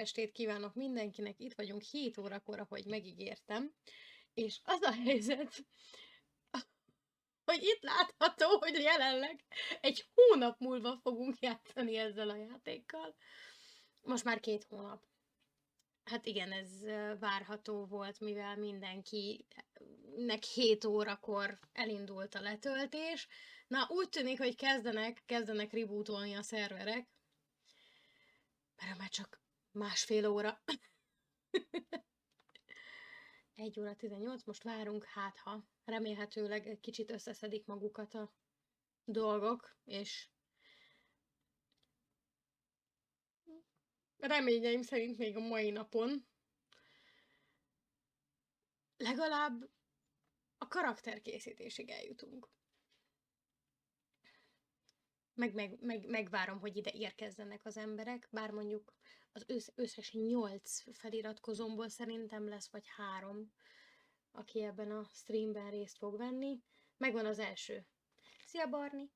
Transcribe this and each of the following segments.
estét kívánok mindenkinek, itt vagyunk 7 órakor, ahogy megígértem, és az a helyzet, hogy itt látható, hogy jelenleg egy hónap múlva fogunk játszani ezzel a játékkal. Most már 2 hónap. Hát igen, ez várható volt, mivel mindenkinek 7 órakor elindult a letöltés. Na, úgy tűnik, hogy kezdenek rebootolni a szerverek, mert már csak 1,5 óra. 1 óra 18, most várunk, hát ha remélhetőleg egy kicsit összeszedik magukat a dolgok, és reményeim szerint még a mai napon legalább a karakterkészítésig eljutunk. Megvárom, hogy ide érkezzenek az emberek, bár mondjuk az összes 8 feliratkozómból szerintem lesz vagy 3, aki ebben a streamben részt fog venni. Megvan az első. Szia, Barni!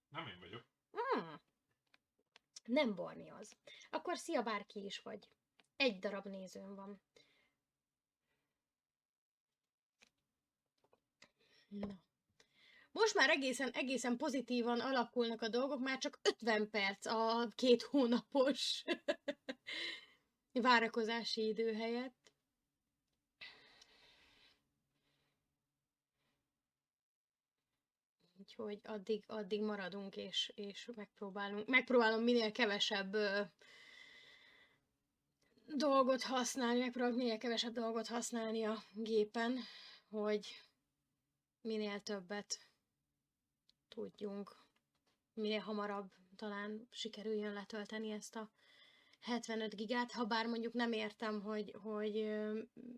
Nem én vagyok. Nem Barni az. Akkor szia, bárki is vagy. 1 darab nézőm van. Na. Most már egészen pozitívan alakulnak a dolgok, már csak 50 perc a 2 hónapos várakozási idő helyett. Úgyhogy addig maradunk, és megpróbálom minél kevesebb dolgot használni a gépen, hogy minél többet tudjunk, minél hamarabb talán sikerüljön letölteni ezt a 75 gigát, ha bár mondjuk nem értem, hogy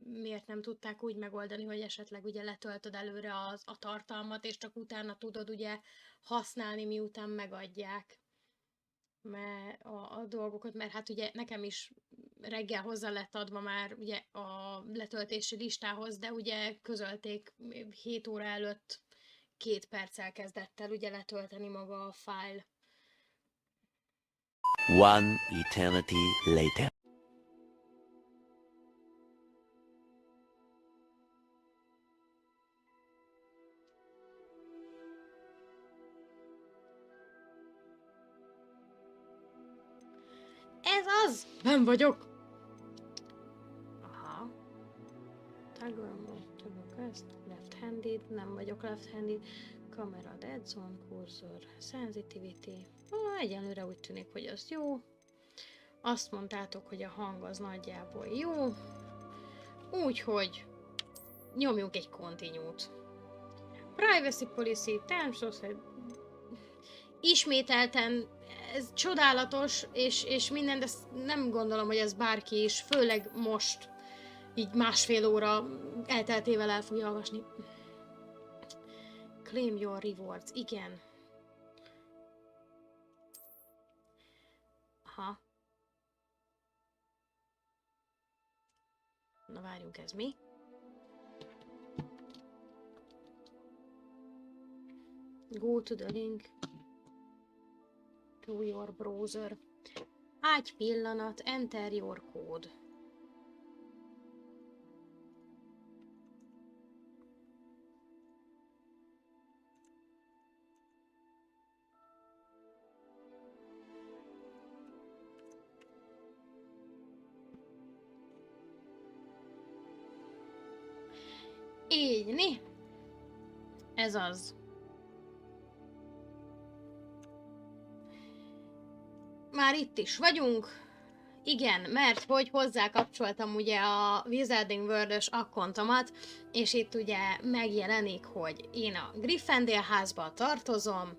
miért nem tudták úgy megoldani, hogy esetleg ugye letöltöd előre a tartalmat, és csak utána tudod ugye használni, miután megadják a dolgokat, mert hát ugye nekem is reggel hozzá lett adva már ugye a letöltési listához, de ugye közölték 7 óra előtt 2 perccel kezdett el ugye letölteni maga a fájl. One eternity later. Ez az! Nem vagyok! Aha. Left-handed, nem vagyok left-handed. Kamera, dead zone, cursor, sensitivity. Egyelőre úgy tűnik, hogy az jó. Azt mondtátok, hogy a hang az nagyjából jó. Úgyhogy nyomjunk egy continue-t. Privacy policy, terms of... Ismételten ez csodálatos, és minden, de nem gondolom, hogy ez bárki is, főleg most, így 1,5 óra elteltével el fogja olvasni. Claim your rewards, igen. Aha. Na várjunk, ez mi? Go to the link to your browser. Egy pillanat, enter your code. Így, né? Ez az. Már itt is vagyunk. Igen, mert hogy hozzákapcsoltam ugye a Wizarding World-ös akkontomat, és itt ugye megjelenik, hogy én a Griffendél házba tartozom,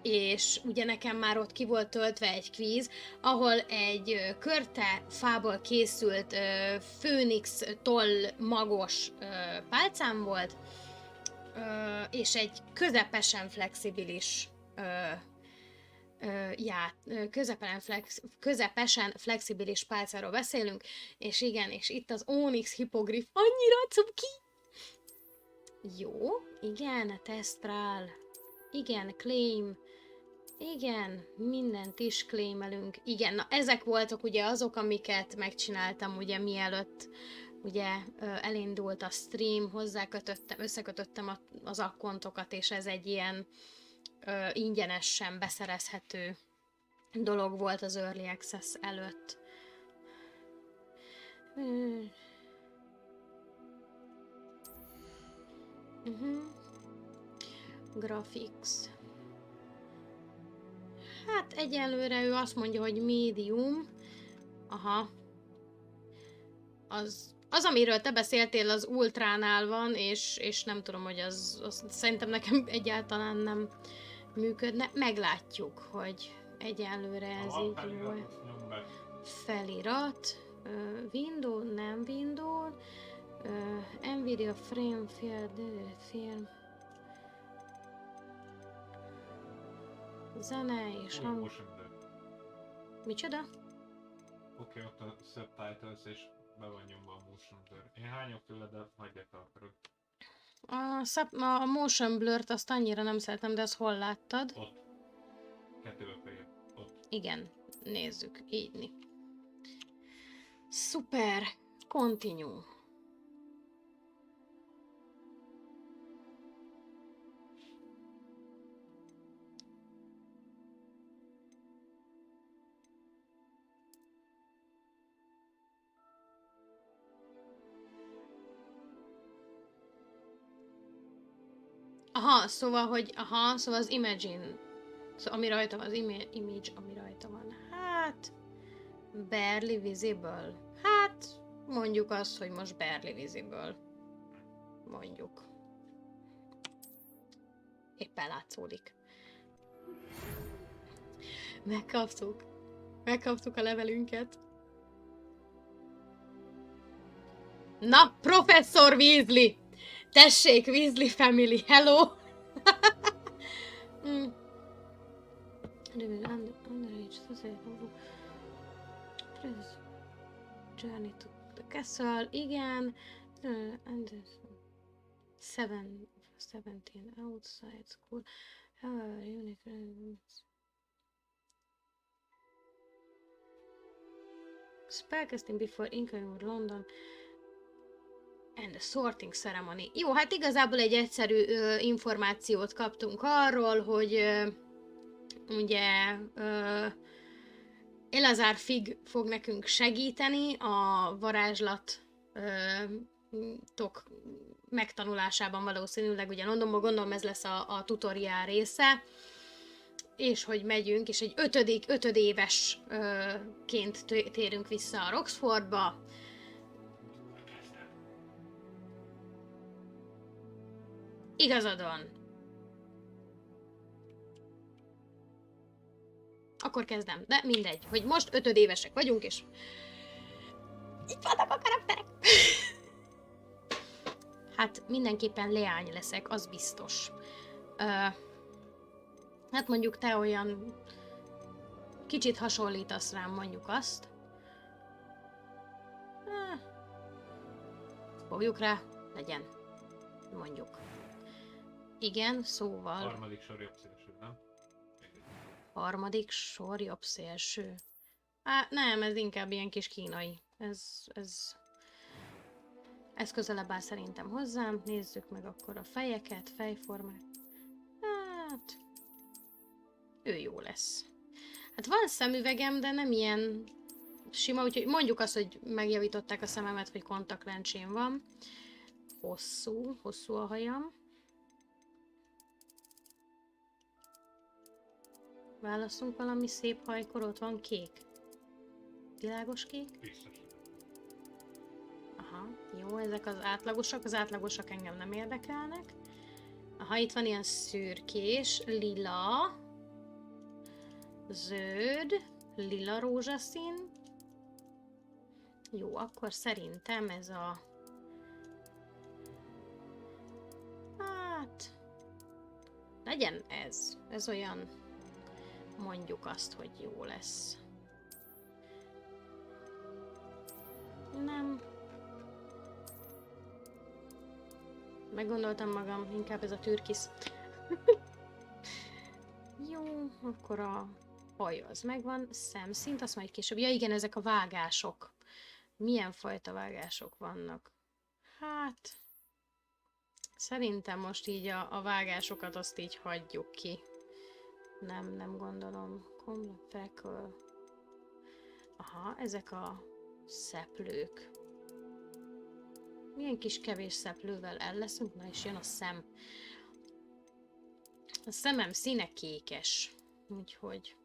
és ugye nekem már ott ki volt töltve egy kvíz, ahol egy körte fából készült főnix toll magos pálcám volt, és egy közepesen flexibilis közepesen flexibilis pálcáról beszélünk, és igen, és itt az Onyx hippogriff annyira cuki! Jó, igen, tesztrál, igen, claim, Igen, mindent is claimelünk. Igen, na ezek voltak ugye azok, amiket megcsináltam ugye mielőtt ugye elindult a stream, összekötöttem az akkontokat, és ez egy ilyen ingyenesen beszerezhető dolog volt az Early Access előtt. Graphics. Hát egyelőre ő azt mondja, hogy medium. Aha. Az, amiről te beszéltél, az ultránál van, és nem tudom, hogy az szerintem nekem egyáltalán nem működne. Meglátjuk, hogy egyelőre ez így jó. Felirat. Window, nem Window. Nvidia Frame Film. Zene és hang. Micsoda? Oké, ott a subtitles és be van nyomva a motion blur. Én hányok tőle, de hagyjak akarod. A motion blurt azt annyira nem szeretem, de azt hol láttad? Ott. Kettőbe feljebb. Ott. Igen, nézzük. Így. Szuper! Continue. Szóval az Imagine, szóval ami rajta van, az image, ami rajta van. Hát, barely visible. Hát, mondjuk azt, hogy most barely visible. Mondjuk. Éppen látszódik. Megkaptuk a levelünket. Na, Professzor Weasley! Tessék, Weasley family, hello! Journey to the castle, igen. 17 outside school. Spellcasting before incoming London. And the sorting ceremony. Jó, hát igazából egy egyszerű információt kaptunk arról, hogy ugye Elazar Fig fog nekünk segíteni a varázslatok megtanulásában valószínűleg, ugye Londonban gondolom ez lesz a tutoriál része, és hogy megyünk, és egy ötödévesként térünk vissza a Roxfortba. Igazad van. Akkor kezdem, de mindegy, hogy most 5 évesek vagyunk, és itt vannak a karakterek. Hát mindenképpen leány leszek, az biztos. Hát mondjuk te olyan kicsit hasonlítasz rám, mondjuk azt. Fogjuk rá, legyen. Mondjuk. Igen, szóval... Harmadik sor jobb szélső, nem? Harmadik sor jobb szélső. Nem, ez inkább ilyen kis kínai. Ez közelebb áll szerintem hozzám. Nézzük meg akkor a fejeket, fejformát. Hát... Ő jó lesz. Hát van szemüvegem, de nem ilyen sima, úgyhogy mondjuk azt, hogy megjavították a szememet, hogy kontaktlencsém van. Hosszú a hajam. Válasszunk valami szép hajkor, ott van kék. Világos kék? Biztos. Aha, jó, ezek az átlagosak engem nem érdekelnek. Aha, itt van ilyen szürkés, lila, zöld, lila rózsaszín. Jó, akkor szerintem ez a... Hát... Legyen ez. Ez olyan... Mondjuk azt, hogy jó lesz. Nem. Meggondoltam magam, inkább ez a türkisz. Jó, akkor a hajó az megvan. Szemszint, azt majd később. Ja igen, ezek a vágások. Milyen fajta vágások vannak? Hát... Szerintem most így a vágásokat azt így hagyjuk ki. Nem gondolom. Freckle. Aha, ezek a szeplők. Milyen kis kevés szeplővel el leszünk? Na és jön a szem. A szemem színe kékes. Úgyhogy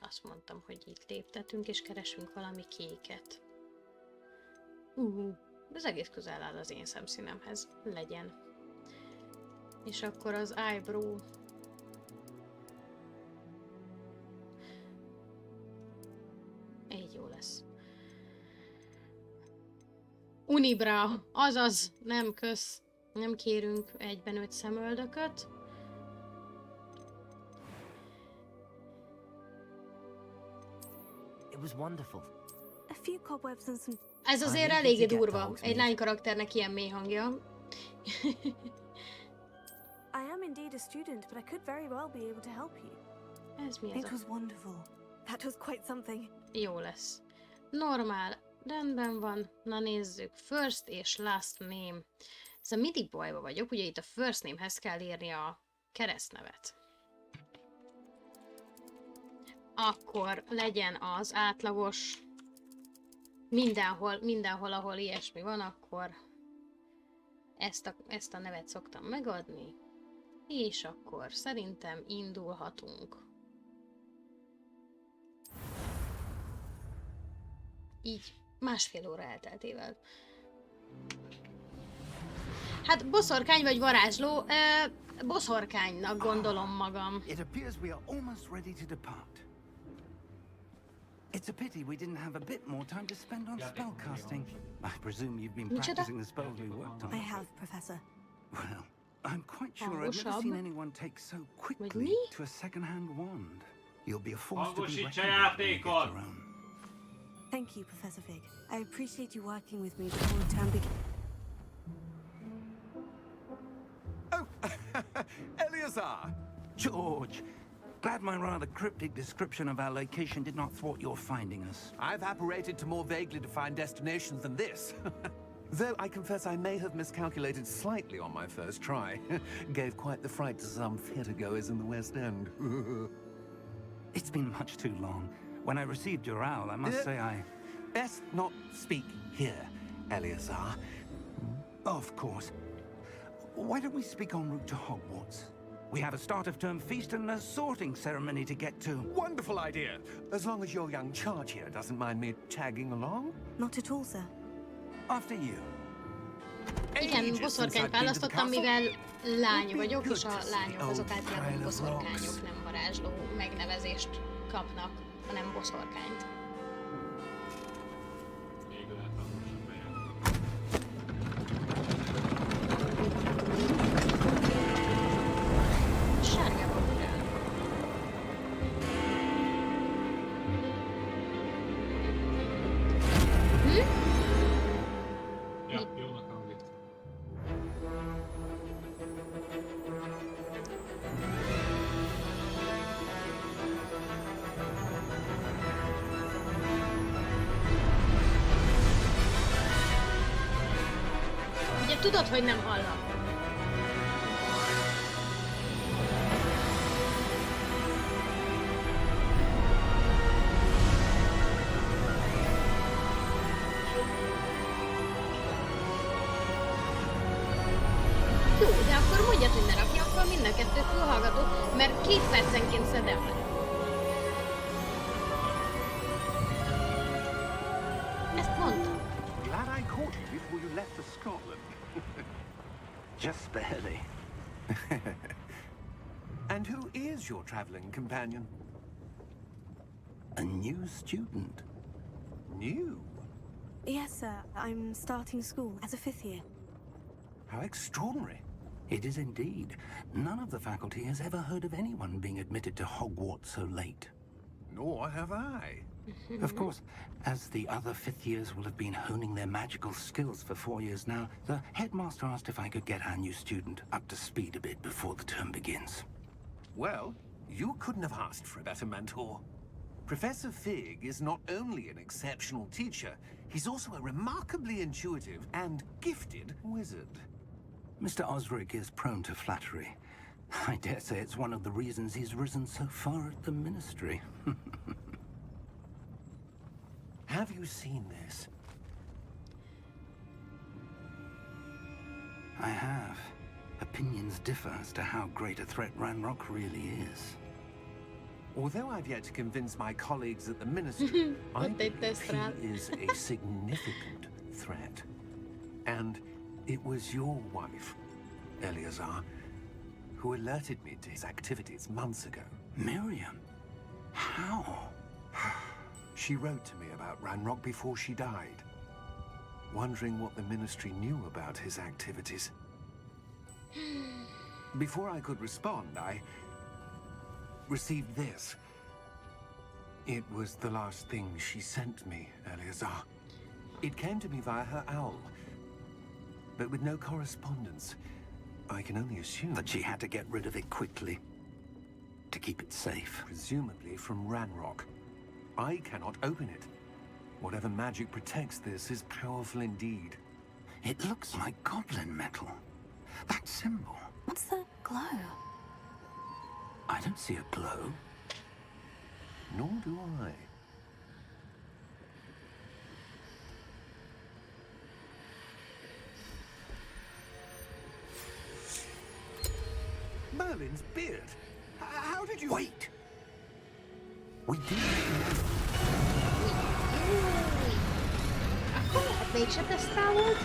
azt mondtam, hogy itt léptetünk és keresünk valami kéket. Ez egész közel áll az én szemszínemhez. Legyen. És akkor az eyebrow. Így jó lesz. Unibrow. Azaz. Nem kösz. Nem kérünk egyben 5 szemöldököt. It was wonderful. A few cobwebs and some... Ez azért eléggé durva. Egy lány karakternek ilyen mély hangja. I am indeed a student, but I could very well be able to help you. Ez mi ez It was wonderful. That was quite something. Jó lesz. Normál. Rendben van. Na nézzük. First és last name. Ez a mindig bajba vagyok. Ugye itt a first namehez kell írni a keresztnevet. Akkor legyen az átlagos. Mindenhol, ahol ilyesmi van, akkor ezt a nevet szoktam megadni. És akkor szerintem indulhatunk. Így 1,5 óra elteltével. Hát boszorkány vagy varázsló? Boszorkánynak gondolom magam. It appears we are almost ready to depart. It's a pity we didn't have a bit more time to spend on spellcasting. I presume you've been practicing the spells we worked on. I have, Professor. Well, I'm quite sure I've never seen anyone take so quickly to a second-hand wand. You'll be a force to be reckoned with when you get your own. Thank you, Professor Fig. I appreciate you working with me before the term begins. Oh, Eleazar! George! Glad my rather cryptic description of our location did not thwart your finding us. I've apparated to more vaguely defined destinations than this. Though I confess I may have miscalculated slightly on my first try. Gave quite the fright to some theatregoers in the West End. It's been much too long. When I received your owl, I must say I... Best not speak here, Eleazar. Of course. Why don't we speak en route to Hogwarts? We have a start-of-term feast and a sorting ceremony to get to. Wonderful idea! As long as your young charge here doesn't mind me tagging along. Not at all, sir. After you. Igen, boszorkányt választottam, mivel lány vagyok, és a lányok azok általában boszorkányok, nem varázsló megnevezést kapnak, hanem boszorkányt. Tudod, hogy nem hallak. Jó, de akkor mondjad, hogy ne rakjam fel mind a kettő fülhallgatót, mert 2 percenként szedem le. Ezt mondtam. Glad I caught you before you left for Scotland. Just barely. And who is your traveling companion? A new student. New? Yes, sir. I'm starting school as a 5th year. How extraordinary. It is indeed. None of the faculty has ever heard of anyone being admitted to Hogwarts so late. Nor have I. Of course, as the other 5th years will have been honing their magical skills for 4 years now, the headmaster asked if I could get our new student up to speed a bit before the term begins. Well, you couldn't have asked for a better mentor. Professor Fig is not only an exceptional teacher, he's also a remarkably intuitive and gifted wizard. Mr. Osric is prone to flattery. I dare say it's one of the reasons he's risen so far at the Ministry. Have you seen this? I have. Opinions differ as to how great a threat Ranrock really is. Although I've yet to convince my colleagues at the Ministry, I believe he is a significant threat. And it was your wife, Eleazar, who alerted me to his activities months ago. Miriam? How? She wrote to me about Ranrock before she died, wondering what the Ministry knew about his activities. Before I could respond, I received this. It was the last thing she sent me, Eleazar. It came to me via her owl, but with no correspondence. I can only assume That she had to get rid of it quickly. To keep it safe. presumably from Ranrock. I cannot open it. Whatever magic protects this is powerful indeed. It looks like goblin metal. That symbol. What's the glow? I don't see a glow. Nor do I. Merlin's beard. How did you... Wait! We didn't Akkor lehet mégse tesztálod?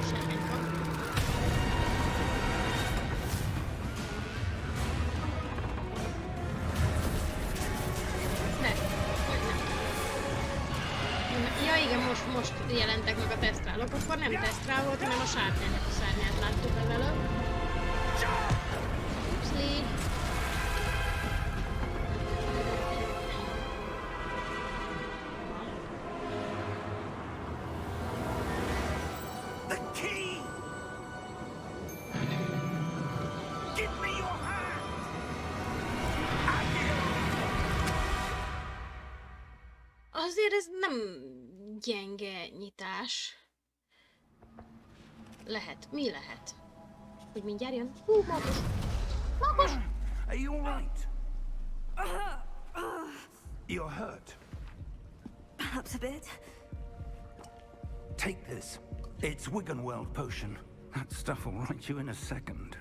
Semmit van. Ne, vagy nem. Ja igen, most jelentek meg a tesztrálók, akkor nem tesztrál volt, hanem a sárkánynak a szárnyát láttuk az előbb. Upszli. The key! Give me your hand! Azért ez nem gyenge nyitás. Lehet. Mi lehet? Hogy mindjárt jön? Magos! Magos! Are you all right? You're hurt. Perhaps a bit. Take this. It's Wiggenweld potion. That stuff will right you in a second.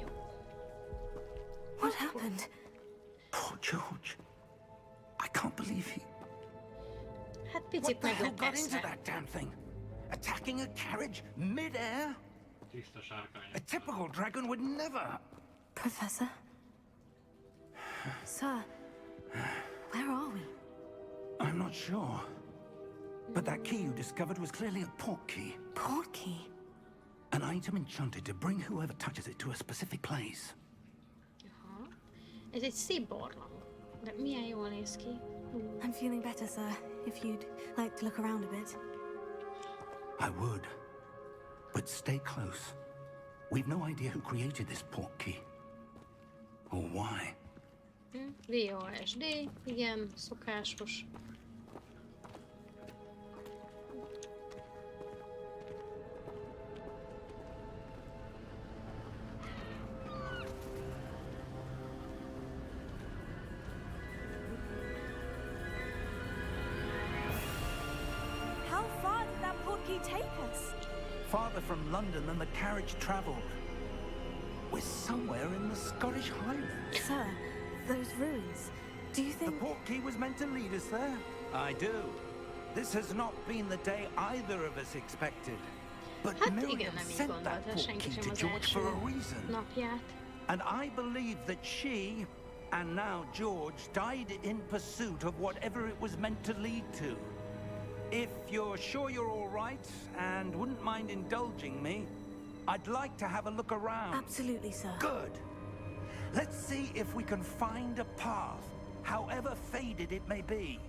Jó. What happened? Poor George. I can't believe he... Hát What picit the hell nagyobb got into persze. that damn thing? Attacking a carriage mid-air? Tiszta sárkány. A typical dragon would never... Professor? Sir, where are we? I'm not sure. But that key you discovered was clearly a port key. Port key? An item enchanted to bring whoever touches it to a specific place. Aha. Ez egy szép barlang. De milyen jól néz ki. I'm feeling better, sir. If you'd like to look around a bit. I would. But stay close. We've no idea who created this port key. Or why. VOSD, igen, szokásos. How far did that port key take us? Farther from London than the carriage travelled. We're somewhere in the Scottish Highlands. Sir, those ruins. Do you The think... port key was meant to lead us there? I do. This has not been the day either of us expected. But Hát igen, Miriam nem így sent that gondolta port senki key sem to az George első for a reason. napját. And I believe that she, and now George, died in pursuit of whatever it was meant to lead to. If you're sure you're all right and wouldn't mind indulging me, I'd like to have a look around. Absolutely, sir. Good. Let's see if we can find a path, however faded it may be.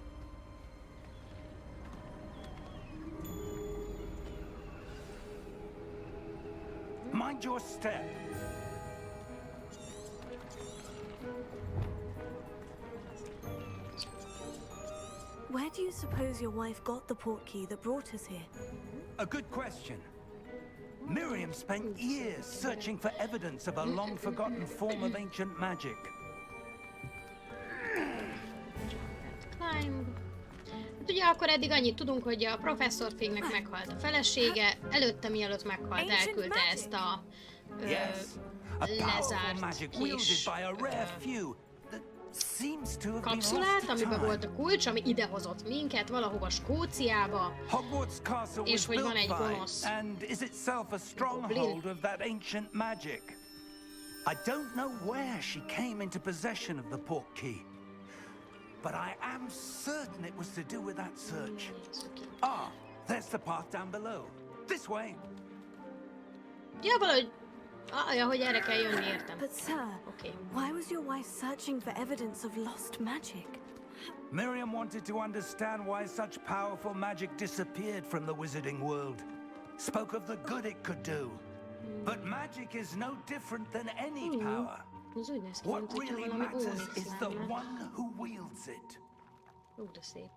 Mind your step. Where do you suppose your wife got the portkey that brought us here? A good question. Miriam spent years searching for evidence of a long-forgotten form of ancient magic. Climb. Hát ugye akkor eddig annyit tudunk, hogy a professzor Fignek meghalt a felesége, előtte mielőtt meghalt elküldte ezt a Yes, a powerful lezárt magic wielded kis by a rare few that seems to have been kapszulát, lost to amiben time. volt a kulcs, ami idehozott minket valahova Skóciába. Hogwarts Castle És was hogy van built egy by gonosz and is itself a stronghold of that ancient magic. I don't know where she came into possession of the portkey, but I am certain it was to do with that search. Ah, there's the path down below. This way. Ja, valahogy... Ja, hogy erre kell jönni, értem. But sir, Oké. why was your wife searching for evidence of lost magic? Miriam wanted to understand why such powerful magic disappeared from the wizarding world. Spoke of the good it could do. But magic is no different than any power. Az úgy néz ki, What mint hogyha really valami matters ónix is the lenne. one who wields it. Ú, de szép.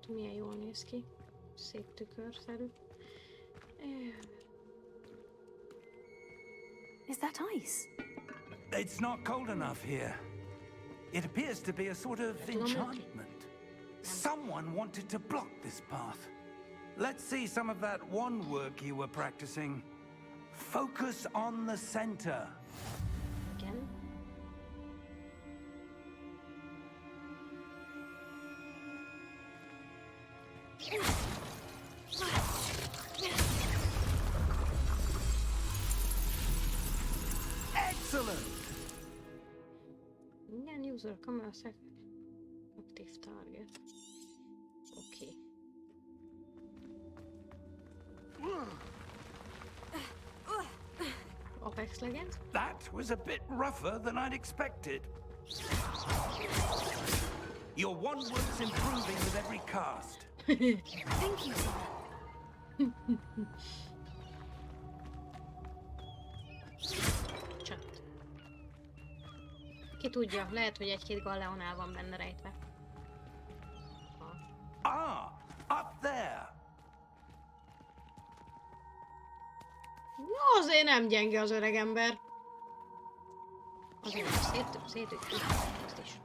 Milyen jól néz ki. Szép tükörszerű. Is that ice? It's not cold enough here. It appears to be a sort of enchantment. Someone wanted to block this path. Let's see some of that wand work you were practicing. Focus on the center. Igen. Excellent! Igen, user camera second. Active target. Oké. Apex Legends? That was a bit rougher than I'd expected. Your wand work's improving with every cast. Thank you, sir. Csat. Ki tudja, lehet, hogy egy-két galleonál van benne rejtve. Ah, up there. No, azért nem gyenge az öreg ember. Azért szétütjük ezt is.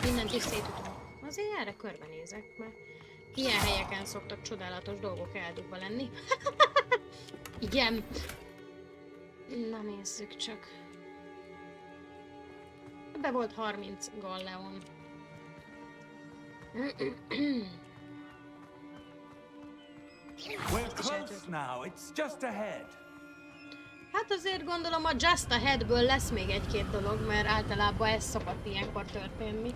Mindent is szétütünk. Azért erre körbenézek, mert ilyen helyeken szoktak csodálatos dolgok eldugva lenni. Igen. Na nézzük csak. Ebbe volt 30 galleon. We're close now. It's just ahead. Hát azért gondolom a Just Ahead-ből lesz még egy-két dolog, mert általában ez szokott ilyenkor történni.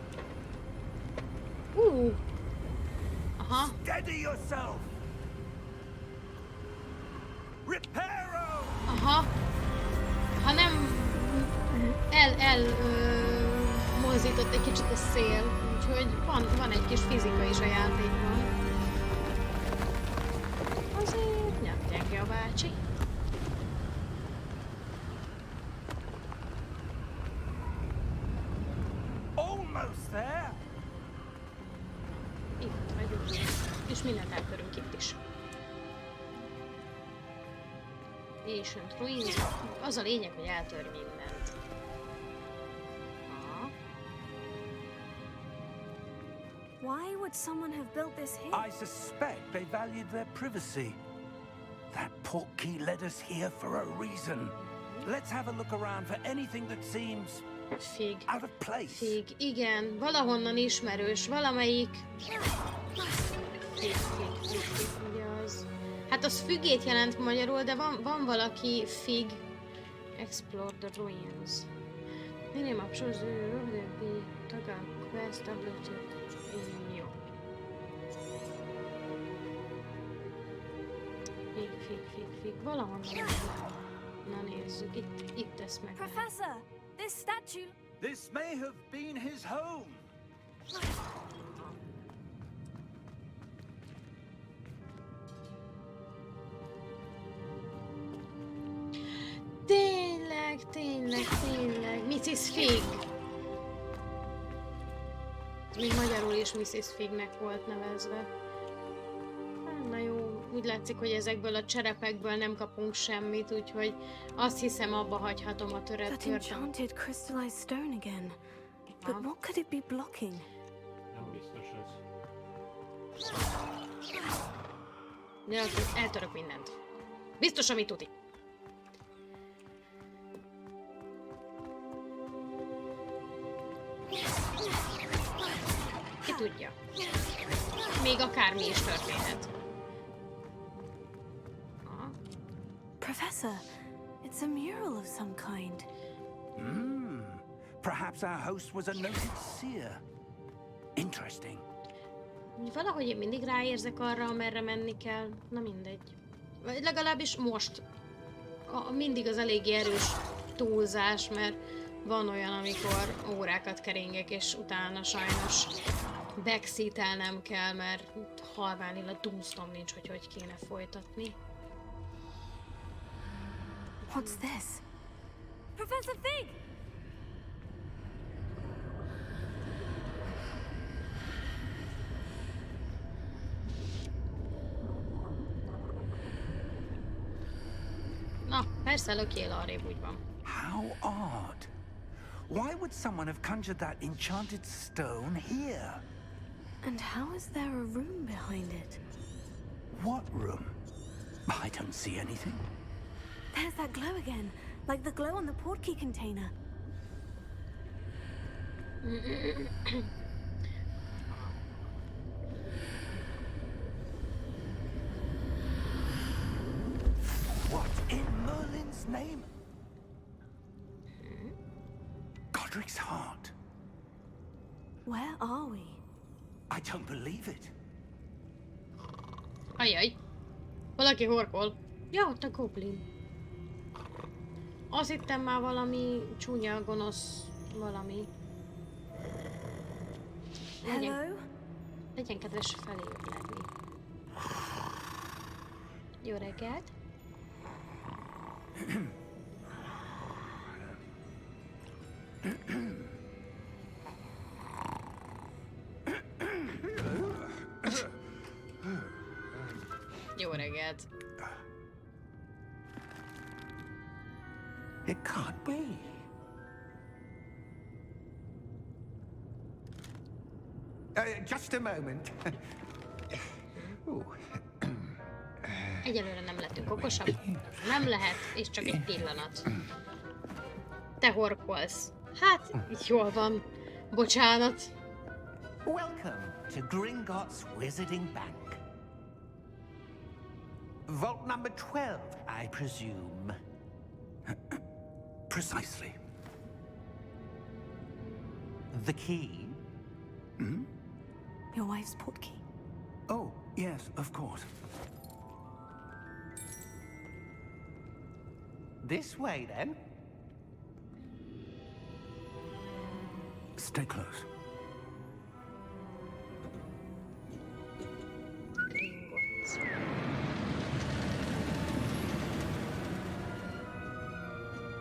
Aha. Steady yourself. Reparo. Aha. Ha nem mozdított egy kicsit a szél, úgyhogy van egy kis fizika is a játékban. Azért nem gyenge a bácsi. Almost there. Itt vagyunk. És mindent eltörünk itt is. Ancient Ruins. Az a lényeg, hogy eltör mindent. Aha. Why would someone have built this here? I suspect they valued their privacy. That portkey led us here for a reason. Let's have a look around for anything that seems Fig. out of place. Fig. Igen, valahonnan ismerős, valamelyik... Fig, ugye az... Hát az fügét jelent magyarul, de van valaki Fig. Explore the ruins. Minimum options will be toggle quest ability. Jó. Fig. Valahonnan. Na nézzük, itt tesz meg. Professor, this statue. This may have been his home. Tényleg. Mrs. Fig. Még magyarul is Mrs. Fignek volt nevezve. Na jó, úgy látszik, hogy ezekből a cserepekből nem kapunk semmit, úgyhogy azt hiszem, abba hagyhatom a That törött. enchanted crystallized stone again. But what could it be blocking? Nem biztos ez. Ja, eltörök mindent. Biztos, amit tuti. Ki tudja. Még akármi is történhet. Professor, it's a mural of some kind. Perhaps our host was a noted seer. Interesting. Valahogy én mindig ráérzek arra, amerre menni kell. Na mindegy. Vagy legalábbis most. Mindig az eléggé erős túlzás, mert van olyan, amikor órákat keringek, és utána sajnos backseat-elnem kell, mert halvánil a dunsztom nincs, hogy kéne folytatni. What's this? Professor Fig! Na, persze lökjél arrébb, úgy van. How odd. Why would someone have conjured that enchanted stone here? And how is there a room behind it? What room? I don't see anything. There's that glow again, like the glow on the portkey container. What in Merlin's name? Godric's heart. Where are we? I don't believe it. Ajjaj. Valaki horkol. Ja, ott a goblin. Azt hittem már valami csúnya, gonosz valami. Hello? Legyen kedves feléjük lenni. Jó reggelt. Jó reggelt. It can't be. Just a moment. Egyelőre nem lettünk okosabb. Nem lehet, és csak egy pillanat. Te horkolsz. Hát, jól van. Bocsánat. Welcome to Gringotts Wizarding Bank. Vault number 12, I presume. Precisely. The key? Your wife's portkey. Oh, yes, of course. This way, then. Stay close.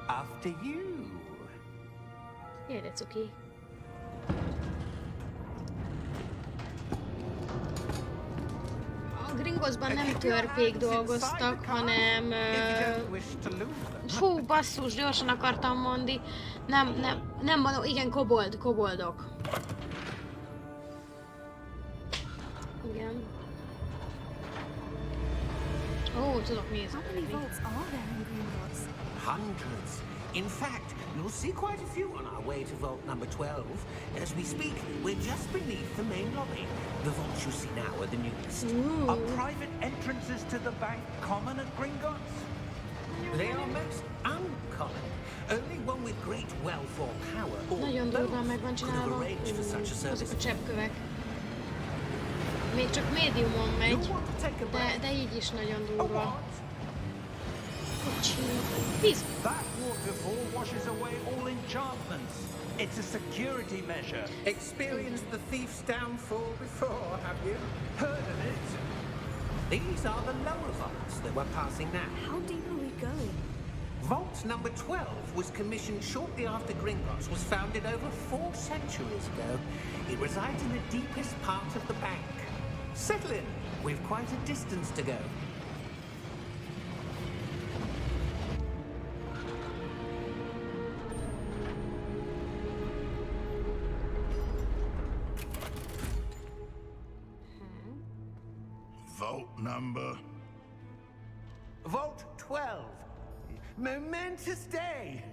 After you. Gyere, cuki. A Gringottsban nem törpék dolgoztak, hanem... Fú, basszus, gyorsan akartam mondani. Nem, igen, koboldok. Igen. Ó, tudok nézni. How many vaults are there in Gringotts? Hundreds. In fact, you'll see quite a few on our way to vault number 12. As we speak, we're just beneath the main lobby. The vaults you see now are the newest. Are private entrances to the bank common at Gringotts? They are most uncommon. Only one with great wealth or power, or Nagyon durván meg van both, could have csinálva. arranged for such a Azok service. a cseppkövek. Még csak médiumon megy, You want to take a break? de így is nagyon A durva. what? Víz. That waterfall washes away all enchantments. It's a security measure. Experienced the thief's downfall before, have you? Heard of it? These are the lower vaults that we're passing now. How deep are we going? Vault number 12 was commissioned shortly after Gringotts was founded over 4 centuries ago. It resides in the deepest part of the bank. Settle in. We've quite a distance to go. Vault number. Vault 12. Momentous day.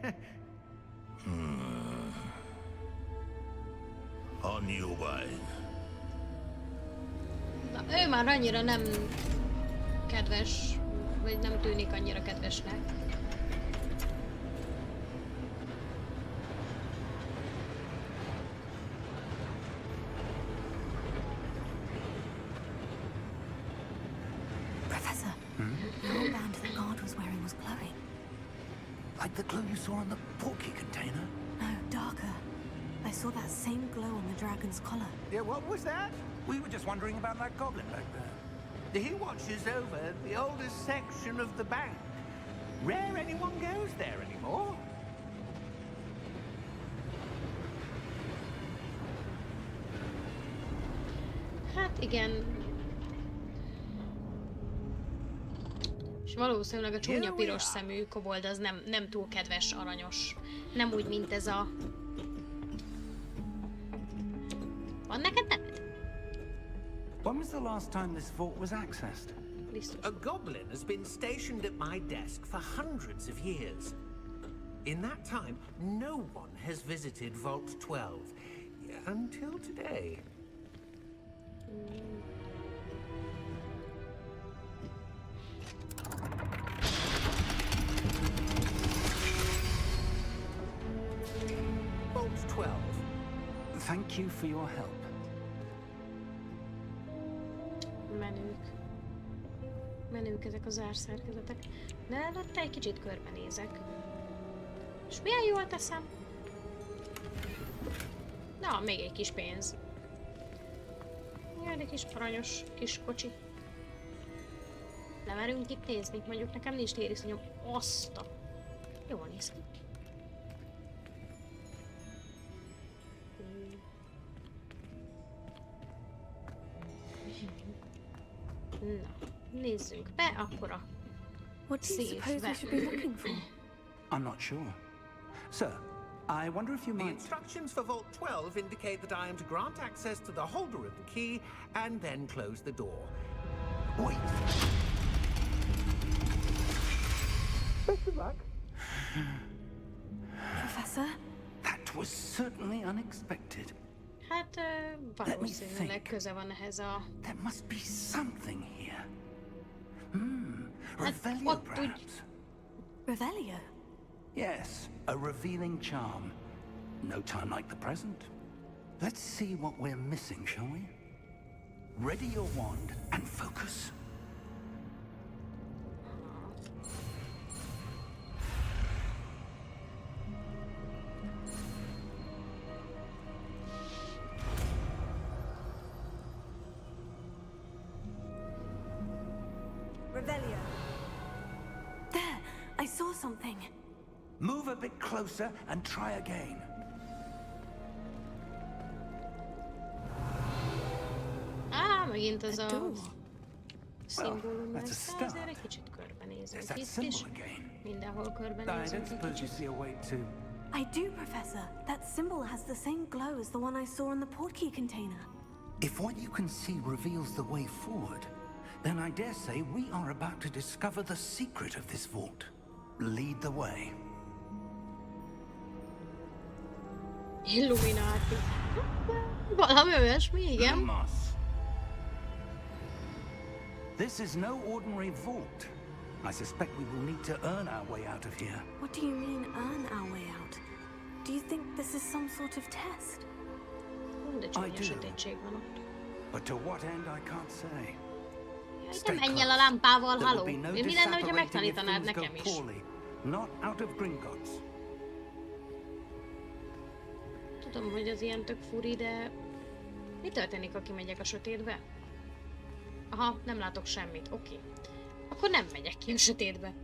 On your way. Na, ő már annyira nem kedves, vagy nem tűnik annyira kedvesnek. Professor, the armband the guard was wearing was glowing. Like the glue you saw on the porky container? No, darker. I saw that same glow on the dragon's collar. Yeah, what was that? We were just wondering about that goblin back there. He watches over the oldest section of the bank. Rare anyone goes there anymore. Hát igen. És valószínűleg a csúnya piros szemű kobold az nem túl kedves, aranyos. Nem úgy, mint ez a... Van neked neved? When was the last time this vault was accessed? Biztos. A goblin has been stationed at my desk for hundreds of years. In that time, no one has visited Vault 12 until today. Vault 12. Thank you for your help. Menők ezek a zárszerkezetek. De előtte egy kicsit körbenézek. És milyen jól teszem? Na, még egy kis pénz. Jaj, de kis aranyos kis kocsi. Lemerünk itt nézni? Mondjuk nekem nincs tériszonyom. Azt a... Jól néz ki. Na, nézzünk be, akkor a What do you suppose we should be looking for? I'm not sure. Sir, I wonder if you The might... instructions for Vault 12 indicate that I am to grant access to the holder of the key and then close the door. Wait! Best of luck. Professor? That was certainly unexpected. Hát valószínűleg köze van ehhez a... There must be something here. Hát Revelio, ott úgy... perhaps? Revelio? Yes, a revealing charm. No time like the present. Let's see what we're missing, shall we? Ready your wand and focus. Revelio. There! I saw something. Move a bit closer and try again. Megint az a door. szimbólum that's a lesz, start. azért egy kicsit körbenézünk There's that itt is. symbol again. Mindenhol I körbenézünk don't egy suppose you kicsit. see a way to... I do, Professor. That symbol has the same glow as the one I saw in the portkey container. If what you can see reveals the way forward, then I dare say we are about to discover the secret of this vault. Lead the way. Illumináti. Valami olyasmi, igen. Lumos. This is no ordinary vault. I suspect we will need to earn our way out of here. What do you mean, earn our way out? Do you think this is some sort of test? De csúnya sötétség van ott. But to what end, I can't say. Nem menj el a lámpával, haló! Mi lenne, hogyha megtanítanád nekem is? Not out of Gringotts. Tudom, hogy az ilyen tök furi, de... Mi történik, ha kimegyek a sötétbe? Aha, nem látok semmit, oké. Akkor nem megyek ki a sötétbe.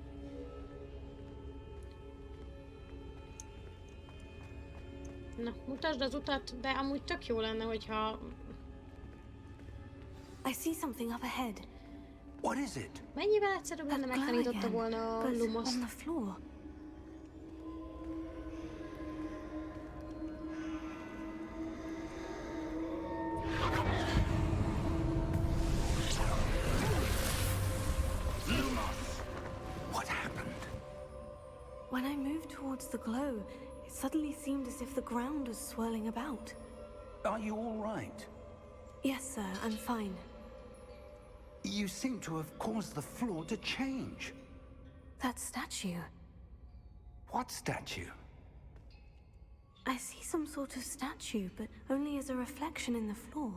Na, mutasd az utat, de amúgy tök jó lenne, hogyha... I see something up ahead. What is it? Mennyivel egyszerűbb lenne That glow megtanította again, volna a but Lumos? on the floor. What happened? When I moved towards the glow, it suddenly seemed as if the ground was swirling about. Are you all right? Yes, sir, I'm fine. You seem to have caused the floor to change. That statue. What statue? I see some sort of statue, but only as a reflection in the floor.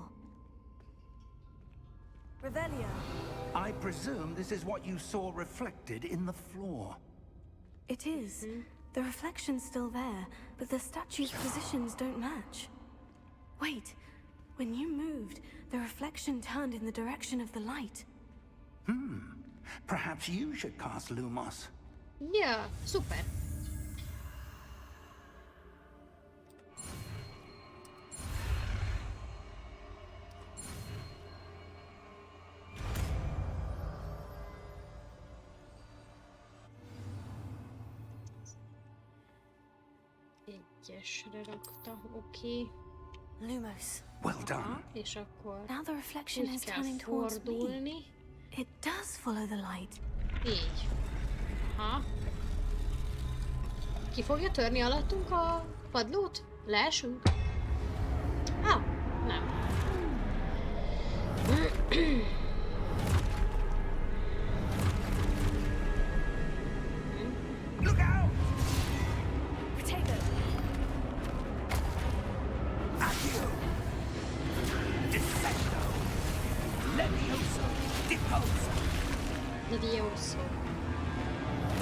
Revelio. I presume this is what you saw reflected in the floor. It is. The reflection's still there, but the statue's positions don't match. Wait. When you moved, the reflection turned in the direction of the light. Perhaps you should cast Lumos. Ja, szuper. Egyesre rakta, oké. Lumos. Well done. És akkor Now the reflection úgy is kell turning towards me. fordulni. It does follow the light. Így. Aha. Ki fogja törni alattunk a padlót? Leesünk? Nem. Look out! Potato. Accio! Dissecto! Levioso! Deposo! Levioso.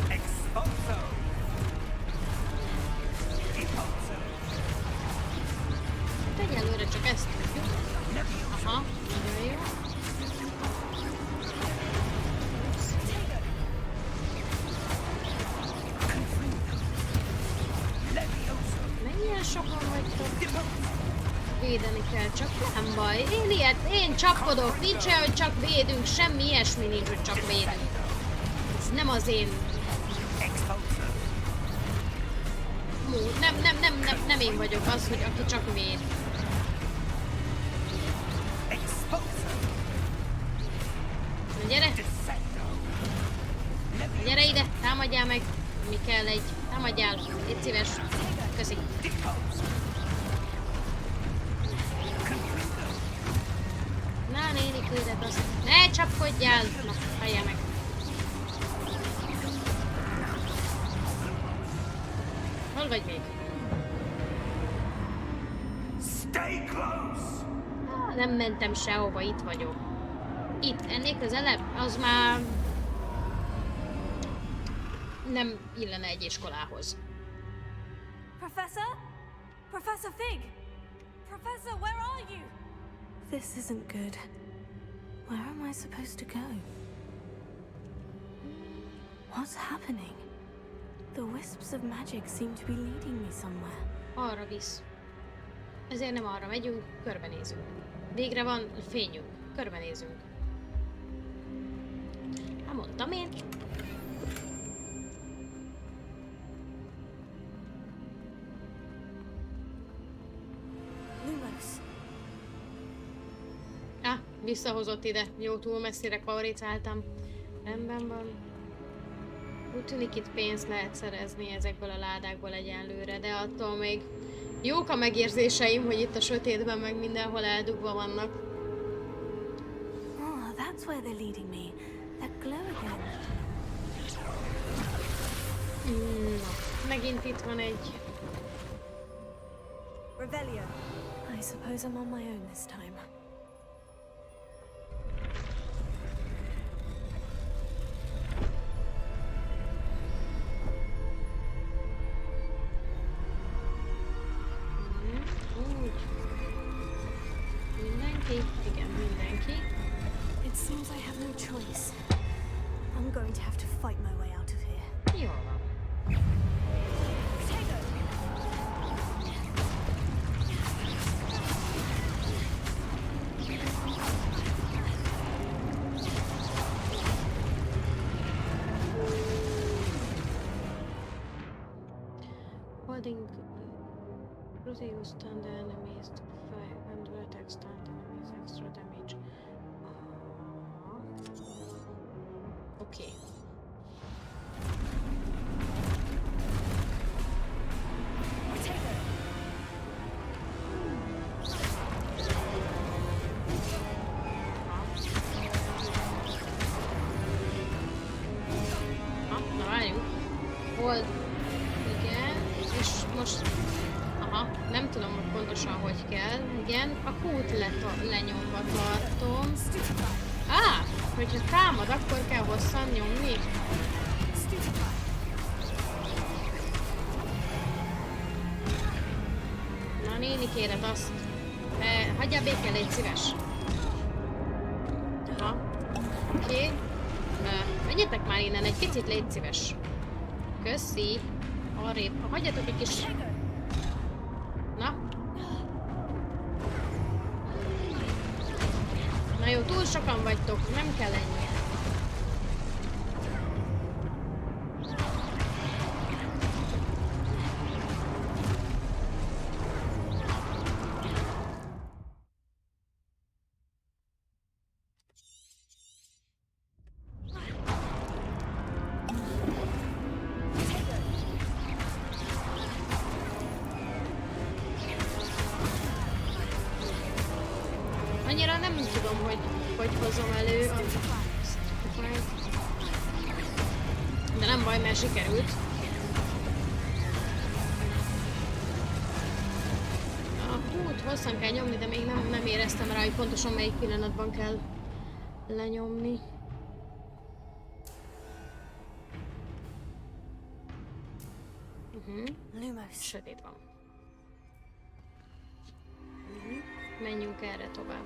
Expulso! Deposo! Egyelőre csak ezt tudjuk. Aha, nagyon jó. Mennyien sokan vagytok? Védeni kell, csak nem baj. Én csapkodok, nincs olyan, hogy csak védünk, semmi ilyesmi nincs, hogy csak védünk. Ez nem az én... Nem én vagyok az, hogy aki csak véd. Na gyere! Gyere ide, támadjál meg! Mi kell egy... Támadjál, légy szíves. Köszi. Na néni, külded azt. Ne csapkodjál! Na, halljál meg. Hol vagy még? Stay close! Nem mentem sehova, itt vagyok. Itt, ennél közelebb? Az már... nem illene egy iskolához. Professor? Professor Fig? Professor, where are you? This isn't good. Where am I supposed to go? What's happening? The wisps of magic seem to be leading me somewhere. Arra visz. Ezért nem arra megyünk, körbenézünk. Végre van fényünk, körbenézünk. Hát mondtam én. Lumos. Visszahozott ide. Jó, túl messzire kauricáltam. Rendben van. Úgy tűnik, itt pénzt lehet szerezni ezekből a ládákból egyenlőre, de attól még jók a megérzéseim, hogy itt a sötétben meg mindenhol eldugva vannak. Oh, that's where they're leading me. That glow again. Na, megint itt van egy... Revelio. I suppose I'm on my own this time. holding Crucius stun the enemies to 500 attack stun enemies extra damage. Oké. Na várjunk. Hold. Igen. És most... Aha, nem tudom, hogy pontosan hogy kell. Igen, a kút lenyomva tartom. Hogyha támad, akkor kell hosszan nyomni. Na néni, kéred azt. Hagyjál békén, légy szíves. Aha. Oké. Menjetek már innen, egy picit légy szíves. Köszi. Arrébb. Hagyjatok egy kis... Na. Na jó, túl sokan vagytok, nem kell ennyien. Annyira nem tudom, hogy hozom elő a... De nem baj, mert sikerült. A hút hosszan kell nyomni, de még nem éreztem rá, hogy pontosan melyik pillanatban kell lenyomni. Sötét van. Menjünk erre tovább.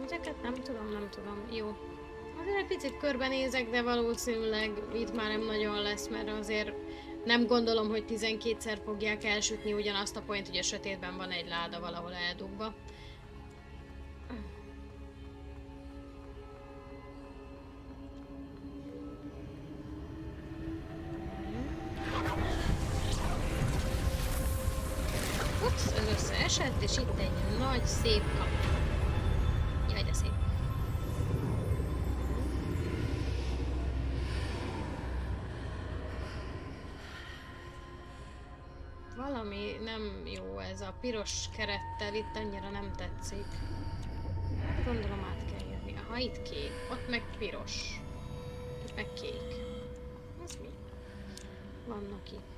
Ezeket nem tudom. Jó. Azért egy picit körbenézek, de valószínűleg itt már nem nagyon lesz, mert azért nem gondolom, hogy 12-szer fogják elsütni ugyanazt a point, hogy a sötétben van egy láda valahol eldugva. Ups, ez összeesett, és itt egy nagy, szép kapu. Jaj, de szép. Valami nem jó ez a piros kerettel, itt annyira nem tetszik. Gondolom át kell jönni. Aha, itt kék, ott meg piros. Itt meg kék. Ez mi? Vannak itt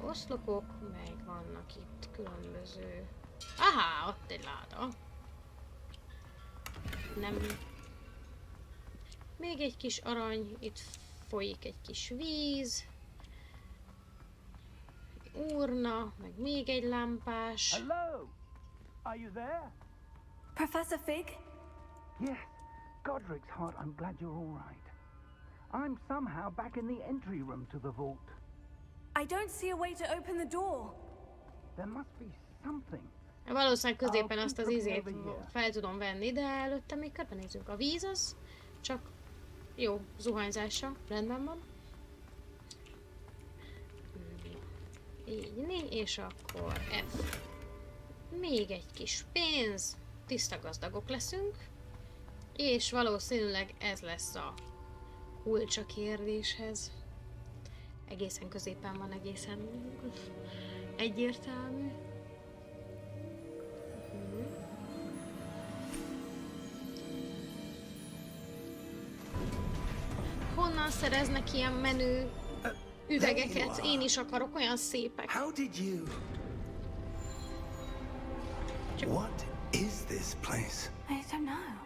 oszlopok, meg vannak itt különböző... Aha, ott egy láda. Nem. Még egy kis arany, itt folyik egy kis víz. Urna, meg még egy lámpás. Hello! Are you there? Professor Fig? Yes. Godric's heart, I'm glad you're all right. I'm somehow back in the entry room to the vault. I don't see a way to open the door. There must be something. Valószínűleg középen azt az izét fel tudom venni, de előtte még körbenézzünk. A víz az csak jó zuhanyzása, rendben van. Így, és akkor F. Még egy kis pénz, tiszta gazdagok leszünk, és valószínűleg ez lesz a kulcs a kérdéshez. Egészen középen van, egészen egyértelmű. Honnan szereznek ilyen menő üvegeket? Én is akarok, olyan szépek. How did you... What is this place? I don't know.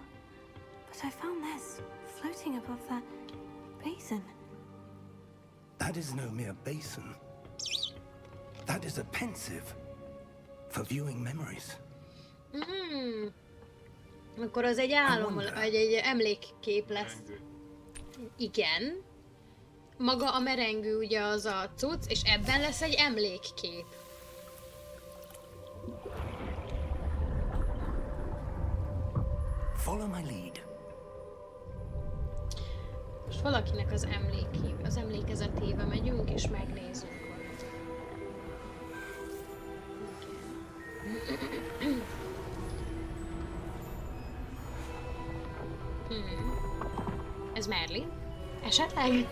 But I found this floating above that basin. That is no mere basin. That is a pensive for viewing memories. Akkor az egy álom, vagy egy emlékkép lesz. Igen. Maga a merengő ugye az a cucc, és ebben lesz egy emlékkép. Follow my lead. Most valakinek az emlékezetébe megyünk, és megnézzünk valamit. Ez Merlin? Esetleg?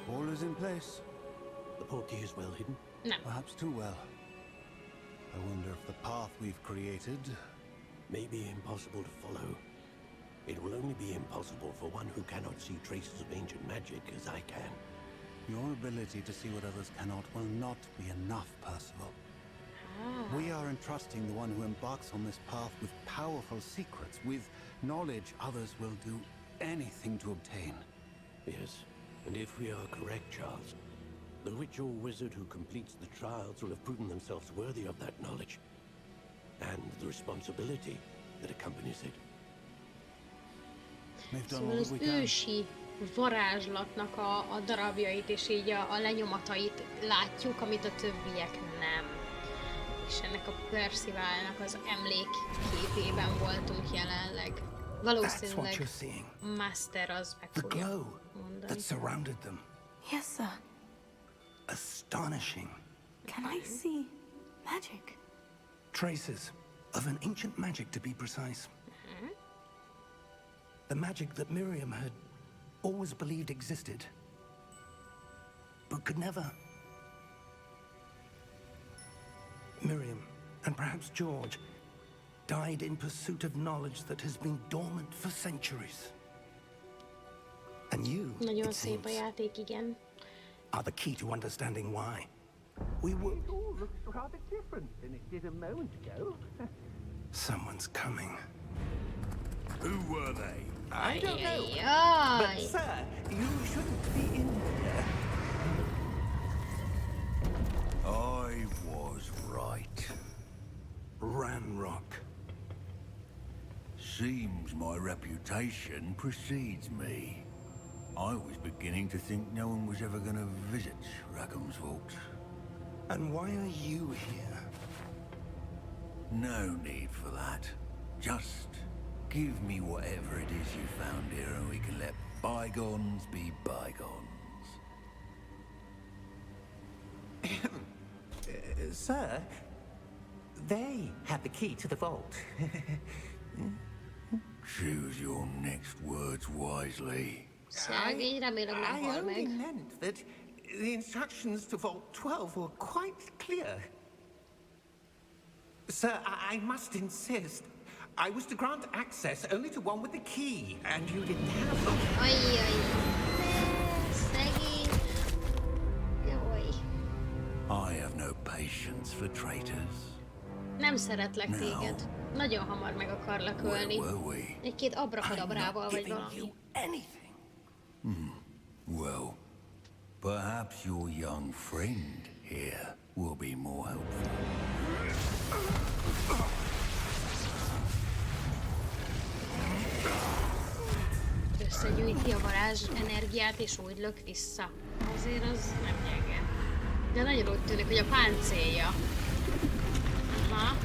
All is in place. The portkey is well hidden. No. Perhaps too well. I wonder if the path we've created may be impossible to follow. It will only be impossible for one who cannot see traces of ancient magic as I can. Your ability to see what others cannot will not be enough, Percival. We are entrusting the one who embarks on this path with powerful secrets, with knowledge others will do anything to obtain. Yes, and if we are correct, Charles, the witch or wizard who completes the trials will have proven themselves worthy of that knowledge, and the responsibility that accompanies it. We've done Szóval all az that we can. ősi varázslatnak a darabjait és így a lenyomatait látjuk, amit a többiek nem. És ennek a Percivalnak az emlékképében voltunk jelenleg. That's what Valószínűleg you're seeing. Master az meg The fogja glow mondani. that surrounded them. Yes, sir. Astonishing. Can I see magic? Traces of an ancient magic, to be precise. The magic that Miriam had always believed existed, but could never. Miriam, and perhaps George, died in pursuit of knowledge that has been dormant for centuries. And you, Nagyon it szép a seems, játék, igen. are the key to understanding why. We were... It all looks rather different than it did a moment ago. Someone's coming. Who were they? I don't know. Ajaj! But, sir, you shouldn't be in here. I was right. Ranrock. Seems my reputation precedes me. I was beginning to think no one was ever going to visit Rackham's vault. And why are you here? No need for that. Just give me whatever it is you found here and we can let bygones be bygones. Sir, they have the key to the vault. Choose your next words wisely. Szegény, remélem nem I hal only meg. meant that the instructions to Vault 12 were quite clear. Sir, I must insist. I was to grant access only to one with the key, and you didn't have them. Ajjaj. Szegény. Jaj. I have no patience for traitors. Nem szeretlek téged. Nagyon hamar meg akarlak Where ölni. were we? Egy-két I'm abrakadabrával not vagy giving valami. you anything. Well, perhaps your young friend here will be more helpful. Összegyűjti a varázs energiát és úgy lök vissza. Azért az nem gyenge. De nagyon úgy tűnik, hogy a páncélja. Aha.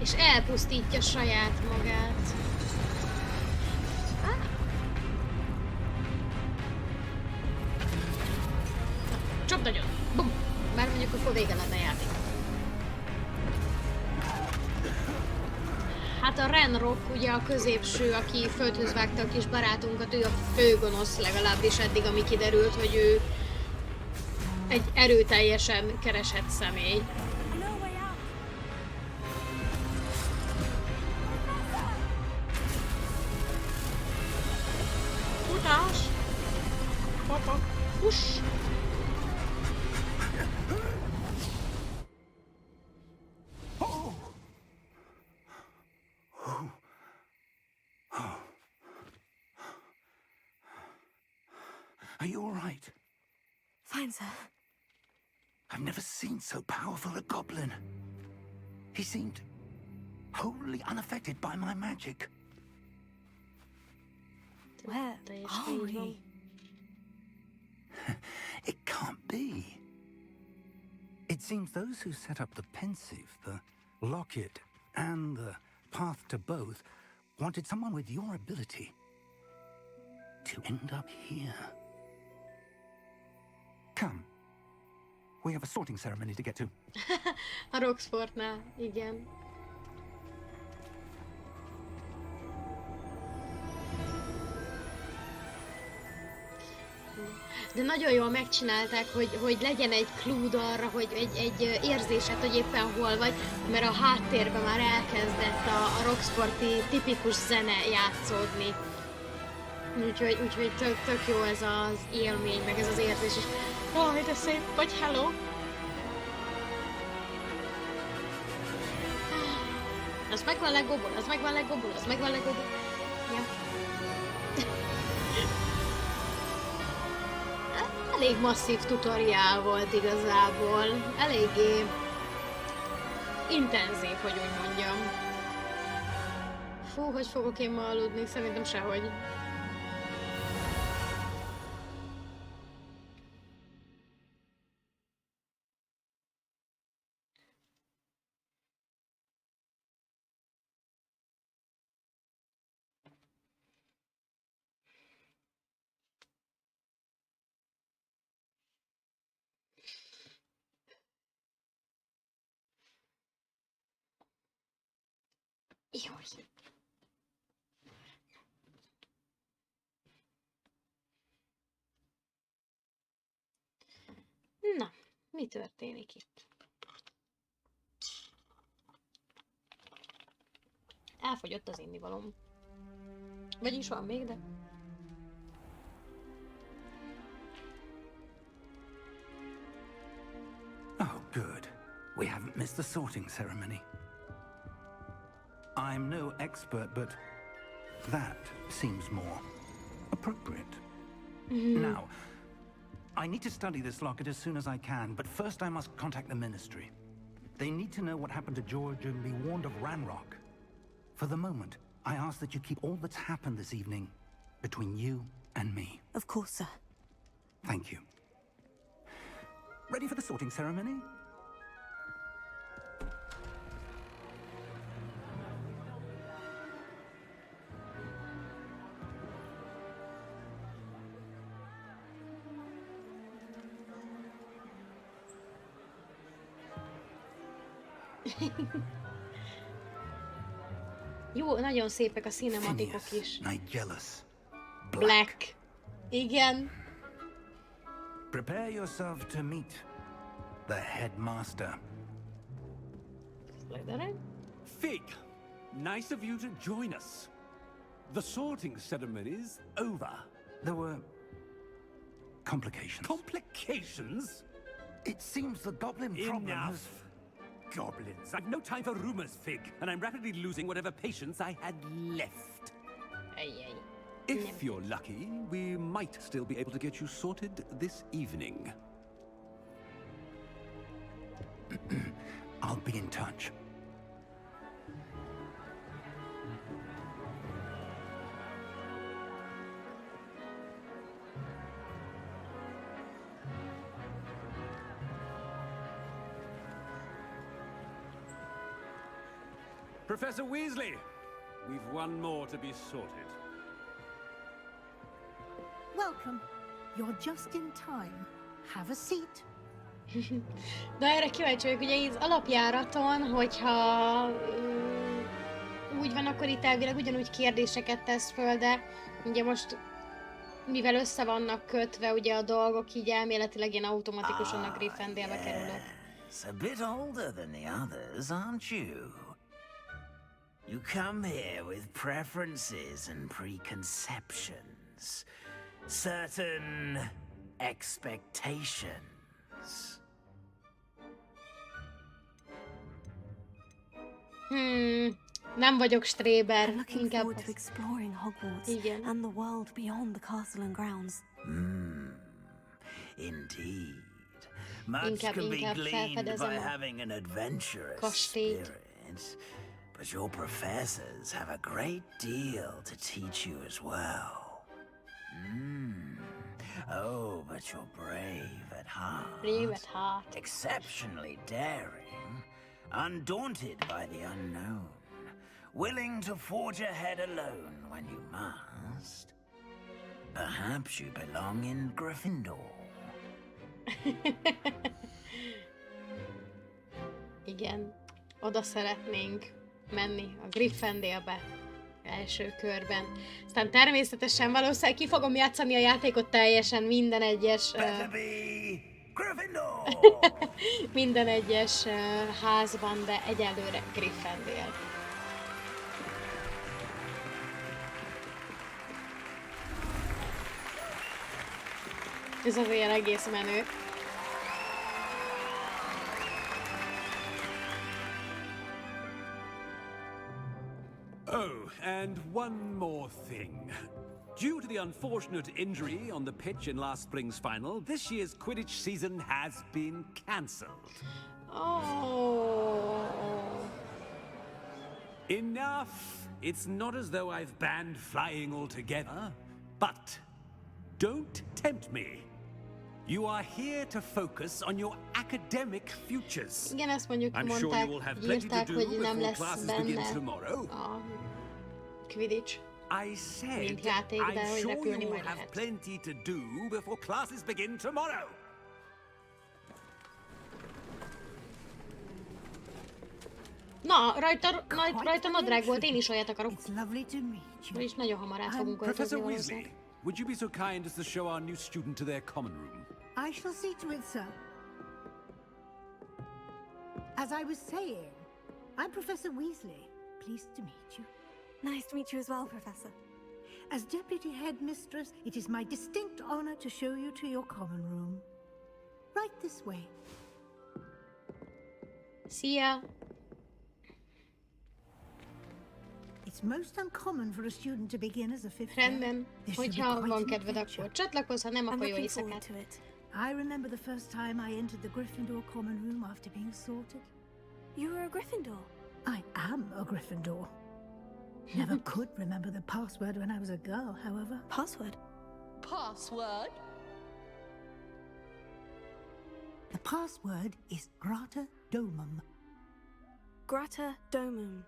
És elpusztítja saját magát. Csapd nagyon! Bum! Bár mondjuk akkor vége lenne a játék. Hát a Renrock, ugye a középső, aki földhöz vágta a kis barátunkat, ő a főgonosz, legalábbis eddig, ami kiderült, hogy ő egy erőteljesen keresett személy. Futás! Papa! Fuss! Are you all right? Fine, sir. I've never seen so powerful a goblin. He seemed wholly unaffected by my magic. Where are we? It can't be. It seems those who set up the pensive, the locket, and the path to both wanted someone with your ability to end up here. Come. We have a sorting ceremony to get to. A Roxfortnál, igen. De nagyon jól megcsinálták, hogy legyen egy clue arra, hogy egy érzésed, hogy éppen hol vagy, mert a háttérben már elkezdett a Roxforti tipikus zene játszódni. Úgyhogy tök jó ez az élmény, meg ez az érzés is. Jaj, de szép vagy, hello! Az megvan legobol, az megvan legobol, az megvan legobol. Ja. Elég masszív tutoriál volt igazából. Eléggé intenzív, hogy úgy mondjam. Fú, hogy fogok én ma aludni? Szerintem sehogy. Jaj. Na, mi történik itt? Elfogyott az innivalom. Vagyis van még, de... Oh, good. We haven't missed the sorting ceremony. I'm no expert, but that seems more appropriate. Now, I need to study this locket as soon as I can, but first I must contact the Ministry. They need to know what happened to George and be warned of Ranrock. For the moment, I ask that you keep all that's happened this evening between you and me. Of course, sir. Thank you. Ready for the sorting ceremony? Jó, nagyon szépek a cinematikok is. Nigellus. Black. Igen. Prepare yourself to meet the headmaster. Like that, right? Fig, nice of you to join us. The sorting ceremony's over. There were complications. Complications? It seems the goblin problem has... Goblins. I've no time for rumors, Fig, and I'm rapidly losing whatever patience I had left. Ay. If you're lucky, we might still be able to get you sorted this evening. I'll be in touch. Professor Weasley, we've one more to be sorted. Welcome. You're just in time. Have a seat. De erre kíváncsi vagyok, ugye az alapjáraton, hogyha úgy van, akkor itt elvileg ugyanúgy kérdéseket tesz föl, de ugye most, mivel össze vannak kötve ugye a dolgok, így elméletileg én automatikusan a Griffendélbe kerülök. A bit older than the others, aren't you? You come here with preferences and preconceptions. Certain expectations. Nem vagyok stréber. I'm looking forward to exploring Hogwarts and the world beyond the castle and grounds. Indeed. Much can be gleaned by having an adventurous spirit. But your professors have a great deal to teach you as well. Oh, but you're brave at heart. Brave at heart. Exceptionally daring. undaunted by the unknown, willing to forge ahead alone when you must. Perhaps you belong in Gryffindor. Igen, oda szeretnénk menni a Griffendélbe első körben. Aztán természetesen valószínűleg ki fogom játszani a játékot teljesen minden egyes minden egyes házban, de egyelőre Griffendél. Ez azért egész menő. Oh, and one more thing. Due to the unfortunate injury on the pitch in last spring's final, this year's Quidditch season has been cancelled. Oh. Enough! It's not as though I've banned flying altogether, but don't tempt me. You are here to focus on your academic futures. Igen, ezt mondjuk mondták, írták, hogy nem lesz benne a Quidditch. I said, I'm sure you will have plenty to do before classes begin tomorrow. Na, rajta nadrág volt, én is olyat akarok. És nagyon hamar át fogunk Professor Weasley, would you be so kind as to show our new student to their common room? I shall see to it, sir. As I was saying, I'm Professor Weasley. Pleased to meet you. Nice to meet you as well, Professor. As Deputy Headmistress, it is my distinct honor to show you to your common room. Right this way. Szia! It's most uncommon for a student to begin as a fifth Rendben, hogyha van kedved, akkor csatlakozz, ha nem, akkor jó éjszakát. I remember the first time I entered the Gryffindor common room after being sorted. You were a Gryffindor? I am a Gryffindor. Never could remember the password when I was a girl, however. Password? Password? The password is Grata Domum. Grata Domum.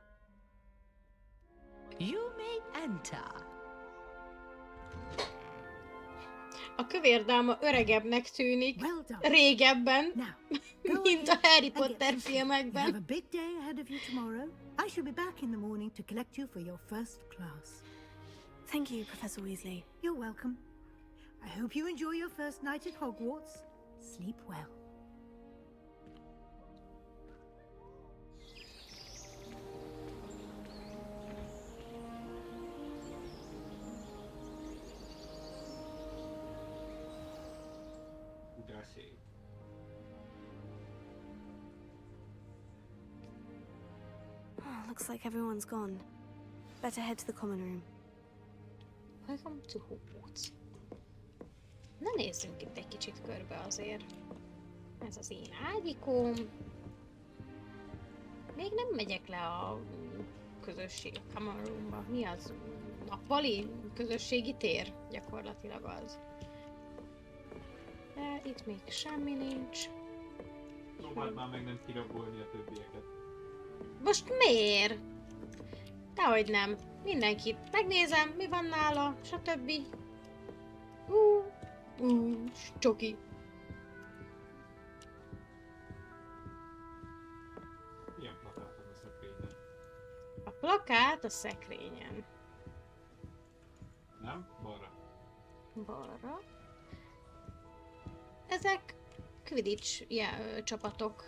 You may enter. A kövér dáma öregebbnek tűnik régebben, mint a Harry Potter filmekben. You have a big day ahead of you tomorrow. I shall be back in the morning to collect you for your first class. Thank you, Professor Weasley. You're welcome. I hope you enjoy your first night at Hogwarts. Sleep well. Oh, looks like everyone's gone. Better head to the common room. Welcome to Hogwarts. Na nézzünk itt egy kicsit körbe azért. Ez az én ágyikom. Még nem megyek le a közösség common roomba. Mi az? Nappali közösségi tér? Gyakorlatilag az. De itt még semmi nincs. Próbáld már meg nem kirabolni a többieket. Most miért? Dehogy nem. Mindenkit megnézem, mi van nála, stb. Csoki. Milyen plakát van a szekrényen? A plakát a szekrényen. Nem? Balra. Balra. Ezek Quidditch csapatok.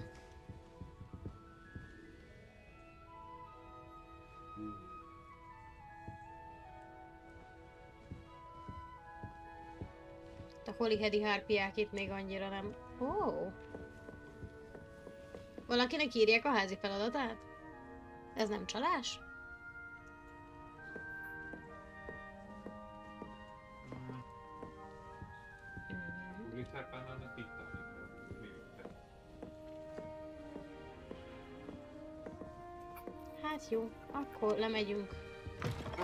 A Holyheadi hárpiák itt még annyira nem. Ó! Valakinek írják a házi feladatát? Ez nem csalás? Hát jó, akkor lemegyünk.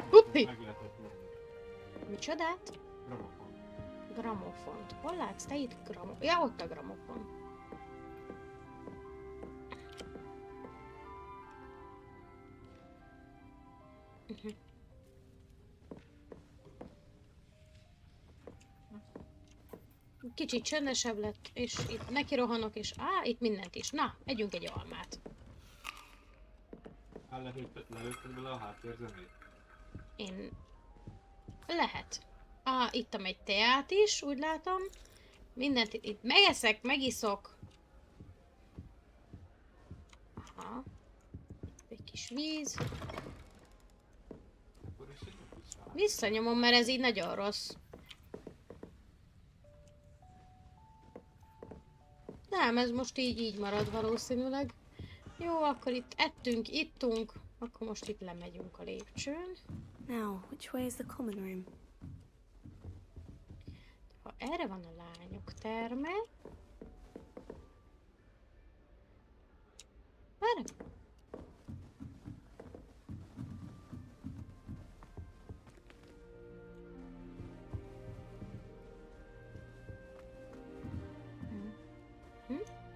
Huppi! Micsodát? Gramofon. Gramofont. Hol látsz te itt gramofon? Ja, ott a gramofon. Kicsit csöndesebb lett, és itt neki rohanok, és itt mindent is. Na, együnk egy almát. Lelőtted bele a háttérzenét? Én... Lehet. Ittam egy teát is, úgy látom. Mindent itt megeszek, megiszok. Aha. Egy kis víz. Visszanyomom, mert ez így nagyon rossz. Nem, ez most így marad valószínűleg. Jó, akkor itt ettünk, ittunk. Akkor most itt lemegyünk a lépcsőn. Now, which way is the common room? Ha erre van a lányok terme. Várj!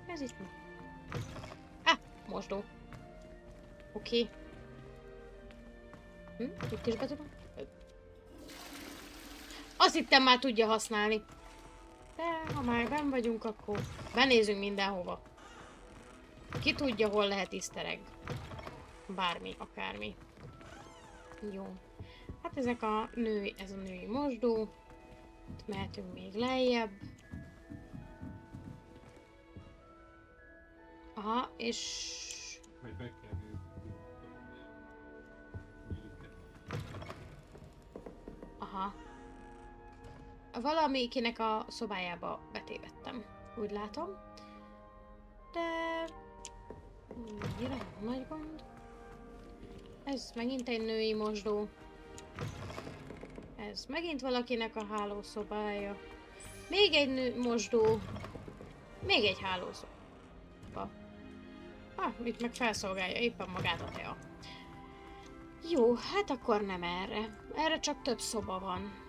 Ez itt mi? Mosdó. Oké. Itt is be tudom? Azt hittem már tudja használni. De ha már benn vagyunk, akkor benézünk mindenhova. Ki tudja, hol lehet easter egg. Bármi, akármi. Jó. Hát ezek a női, ez a női mosdó. Itt mehetünk még lejjebb. Aha, és... Hogy meg kell nézni. Aha. Valamikinek a szobájába betévedtem. Úgy látom. De... Mennyire nagy gond. Ez megint egy női mosdó. Ez megint valakinek a hálószobája. Még egy mosdó. Még egy hálószoba. Itt meg felszolgálja éppen magát a tea. Jó, hát akkor nem erre. Erre csak több szoba van.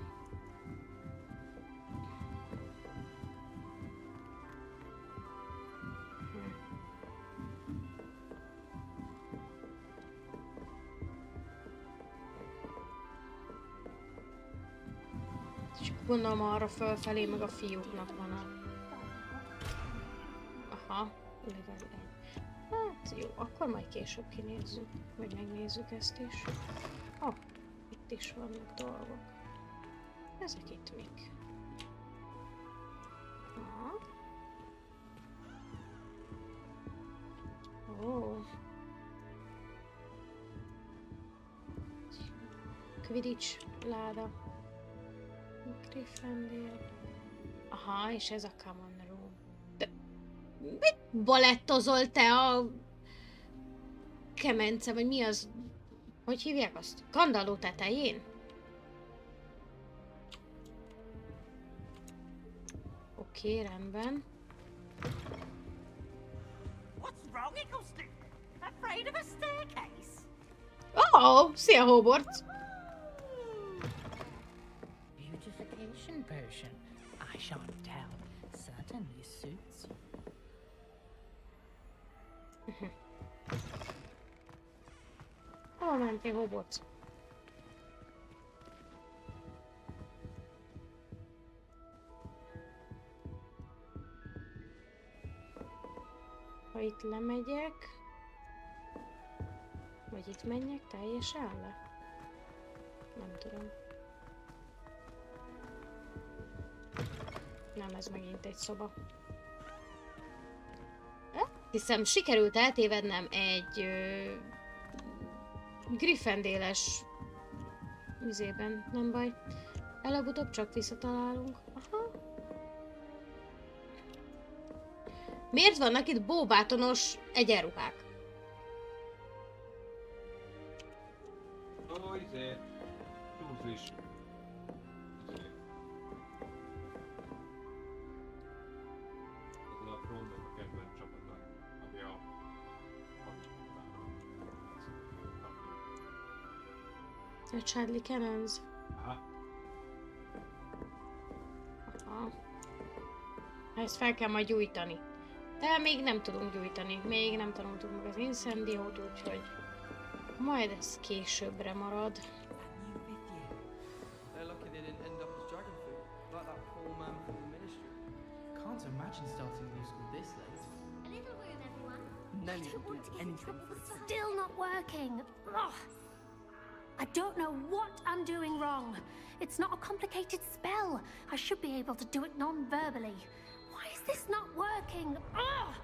És gondolom arra fölfelé meg a fiúknak van a... Aha, legalább egy. Hát jó, akkor majd később kinézzük, vagy megnézzük ezt is. Itt is vannak dolgok. Ezek itt mik? Aha. Quidditch láda. Griffendéles. Aha, és ez a common room. De mit balettozol te a kemence, vagy mi az? Hogy hívják azt? Kandalló tetején? Oké, rendben. Szia, Hogwarts! Beautification potion. I shan't tell. Certainly suits you. Hol mentél, Hogwarts? Ha itt lemegyek, vagy itt menjek teljesen le? Nem tudom. Nem, ez megint egy szoba. Hiszem, sikerült eltévednem egy Griffendéles üzében, nem baj. Előbb-utóbb csak visszatalálunk. Aha. Miért vannak itt bóbátonos egyenruhák? Túlzés. Az a Frondok a kedvenc csapata, ami a... A Charlie Cannons. Aha. Ezt fel kell majd gyújtani. De még nem tudunk gyújtani. Még nem tanultuk meg az incendiót, úgyhogy... Majd ez későbbre marad. They're lucky they didn't end up as dragon food, like that poor man from the ministry. Can't imagine starting a new school this late. A little room, everyone. Nelly would do anything for it. Still not working. Ugh. I don't know what I'm doing wrong. It's not a complicated spell. I should be able to do it non-verbally. Why is this not working? Ugh.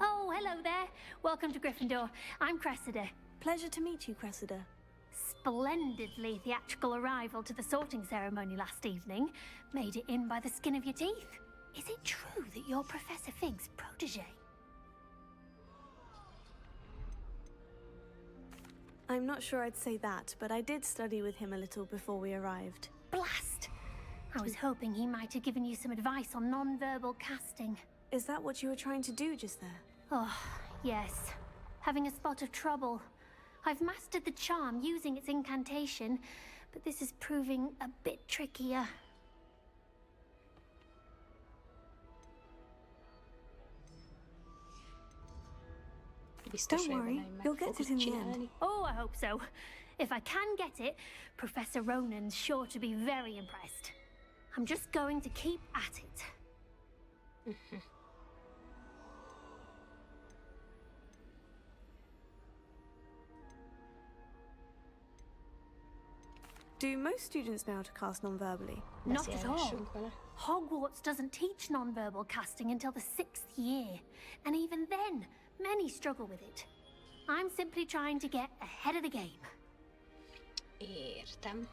Oh, hello there. Welcome to Gryffindor. I'm Cressida. Pleasure to meet you, Cressida. Splendidly theatrical arrival to the sorting ceremony last evening. Made it in by the skin of your teeth. Is it true that you're Professor Fig's protege? I'm not sure I'd say that, but I did study with him a little before we arrived. Blast! I was hoping he might have given you some advice on non-verbal casting. Is that what you were trying to do just there? Oh, yes. Having a spot of trouble. I've mastered the charm using its incantation, but this is proving a bit trickier. Don't worry, you'll get it in the end. Oh, I hope so. If I can get it, Professor Ronan's sure to be very impressed. I'm just going to keep at it. Do most students know how to cast non-verbally? Not at all. Hogwarts doesn't teach non-verbal casting until the 6th year, and even then, many struggle with it. I'm simply trying to get ahead of the game. Értem.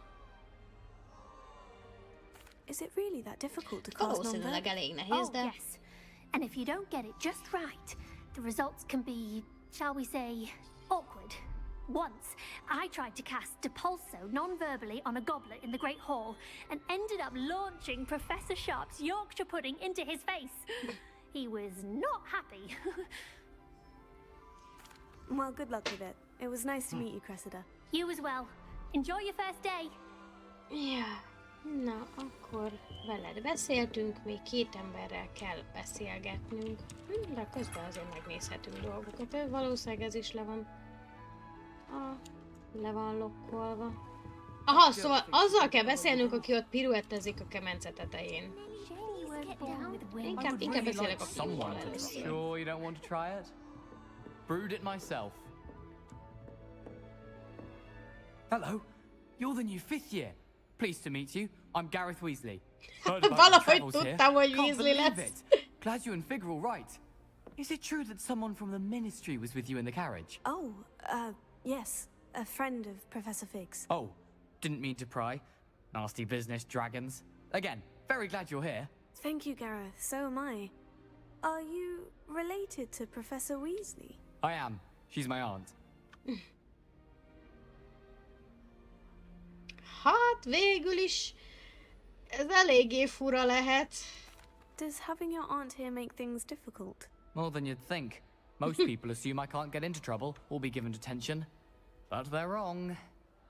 Is it really that difficult to cast non-verbally? elég nehéz, Oh, de... yes. And if you don't get it just right, the results can be, shall we say, awkward. Once, I tried to cast Depulso non-verbally on a goblet in the Great Hall and ended up launching Professor Sharp's Yorkshire pudding into his face. He was not happy. Well, good luck with it. It was nice to meet you, Cressida. You as well. Enjoy your first day. Ja, na akkor veled beszéltünk, még 2 emberrel kell beszélgetnünk. De közben azért megnézhetünk dolgokat. Valószínűleg ez is le van lokkolva. Aha, szóval azzal kell beszélnünk, aki ott piruettezik a kemence tetején. Inkább beszélek a fiúval először. Sure you don't want to try it? Brewed it myself. Hello, you're the new 5th year. Pleased to meet you. I'm Gareth Weasley. Heard about your travels here. Can't believe it. Glad you and Fig are all right. Is it true that someone from the Ministry was with you in the carriage? Oh, yes. A friend of Professor Fig's. Oh, didn't mean to pry. Nasty business, dragons. Again, very glad you're here. Thank you, Gareth. So am I. Are you related to Professor Weasley? I am. She's my aunt. Hát végül is ez eléggé fura lehet. Does having your aunt here make things difficult? More than you'd think. Most people assume I can't get into trouble or be given detention. But they're wrong.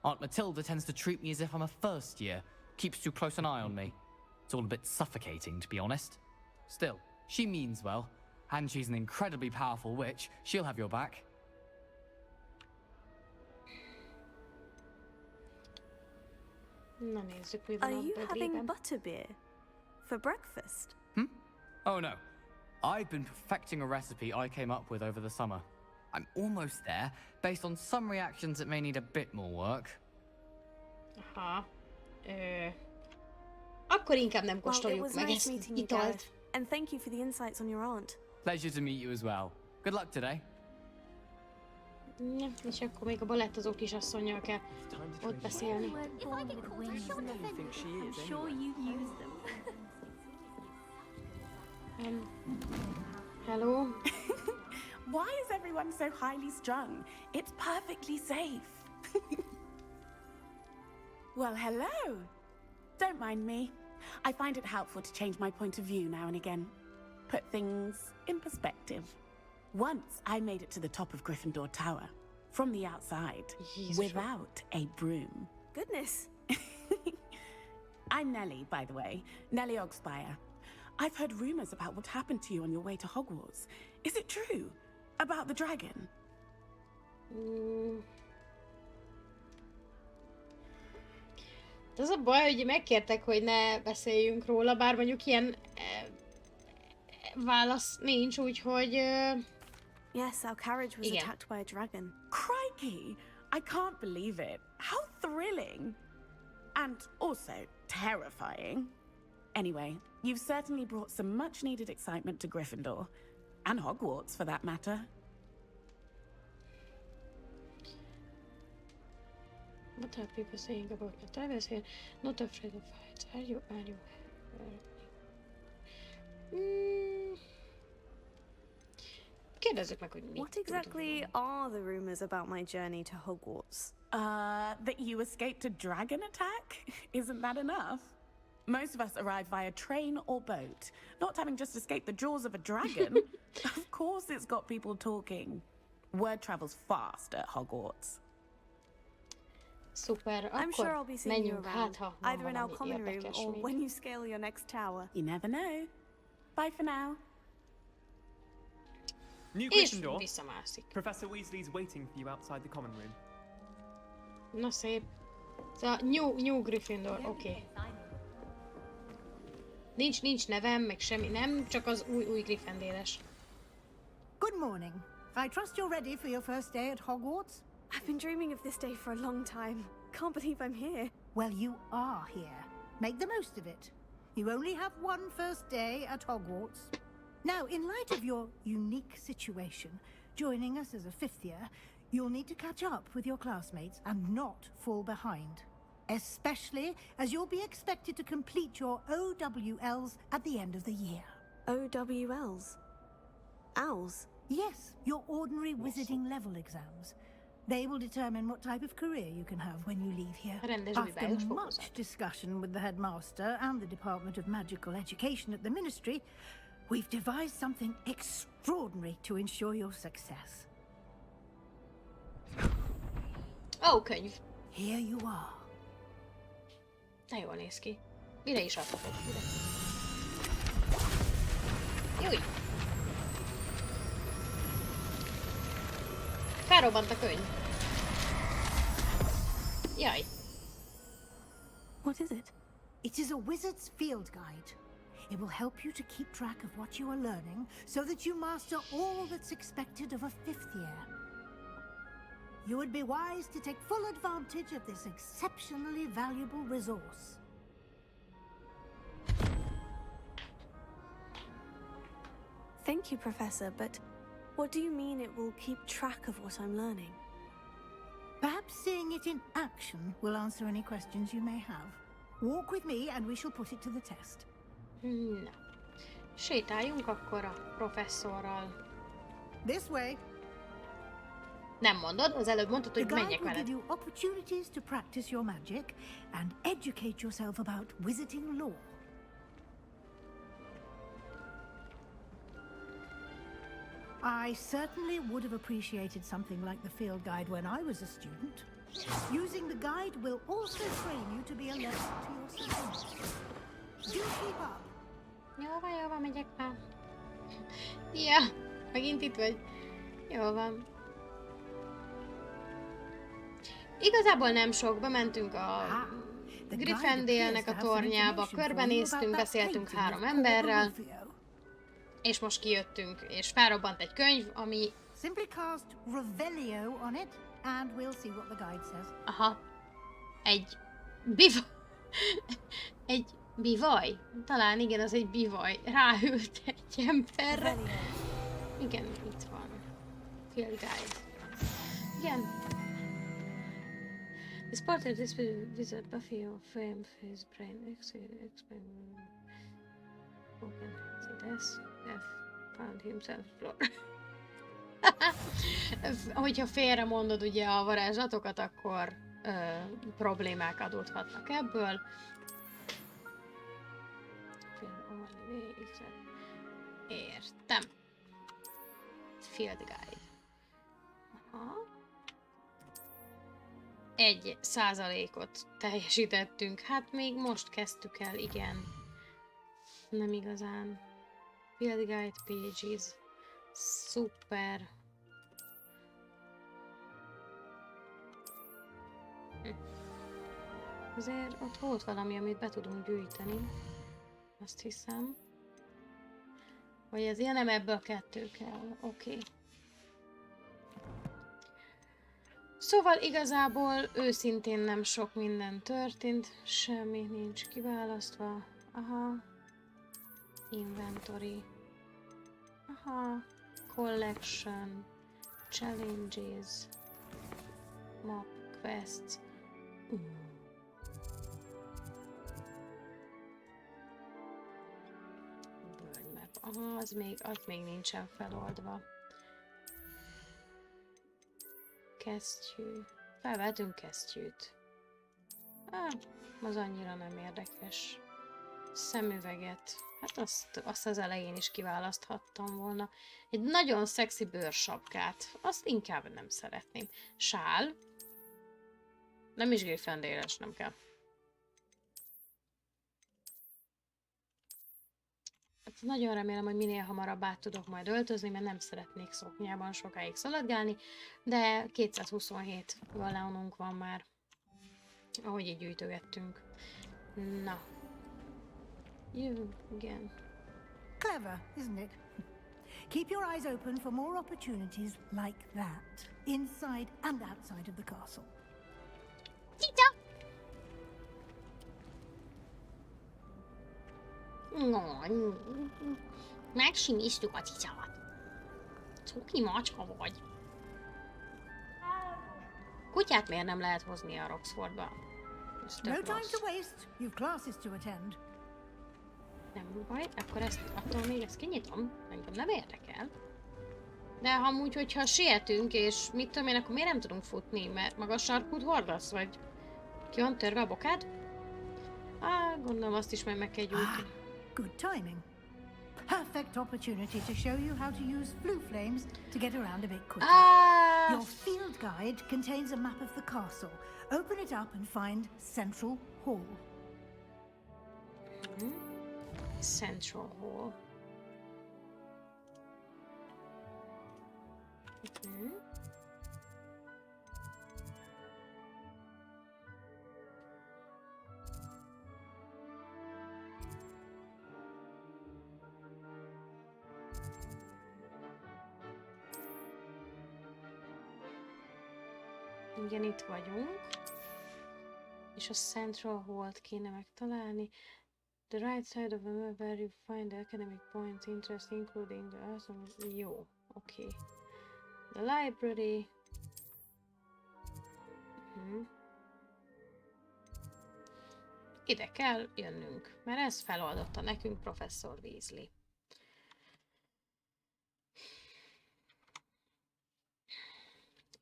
Aunt Matilda tends to treat me as if I'm a first year. Keeps too close an eye on me. It's all a bit suffocating, to be honest. Still, she means well. And she's an incredibly powerful witch. She'll have your back. Na nézzük, mi van Are a you having bögrében. butterbeer for breakfast? Oh no. I've been perfecting a recipe I came up with over the summer. I'm almost there, based on some reactions that may need a bit more work. Aha. Akkor inkább nem kóstoljuk meg ezt italt. And thank you for the insights on your aunt. Pleasure to meet you as well. Good luck today. Ja, és akkor még a balettozó kisasszonnyal kell ott beszélni. Hello? Why is everyone so highly strung? It's perfectly safe. Well, hello. Don't mind me. I find it helpful to change my point of view now and again. Put things in perspective. Once I made it to the top of Gryffindor Tower, from the outside, without a broom. Goodness. I'm Nellie, by the way. Nellie Ogspire. I've heard rumors about what happened to you on your way to Hogwarts. Is it true? About the dragon? az a baj, hogy megkértek, hogy ne beszéljünk róla, bár mondjuk ilyen válasz nincs, úgyhogy... Yes, our carriage was igen. attacked by a dragon. Crikey! I can't believe it. How thrilling! And also terrifying. Anyway, you've certainly brought some much-needed excitement to Gryffindor. And Hogwarts, for that matter. What are people saying about my travels here? Not afraid of heights. Are you? Kérdezzük meg, hogy mi. What exactly are the rumors about my journey to Hogwarts? That you escaped a dragon attack? Isn't that enough? Most of us arrive via train or boat, not having just escaped the jaws of a dragon. Of course it's got people talking. Word travels fast at Hogwarts. Szuper, I'm sure I'll be seeing you menjünk, around, ha either in our common room érdekes or még. when you scale your next tower. You never know. Bye for now. New És Gryffindor. visszamászik. Professor Weasley's waiting for you outside the common room. Na szép. Szóval New Gryffindor, oké. Nincs nevem, meg semmi, nem, csak az új Griffendéles. Good morning. I trust you're ready for your first day at Hogwarts? I've been dreaming of this day for a long time. Can't believe I'm here. Well, you are here. Make the most of it. You only have one first day at Hogwarts. Now, in light of your unique situation, joining us as a fifth year, you'll need to catch up with your classmates and not fall behind. Especially as you'll be expected to complete your OWLs at the end of the year. OWLs? Owls? Yes, your ordinary wizarding level exams. They will determine what type of career you can have when you leave here. After much discussion with the headmaster and the Department of Magical Education at the Ministry, we've devised something extraordinary to ensure your success. Ó, könyv. Here you are. De jól néz ki. Mire is adhat egy füle? Júj! Felrobbant a könyv. Jaj. What is it? It is a wizard's field guide. It will help you to keep track of what you are learning so that you master all that's expected of a fifth year. You would be wise to take full advantage of this exceptionally valuable resource. Thank you, Professor, but what do you mean it will keep track of what I'm learning? Perhaps seeing it in action will answer any questions you may have. Walk with me and we shall put it to the test. Na. Sétáljunk akkor a professzorral. This way. Nem mondod? Az előbb mondtad, hogy The menjek guide will veled. give you opportunities to practice your magic and educate yourself about wizarding lore. I certainly would have appreciated something like the field guide when I was a student. Using the guide will also train you to be alert to your surroundings. Do keep up. Jó van, megyek már. Ja, megint itt vagy. Jó van. Igazából nem sok, bementünk a Griffendélnek a tornyába, körbenéztünk, beszéltünk 3 emberrel, és most kijöttünk, és felrobbant egy könyv, ami... Simply cast Revelio on it, and we'll see what the guide says. Aha. Egy bivaj? Talán igen, az egy bivaj. Ráült egy emberre. Igen, itt van. Field guide. Igen. This part of this wizard Buffy of fame his brain explain open see this F found himself floor. Hogyha félre mondod ugye a varázslatokat, akkor problémák adódhatnak ebből. Értem. Field guide. Aha. 1%-ot teljesítettünk. Hát még most kezdtük el, igen. Nem igazán. Field guide pages. Szuper. Azért ott volt valami, amit be tudunk gyűjteni. Azt hiszem. Vagy ez ilyen, nem ebből 2 kell. Oké. Szóval igazából őszintén nem sok minden történt. Semmi nincs kiválasztva. Aha. Inventory. Aha. Collection. Challenges. Map. Quests. World map. Aha, az még nincsen feloldva. Kesztyű. Felvettünk kesztyűt. Az annyira nem érdekes. Szemüveget. Hát azt az elején is kiválaszthattam volna. Egy nagyon szexi bőrsapkát. Azt inkább nem szeretném. Sál. Nem is Griffendéles, nem kell. Hát nagyon remélem, hogy minél hamarabb át tudok majd öltözni, mert nem szeretnék szoknyában sokáig szaladgálni, de 227 galeonunk van már, ahogy így gyűjtögettünk. Na. Igen. Clever, isn't it? Keep your eyes open for more opportunities like that, inside and outside of the castle. Cica! Megsimíztük a cicát. Cuki macska vagy. Kutyát miért nem lehet hozni a Roxfortba? No time to waste. You've classes to attend. Nem baj, akkor attól még ezt kinyitom. Engem nem érdekel. De amúgy, hogyha sietünk, és mit tudom én, akkor miért nem tudunk futni? Mert magas sarkút hordasz, vagy ki van törve a bokád? Gondolom azt is majd meg kell gyújtani. Good timing. Perfect opportunity to show you how to use blue flames to get around a bit quicker. Your field guide contains a map of the castle. Open it up and find Central Hall. Central Hall. Igen, itt vagyunk. És a Central Hall-t kéne megtalálni. The right side of the map where you find the academic points interest, including the awesome... Jó, oké. The library. Ide kell jönnünk, mert ez feloldotta nekünk professzor Weasley.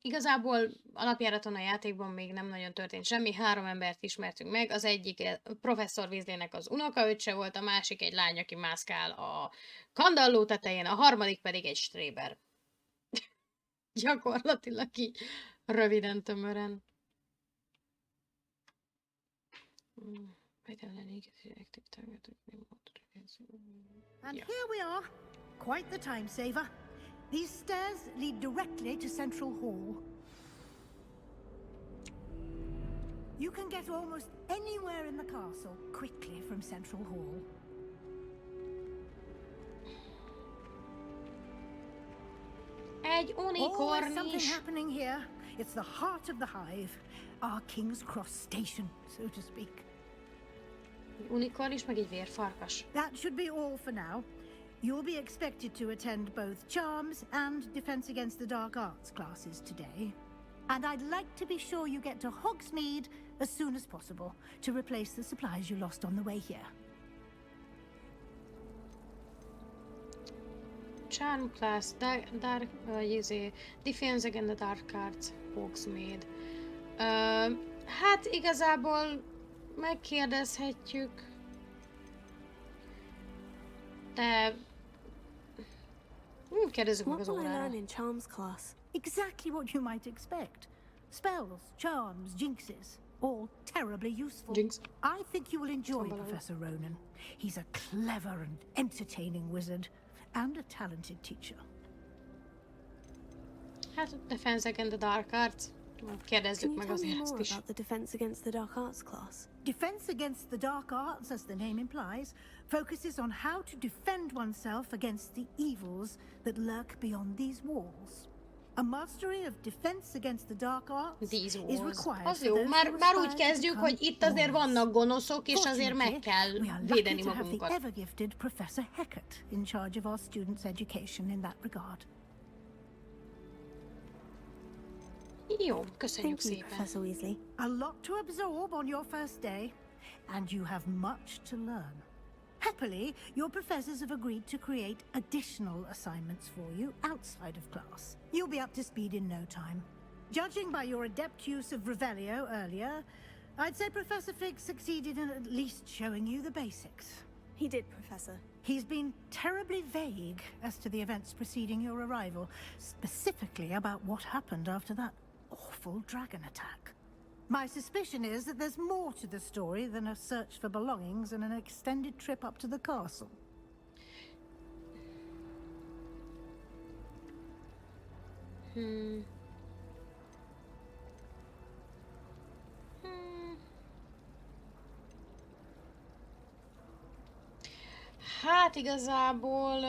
Igazából alapjáraton a játékban még nem nagyon történt semmi, 3 embert ismertünk meg, az egyik professzor Weasleynek az unokaöccse volt, a másik egy lány, aki mászkál a kandalló tetején, a harmadik pedig egy stréber. Gyakorlatilag így röviden, tömören. And here we are. Quite the time saver. These stairs lead directly to Central Hall. You can get almost anywhere in the castle quickly from Central Hall. Egy unikorn Always something is. happening here. It's the heart of the hive. Our King's Cross station, so to speak. Egy unikorn is, meg egy vérfarkas. That should be all for now. You'll be expected to attend both Charms and Defense Against the Dark Arts classes today. And I'd like to be sure you get to Hogsmeade as soon as possible to replace the supplies you lost on the way here. Charm class, Defense Against the Dark Arts, Hogsmeade. Hát igazából megkérdezhetjük. De kérdezzük meg az órára. in Charms class? Exactly what you might expect. Spells, charms, jinxes, all terribly useful. Jinx. I think you will enjoy Professor Ronan. He's a clever and entertaining wizard, and a talented teacher. Hát Defense Against the Dark Arts. Kérdezzük meg azért ezt is. About the defense against the dark arts class. Defense against the dark arts, as the name implies, focuses on how to defend oneself against the evils that lurk beyond these walls. A mastery of defense against the dark arts is required. Az jó, már úgy kezdjük, hogy itt azért vannak gonoszok, és azért meg kell védeni magunkat. The ever-gifted Professor Hecat in charge of our students' education in that regard. Jó, köszönjük szépen. Professor Weasley. A lot to absorb on your first day, and you have much to learn. Happily, your professors have agreed to create additional assignments for you outside of class. You'll be up to speed in no time. Judging by your adept use of Revelio earlier, I'd say Professor Fig succeeded in at least showing you the basics. He did, Professor. He's been terribly vague as to the events preceding your arrival, specifically about what happened after that awful dragon attack. My suspicion is that there's more to the story than a search for belongings and an extended trip up to the castle. Hát igazából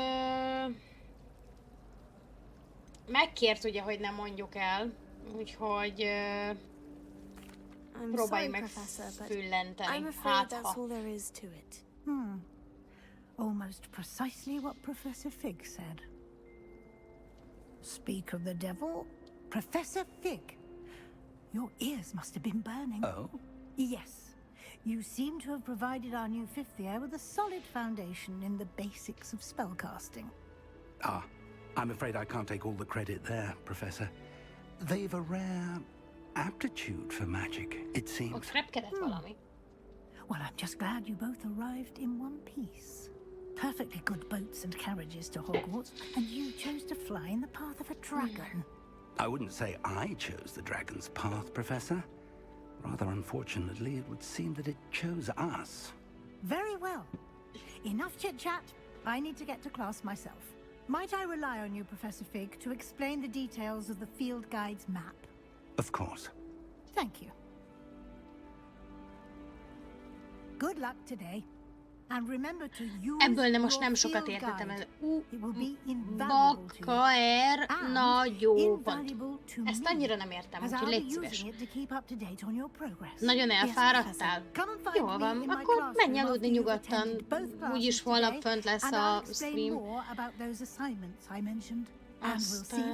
megkért ugye, hogy nem mondjuk el, úgyhogy próbálj meg füllenteni. Hát ha. Almost precisely what Professor Fig said. Speak of the devil, Professor Fig. Your ears must have been burning. Oh? Yes. You seem to have provided our new fifth year with a solid foundation in the basics of spellcasting. Ah, I'm afraid I can't take all the credit there, Professor. They've a rare aptitude for magic, it seems. Well, I'm just glad you both arrived in one piece. Perfectly good boats and carriages to Hogwarts, and you chose to fly in the path of a dragon. I wouldn't say I chose the dragon's path, Professor. Rather unfortunately, it would seem that it chose us. Very well. Enough chit-chat. I need to get to class myself. Might I rely on you, Professor Fig, to explain the details of the field guide's map? Of course. Thank you. Good luck today. And remember to use ebből most nem sokat értettem el. Bakaer nagyó pont. Ezt annyira nem értem, úgyhogy légy szíves. Nagyon elfáradtál? Jól van, akkor menj aludni nyugodtan. Úgyis holnap fönt lesz a stream. Aztán...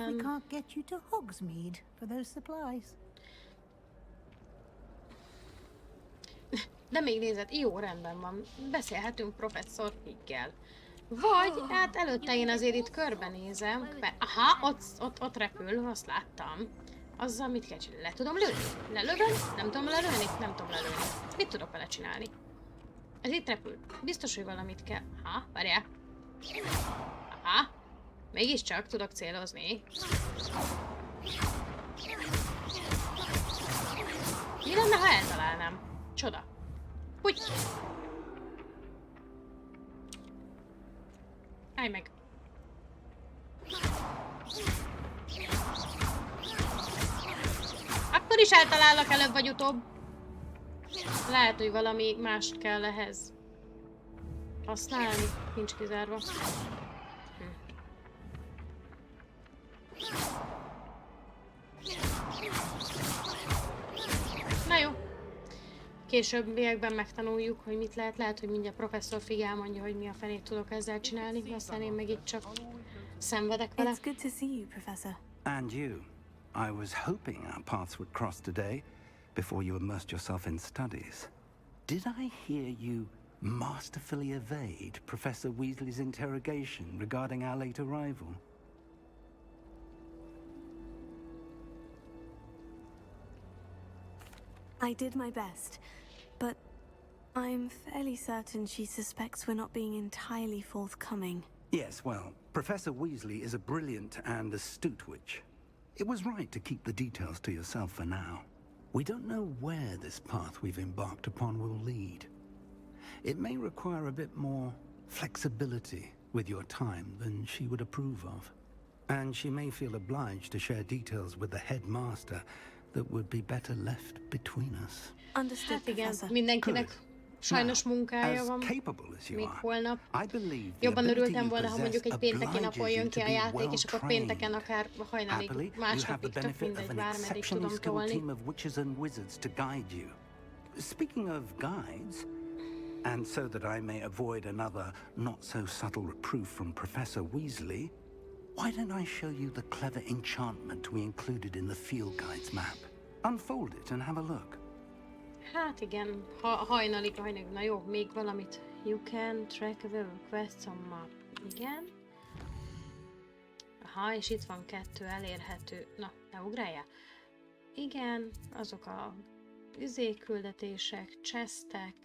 De még nézed, jó, rendben van. Beszélhetünk professzor Figgel. Vagy, hát előtte én azért itt körbenézem. Aha, ott repül, azt láttam. Azzal mit kell csinálni? Le tudom lőni? Lelövöm? Nem tudom lelőni? Nem tudom lelőni. Mit tudok vele csinálni? Ez itt repül. Biztos, hogy valamit kell. Aha, várjál. Aha. Mégiscsak tudok célozni. Mi lenne, ha eltalálnám? Csoda. Úgy. Állj meg. Akkor is eltalállak előbb vagy utóbb. Lehet, hogy valami mást kell ehhez használni. Nincs kizárva. Na jó. Későbbiekben megtanuljuk, hogy mit lehet. Lehet, hogy mindjárt professzor Fig elmondja, hogy mi a fenét tudok ezzel csinálni, aztán én meg itt csak szenvedek vele. It's good to see you, Professor. And you. I was hoping our paths would cross today, before you immersed yourself in studies. Did I hear you masterfully evade Professor Weasley's interrogation regarding our late arrival? I did my best, but I'm fairly certain she suspects we're not being entirely forthcoming. Yes, well, Professor Weasley is a brilliant and astute witch. It was right to keep the details to yourself for now. We don't know where this path we've embarked upon will lead. It may require a bit more flexibility with your time than she would approve of. And she may feel obliged to share details with the headmaster that would be better left between us. Hát igen, mindenkinek sajnos munkája van, még holnap. Jobban örültem volna, ha mondjuk egy pénteki napon jön ki a játék, és akkor pénteken akár hajnalig, másnapig, tök mindegy, bármeddig tudom tolni. Speaking of guides, and so that I may avoid another not-so-subtle reproof from Professor Weasley, why don't I show you the clever enchantment we included in the field guide's map? Unfold it and have a look. Hát igen, hajnalig, na jó, még valamit. You can track the requests on map. Igen. Aha, és itt van 2 elérhető. Na, ne ugráljál. Igen, azok a küldetések, chestek,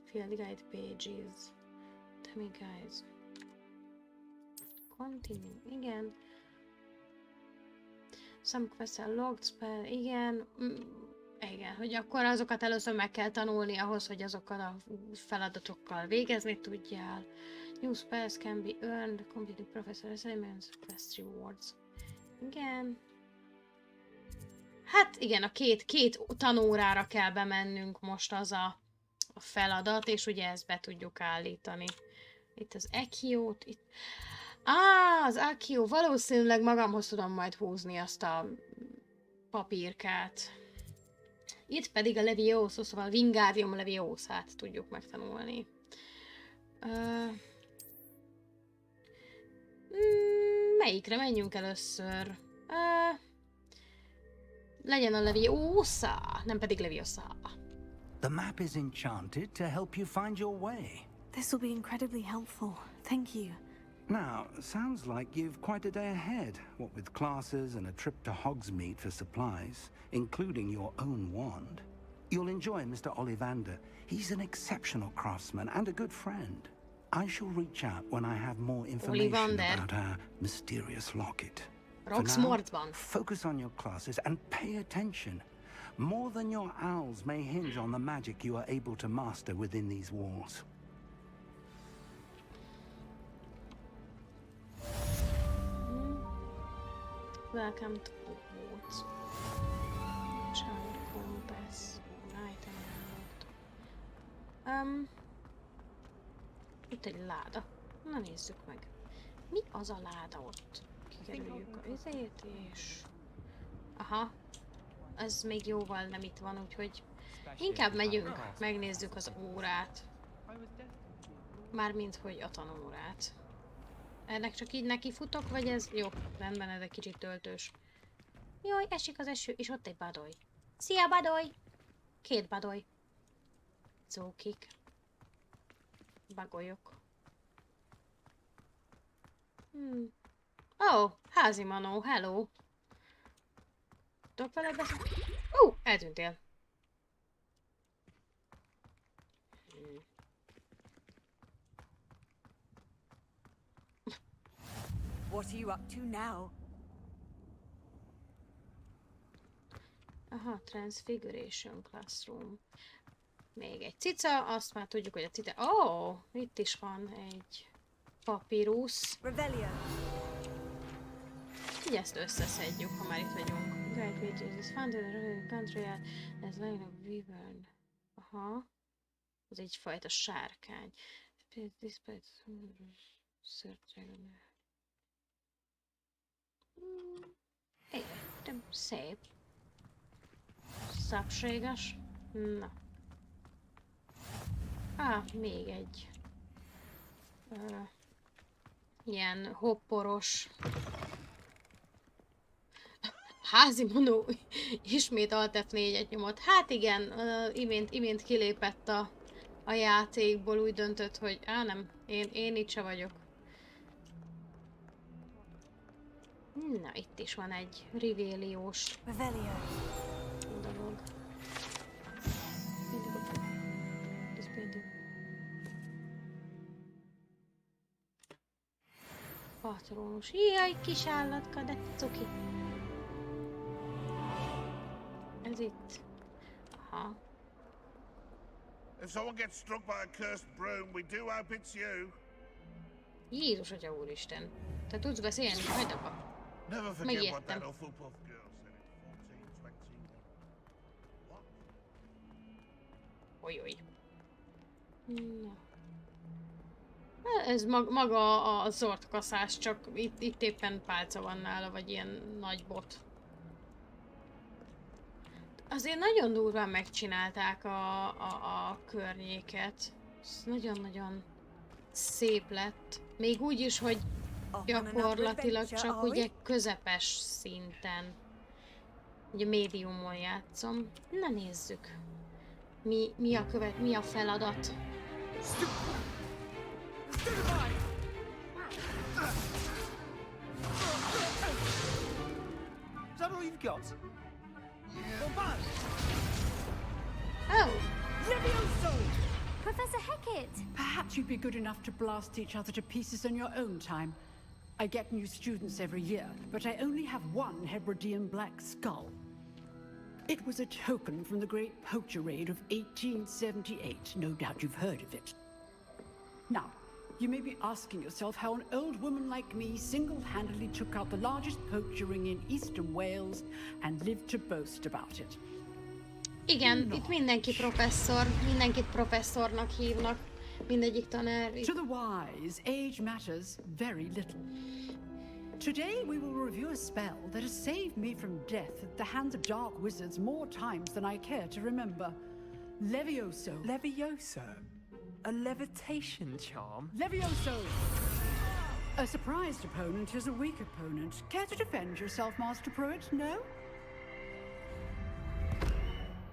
field guide pages, demi guides. Continue, igen. Some quests are logged spell, igen. Igen, hogy akkor azokat először meg kell tanulni ahhoz, hogy azokkal a feladatokkal végezni tudjál. New spells can be earned, completing professor assignments, quest rewards. Igen. Hát igen, a két tanórára kell bemennünk most az a feladat, és ugye ezt be tudjuk állítani. Itt az Ekiót, itt... az Ekió, valószínűleg magamhoz tudom majd húzni azt a papírkát. Itt pedig a Levioso, szóval Wingardium Leviosát tudjuk megtanulni. Melyikre menjünk először? Legyen a Leviosa, nem pedig Leviosa. The map is enchanted to help you find your way. This will be incredibly helpful. Thank you. Now, sounds like you've quite a day ahead, what with classes and a trip to Hogsmeade for supplies, including your own wand. You'll enjoy Mr. Ollivander. He's an exceptional craftsman and a good friend. I shall reach out when I have more information about our mysterious locket. Roxfortban. Focus on your classes and pay attention. More than your owls may hinge on the magic you are able to master within these walls. Welcome to Hogwarts. Child compass. Item unlocked. Itt egy láda. Na nézzük meg. Mi az a láda ott? Kikerüljük a izét, és... Aha. Ez még jóval nem itt van, úgyhogy... Inkább megyünk, megnézzük az órát. Mármint, hogy a tanórát. Ennek csak így neki futok, vagy ez... Jó, rendben, ez egy kicsit töltős. Jaj, esik az eső, és ott egy badoly. Szia, badoly! 2 badoly. Cókik. Bagolyok. Oh, házi manó, hello. Tudok vele beszélni? Eltűntél. What are you up to now? Aha, Transfiguration Classroom. Még egy cica, azt már tudjuk, hogy a cica... Itt is van egy papírus. Így ezt összeszedjük, ha már itt vagyunk. Guide pages is found in the country as line of wyvern. Aha. Ez egyfajta sárkány. De szép. Szapséges. Na. Még egy. Ilyen hopporos. Házi manó ismét Alt F4-et nyomott. Hát igen, imént kilépett a játékból, úgy döntött, hogy nem, én itt se vagyok. Na, itt is van egy rivéliós dolog. Patronus. Jaj, kis állatka, de cuki. Ez itt. Aha. If someone gets struck by a cursed broom, we do hope it's you. Jézus Atya Úristen. Te tudsz beszélni? Hagyd apa. Never forget what that Hufflepuff girl said in 1420. Ojoj. Ez maga a zortkaszás, csak itt éppen pálca van nála, vagy ilyen nagy bot. Azért nagyon durván megcsinálták a környéket. Ez nagyon-nagyon szép lett. Még úgy is, hogy gyakorlatilag csak ugye közepes szinten. Ugye médiumon játszom. Na nézzük. Mi a feladat? Is that all you've got? Oh! Levioso! Professor Hecat! Perhaps you'd be good enough to blast each other to pieces in your own time. I get new students every year, but I only have one Hebridean black skull. It was a token from the Great Poacher Raid of 1878. No doubt you've heard of it. Now, you may be asking yourself how an old woman like me single-handedly took out the largest poacher ring in eastern Wales and lived to boast about it. Igen, itt mindenki professzor, mindenkit professzornak hívnak, mindegyik tanár. To the wise, age matters very little. Today we will review a spell that has saved me from death at the hands of dark wizards more times than I care to remember. Levioso. Levioso? A levitation charm? Levioso! A surprised opponent is a weak opponent. Care to defend yourself, Master Pruitt? No?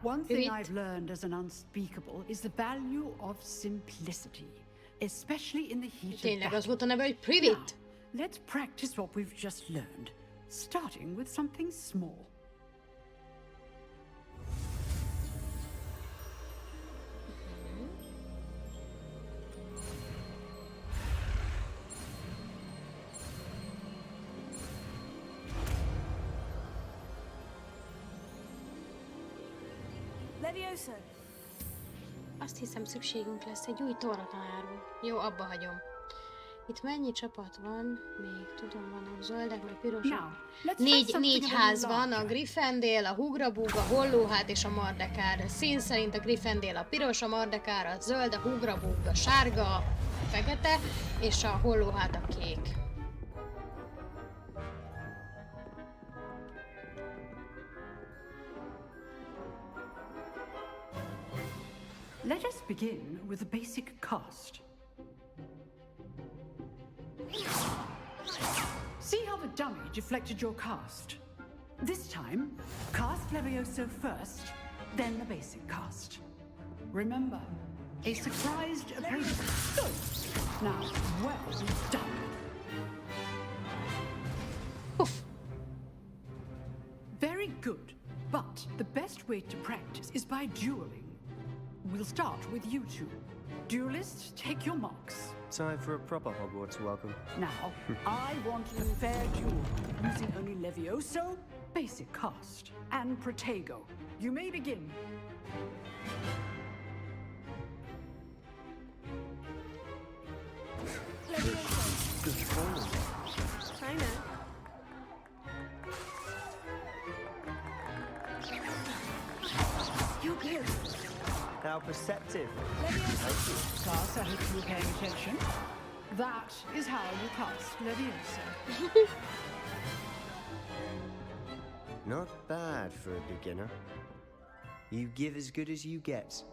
One thing I've learned as an unspeakable is the value of simplicity, especially in the heat of battle. Az volt a neve, hogy Privet. Let's practice what we've just learned, starting with something small. Levioso. Azt hiszem, szükségünk lesz egy új tornatanárról. Jó, abba hagyom. Itt mennyi csapat van? Még tudom, vannak zöldek, meg pirosak. Négy ház van, a Griffendél, a Hugrabug, a Hollóhát és a Mardekár. Szín szerint a Griffendél a piros, a Mardekár a zöld, a Hugrabug a sárga, a fekete, és a Hollóhát a kék. Let us begin with a basic cast. See how the dummy deflected your cast? This time, cast Levioso first, then the basic cast. Remember, a surprised opponent. Good. Now, well done. Oof. Very good, but the best way to practice is by dueling. We'll start with you two. Duelists, take your marks. Time for a proper Hogwarts welcome. Now, I want a fair duel, using only Levioso, basic cast, and Protego. You may begin. I know. You're good. How perceptive. Levioso. Class, I hope you were paying attention. That is how you cast Levioso. Not bad for a beginner. You give as good as you get.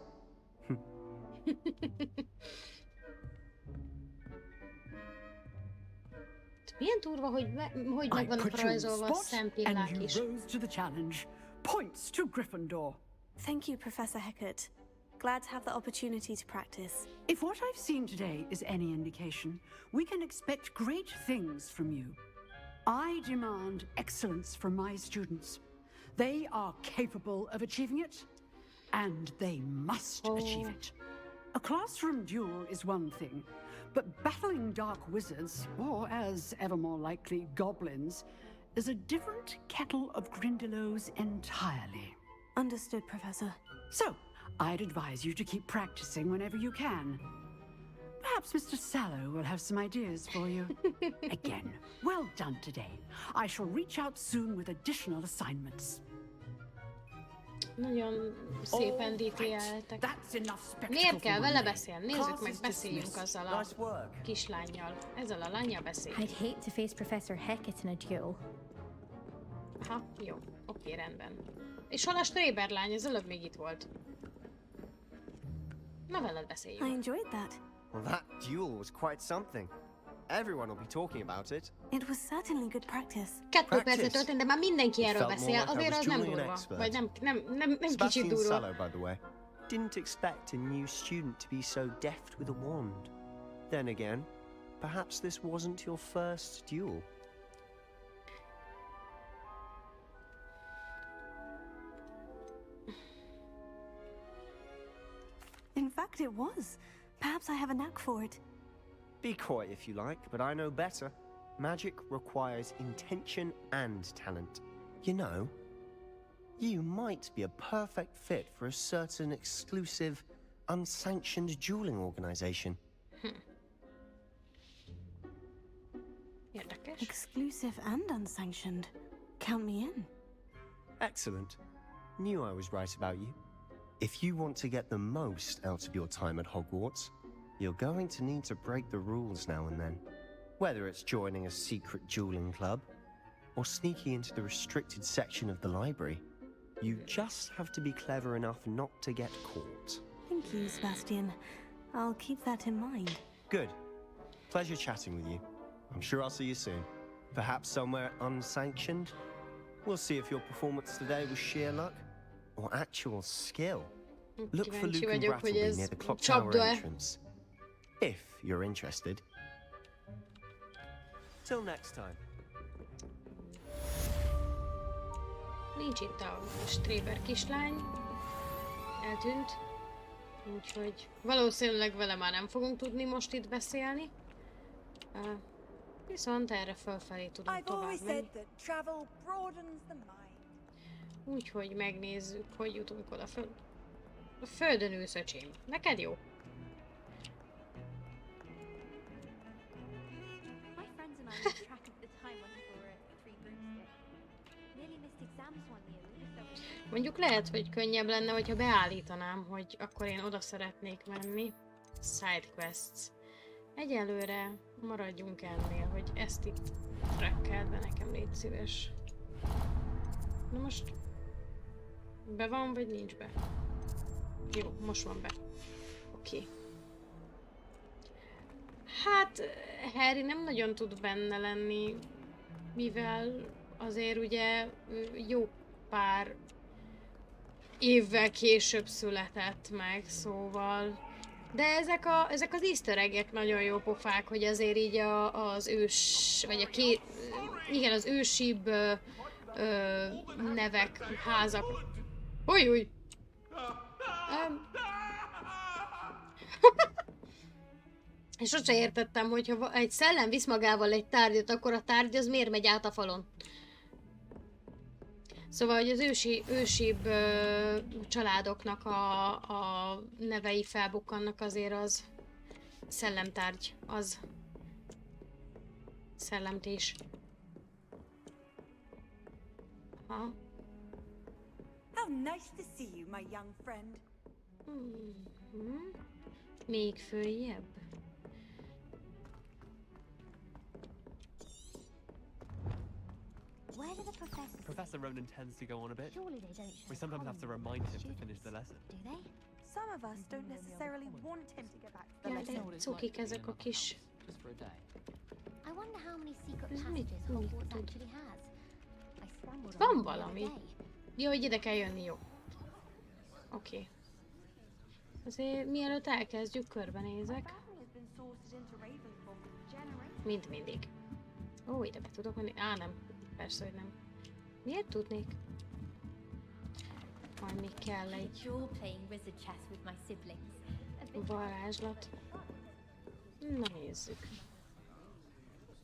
Milyen durva, hogy meg vannak rajzolva a szempillák is. And you rose to the challenge. Points to Gryffindor. Thank you, Professor Hecat. Glad to have the opportunity to practice. If what I've seen today is any indication, we can expect great things from you. I demand excellence from my students. They are capable of achieving it, and they must achieve it. A classroom duel is one thing, but battling dark wizards, or as ever more likely, goblins, is a different kettle of Grindylows entirely. Understood, Professor. So, I'd advise you to keep practicing whenever you can. Perhaps Mr. Sallow will have some ideas for you. Again, well done today. I shall reach out soon with additional assignments. Nagyon szépen detaileltek. Miért kell vele beszélni? Nézzük meg, beszéljünk azzal a kislánnyal. Ezzel a lányjal beszéljünk. I'd hate to face Professor Hackett in a duel. Aha, jó. Oké, rendben. És hol a Stréber lány? Ez előbb még itt volt. Na, veled beszéljünk. I enjoyed that. Well, that duel was quite something. Everyone will be talking about it. It was certainly good practice. 2 percet történt, de már mindenki erről beszél. Azért az nem durva. Vagy nem kicsit durva. Sallow, by the way. Didn't expect a new student to be so deft with a wand. Then again, perhaps this wasn't your first duel. In fact, it was. Perhaps I have a knack for it. Be coy if you like, but I know better. Magic requires intention and talent. You know, you might be a perfect fit for a certain exclusive, unsanctioned dueling organization. Exclusive and unsanctioned. Count me in. Excellent. Knew I was right about you. If you want to get the most out of your time at Hogwarts, you're going to need to break the rules now and then. Whether it's joining a secret dueling club, or sneaking into the restricted section of the library, you just have to be clever enough not to get caught. Thank you, Sebastian. I'll keep that in mind. Good. Pleasure chatting with you. I'm sure I'll see you soon. Perhaps somewhere unsanctioned? We'll see if your performance today was sheer luck or actual skill. Look for Luke and Brattleby near the clock tower entrance. If you're interested. Till next time. Nincs itt a Stréber kislány. Eltűnt. Úgyhogy valószínűleg vele már nem fogunk tudni most itt beszélni. Viszont erre fölfelé tudunk tovább menni. Úgyhogy megnézzük, hogy jutunk oda föl. A földön ülsz, öcsém. Neked jó? Mondjuk lehet, hogy könnyebb lenne, hogyha beállítanám, hogy akkor én oda szeretnék menni. Side quests. Egyelőre maradjunk ennél, hogy ezt itt trackeld be nekem, légy szíves. Na most be van, vagy nincs be? Jó, most van be. Oké. Hát Harry nem nagyon tud benne lenni, mivel azért ugye jó pár évvel később született meg, szóval. De ezek az easter egg-ek nagyon jó pofák, hogy azért így az ős, vagy igen, az ősibb nevek, házak. Új! És sose értettem, hogyha egy szellem visz magával egy tárgyat, akkor a tárgy az miért megy át a falon? Szóval, hogy az ősibb családoknak a nevei felbukkannak, azért az szellemtárgy, az szellemtés. Ha. How nice to see you, my young friend. Még följebb. Where do the professors... Professor Ronan tends to go on a bit. Surely they don't. We sometimes have to remind him to finish the lesson. Do they? Some of us don't necessarily want him to get back to the lesson. lesson. Cukik ezek a kis... Just for a day. I wonder how many secret passages Hogwarts actually has. I stumbled Van on valami. the other day. Jó, hogy ide kell jönni, jó. Oké. Azért mielőtt elkezdjük, körbenézek. Mint mindig. Ó, ide be tudok menni? Á, nem. Persze, hogy nem. Miért tudnék? Majd még kell egy varázslat. Na nézzük.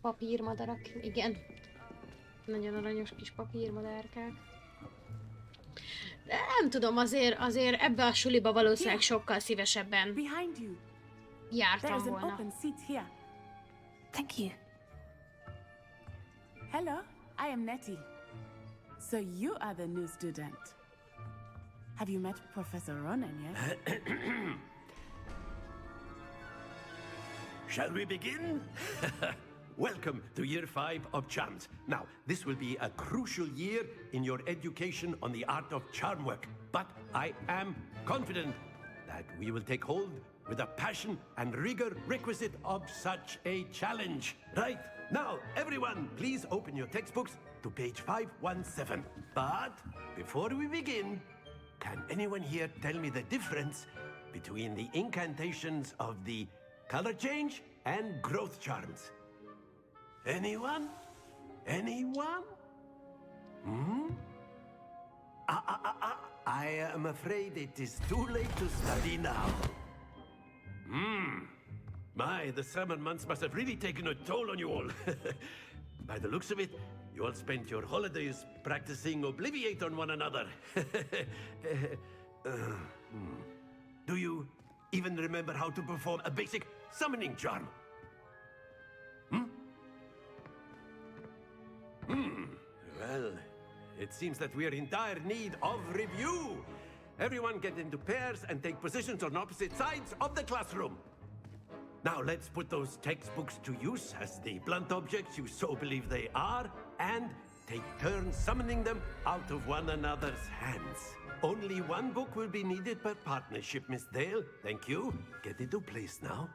Papírmadarak, igen. Nagyon aranyos kis papírmadárkák. De nem tudom, azért ebbe a suliba valószínűleg sokkal szívesebben jártam volna. Thank you. Hello, I am Nettie. So you are the new student. Have you met Professor Ronen yet? Shall we begin? Welcome to Year 5 of Charms. Now, this will be a crucial year in your education on the art of charm work. But I am confident that we will take hold with the passion and rigor requisite of such a challenge. Right, now, everyone, please open your textbooks to page 517. But before we begin, can anyone here tell me the difference between the incantations of the color change and growth charms? Anyone? Anyone? Hmm? I am afraid it is too late to study now. My, the summer months must have really taken a toll on you all. By the looks of it, you all spent your holidays practicing Obliviate on one another. Do you even remember how to perform a basic summoning charm? Well, it seems that we are in dire need of review. Everyone get into pairs and take positions on opposite sides of the classroom. Now let's put those textbooks to use as the blunt objects you so believe they are, and take turns summoning them out of one another's hands. Only one book will be needed per partnership, Miss Dale. Thank you. Get into place now.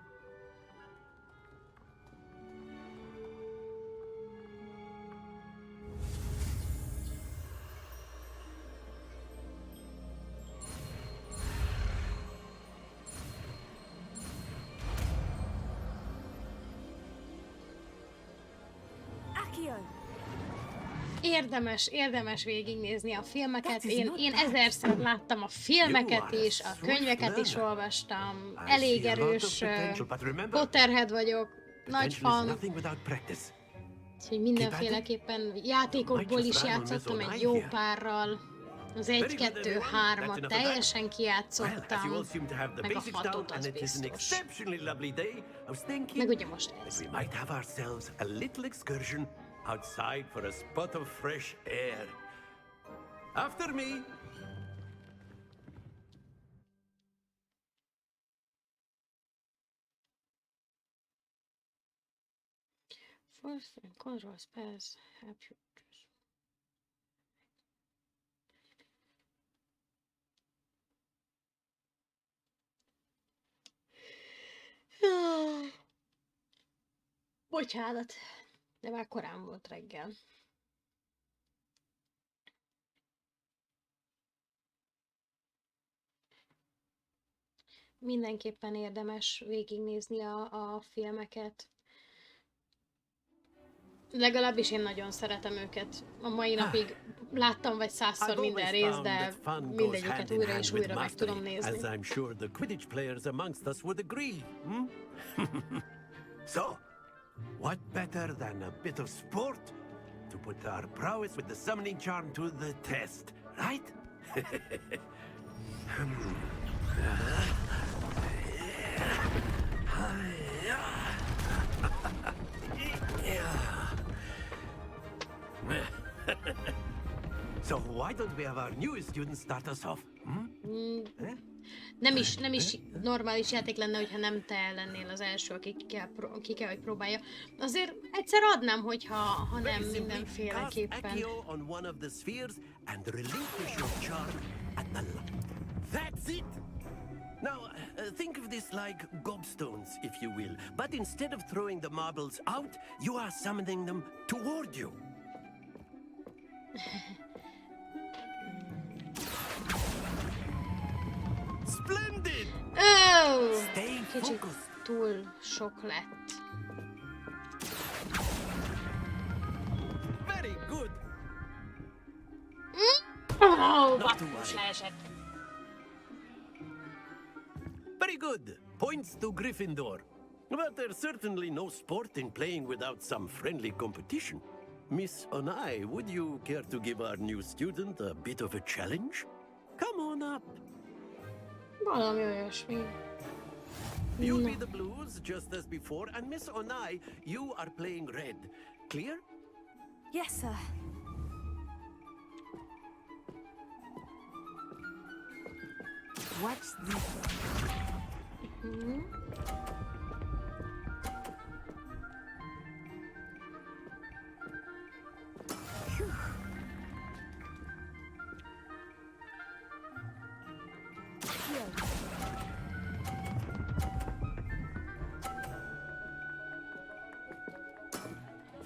Érdemes végignézni a filmeket. Én ezerszer láttam a filmeket is, a könyveket is olvastam. Elég erős Potterhead vagyok, nagy fan. Úgyhogy mindenféleképpen játékokból is játszottam egy jó párral. Az 1, 2, 3-at teljesen kijátszottam, meg a 6-ot az biztos. Meg ugye most ez. Outside for a spot of fresh air. After me. First and control spells help you. Bocsánat. De már korán volt reggel. Mindenképpen érdemes végignézni a filmeket. Legalábbis én nagyon szeretem őket. A mai napig láttam vagy 100-szor minden részt, de mindegyiket újra és újra meg tudom nézni. As I'm sure the Quidditch players amongst us would agree. So, what better than a bit of sport to put our prowess with the summoning charm to the test, right? So why don't we have our newest student start us off? Nem is normális játék lenne, hogyha nem te lennél az első, aki ki kell, hogy próbálja. Azért egyszer adnám, ha nem mindenféleképpen. That's it! Now, think of this like gobstones, if you will. But instead of throwing the marbles out, you are summoning them toward you. Splendid! Oh! Kicsit túl sok lett. Very good. Oh, basszus leesett. Very good. Points to Gryffindor. But there's certainly no sport in playing without some friendly competition. Miss Onai, would you care to give our new student a bit of a challenge? Come on up. Valami olyasmi. You be the blues, just as before, and Miss Onai, you are playing red. Clear? Yes, sir. What's this?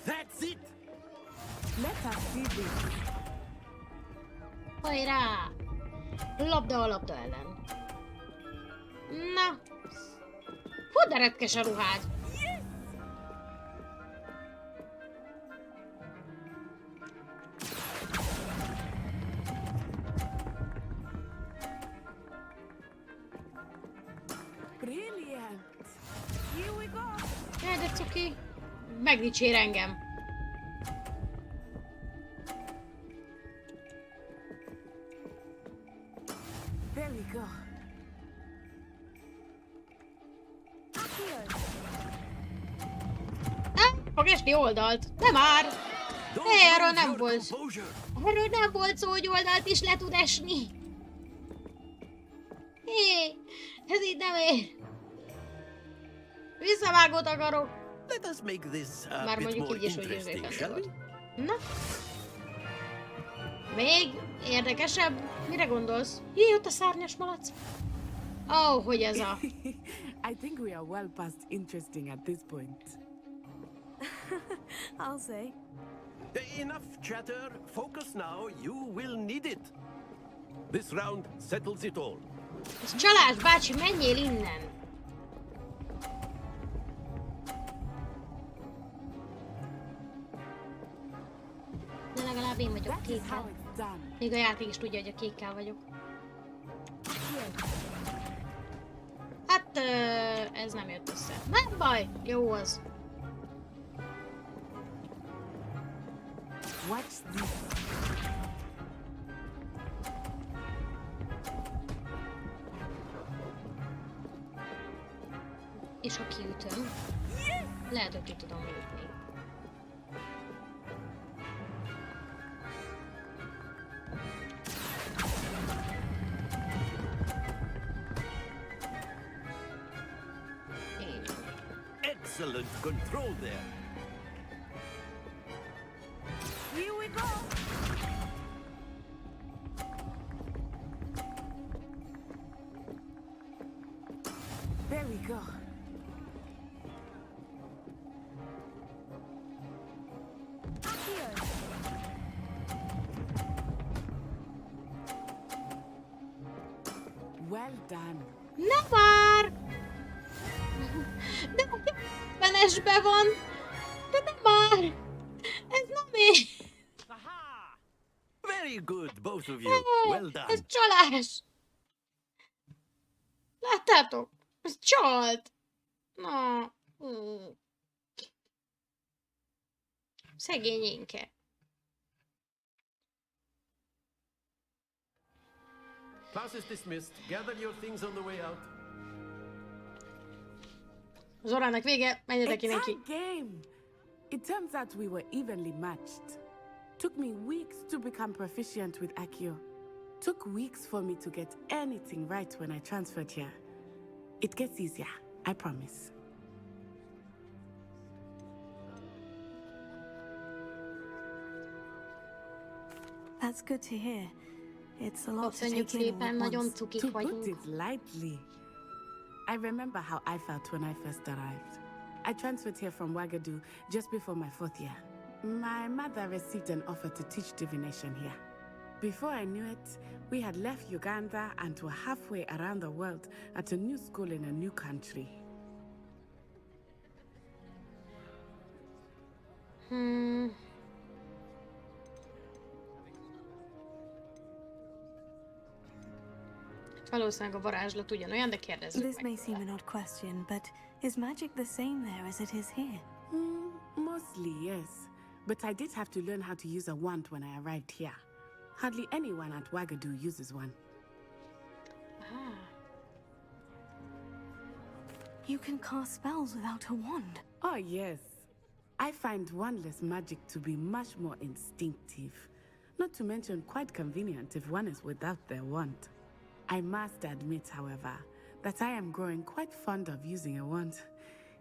That's it! Let us see this. Hajrá! Labda a labda ellen. Na! Hú, de retkes a ruhád! Brilliant! Here we go! Jaj, de cuki! Megdicsér engem! There we go. Fog esni oldalt! De már! Erről nem volt. Erről nem volt szó, hogy oldalt is le tud esni. Hé, ez így nem ér. Visszavágót akarok. Let us make this a Már bit mondjuk more így is, hogy interesting, shall we? Na? Még érdekesebb? Mire gondolsz? Jé, ott a szárnyas malac. Oh, hogy ez a... I think we are well past interesting at this point. I'll say. Enough chatter. Focus now. You will need it. This round settles it all. Ez csalás, bácsi, menjél innen! De legalább én vagyok kékkel. Még a játék is tudja, hogy a kékkel vagyok. Hát, ez nem jött össze. Nem baj, jó az. What's this? És ha kiütöm, lehet, hogy ki tudom lépni. Excellent control there. Here we go. There we go. Well done. Na már! De fenesbe van! De nem már! Ez nem én! Very good, both of you. Well done. Ez csalás! Láttátok? Ez csalt! Na. Szegényénke. Class is dismissed. Gather your things on the way out. Az órának vége, menjetek ki It's neki. our game. It turns out we were evenly matched. Took me weeks to become proficient with Accio. Took weeks for me to get anything right when I transferred here. It gets easier, I promise. That's good to hear. It's a lot to Köszönjük take in all szépen, at nagyon once. cukik To put vagyunk. it lightly, I remember how I felt when I first arrived. I transferred here from Wagadu just before my 4th year. My mother received an offer to teach divination here. Before I knew it, we had left Uganda and were halfway around the world at a new school in a new country. Valószínűleg a varázslat ugyanolyan, de kérdezzük This meg. may seem an odd question, but is magic the same there as it is here? Mostly, yes. But I did have to learn how to use a wand when I arrived here. Hardly anyone at Wagadu uses one. You can cast spells without a wand. Oh, yes. I find wandless magic to be much more instinctive. Not to mention quite convenient if one is without their wand. I must admit, however, that I am growing quite fond of using a wand.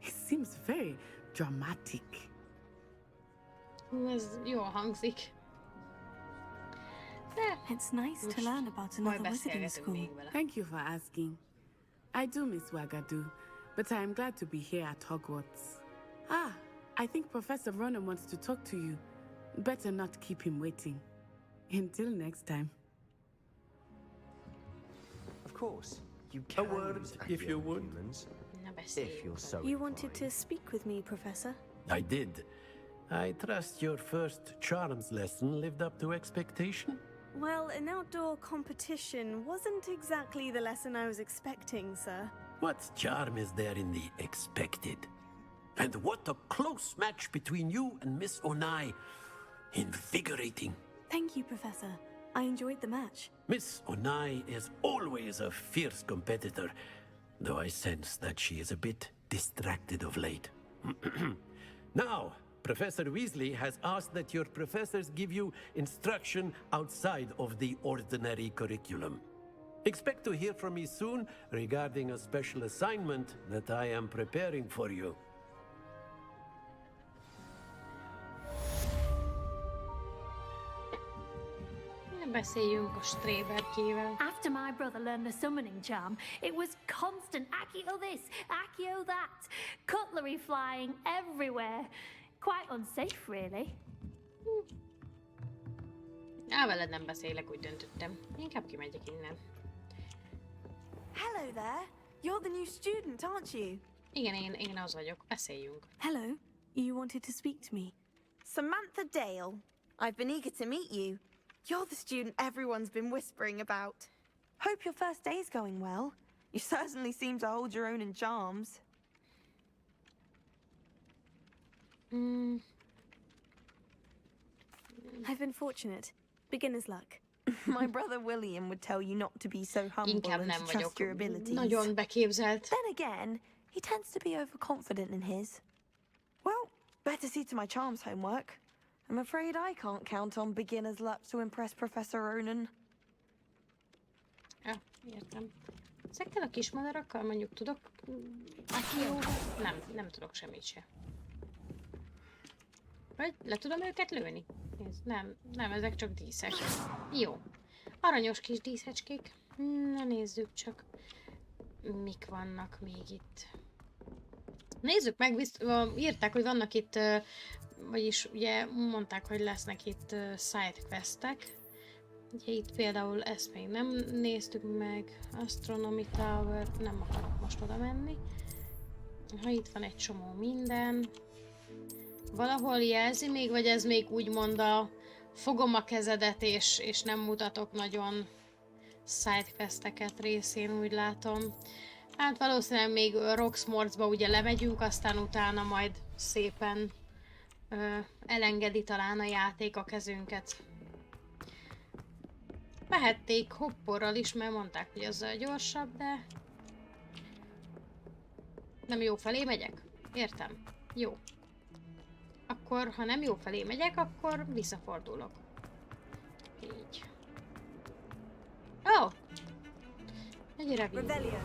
It seems very dramatic. Ez jól hangzik. It's nice to learn about another wizarding school. Thank you for asking. I do miss Wagadu, but I am glad to be here at Hogwarts. Ah, I think Professor Ronan wants to talk to you. Better not keep him waiting. Until next time. Of course, you A can word, use if you would. humans, if you're so You wanted to speak with me, Professor? I did. I trust your first charms lesson lived up to expectation? Well, an outdoor competition wasn't exactly the lesson I was expecting, sir. What charm is there in the expected? And what a close match between you and Miss Onai. Invigorating. Thank you, Professor. I enjoyed the match. Miss Onai is always a fierce competitor, though I sense that she is a bit distracted of late. Now, Professor Weasley has asked that your professors give you instruction outside of the ordinary curriculum. Expect to hear from me soon regarding a special assignment that I am preparing for you. Beszéljünk a Stréberkével. After my brother learned the summoning charm, it was constant Accio this, Accio that, cutlery flying everywhere. Quite unsafe, really. Veled nem beszélek, úgy döntöttem. Inkább kimegyek innen. Hello there. You're the new student, aren't you? Igen, én az vagyok. Beszéljünk. Hello. You wanted to speak to me. Samantha Dale. I've been eager to meet you. You're the student everyone's been whispering about. Hope your first day's going well. You certainly seem to hold your own in charms. I've been fortunate. Beginner's luck. My brother William would tell you not to be so humble and to trust your abilities. Nagyon beképzelt. Then again, he tends to be overconfident in his. Well, better see to my charms homework. I'm afraid I can't count on beginner's luck to impress Professor Ronan. Ja, értem. Ezekkel a kis madarakkal mondjuk tudok... Jó, nem tudok semmit se. Vagy le tudom őket lőni? Nézd, nem, ezek csak díszek. Jó. Aranyos kis díszecskék. Na nézzük csak, mik vannak még itt. Nézzük meg, írták, hogy vannak itt, vagyis ugye mondták, hogy lesznek itt sidequestek. Ugye itt például ezt még nem néztük meg. Astronomy Tower, nem akarok most oda menni. Ha itt van egy csomó minden. Valahol jelzi még, vagy ez még úgymond a fogom a kezedet és nem mutatok nagyon sidequesteket részén, úgy látom. Hát valószínűleg még Roxfortba ugye lemegyünk, aztán utána majd szépen elengedi talán a játék a kezünket. Vehették hopporral is, mert mondták, hogy azzal gyorsabb, de... Nem jó felé megyek? Értem. Jó. Akkor, ha nem jó felé megyek, akkor visszafordulok. Így. Oh! Egy revízió.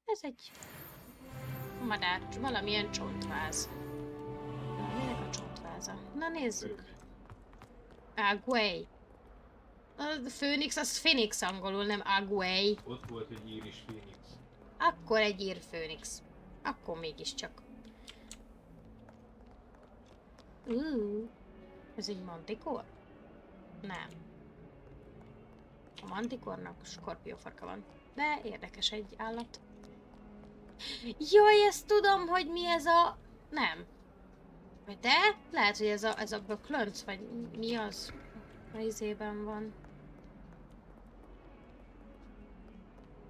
Ez egy madár, valamilyen csontváz. Minek a csontváza? Na nézzük. Aguay. A főnix, az Phoenix angolul, nem Aguay. Ott volt egy ír is Phoenix. Akkor egy ír Phoenix. Akkor mégiscsak. Ez egy mantikor? Nem. A mantikornak skorpiófarka van. De érdekes egy állat. Jaj, ezt tudom, hogy mi ez a... Nem. De lehet, hogy ez a böklönc, vagy mi az? A izében van.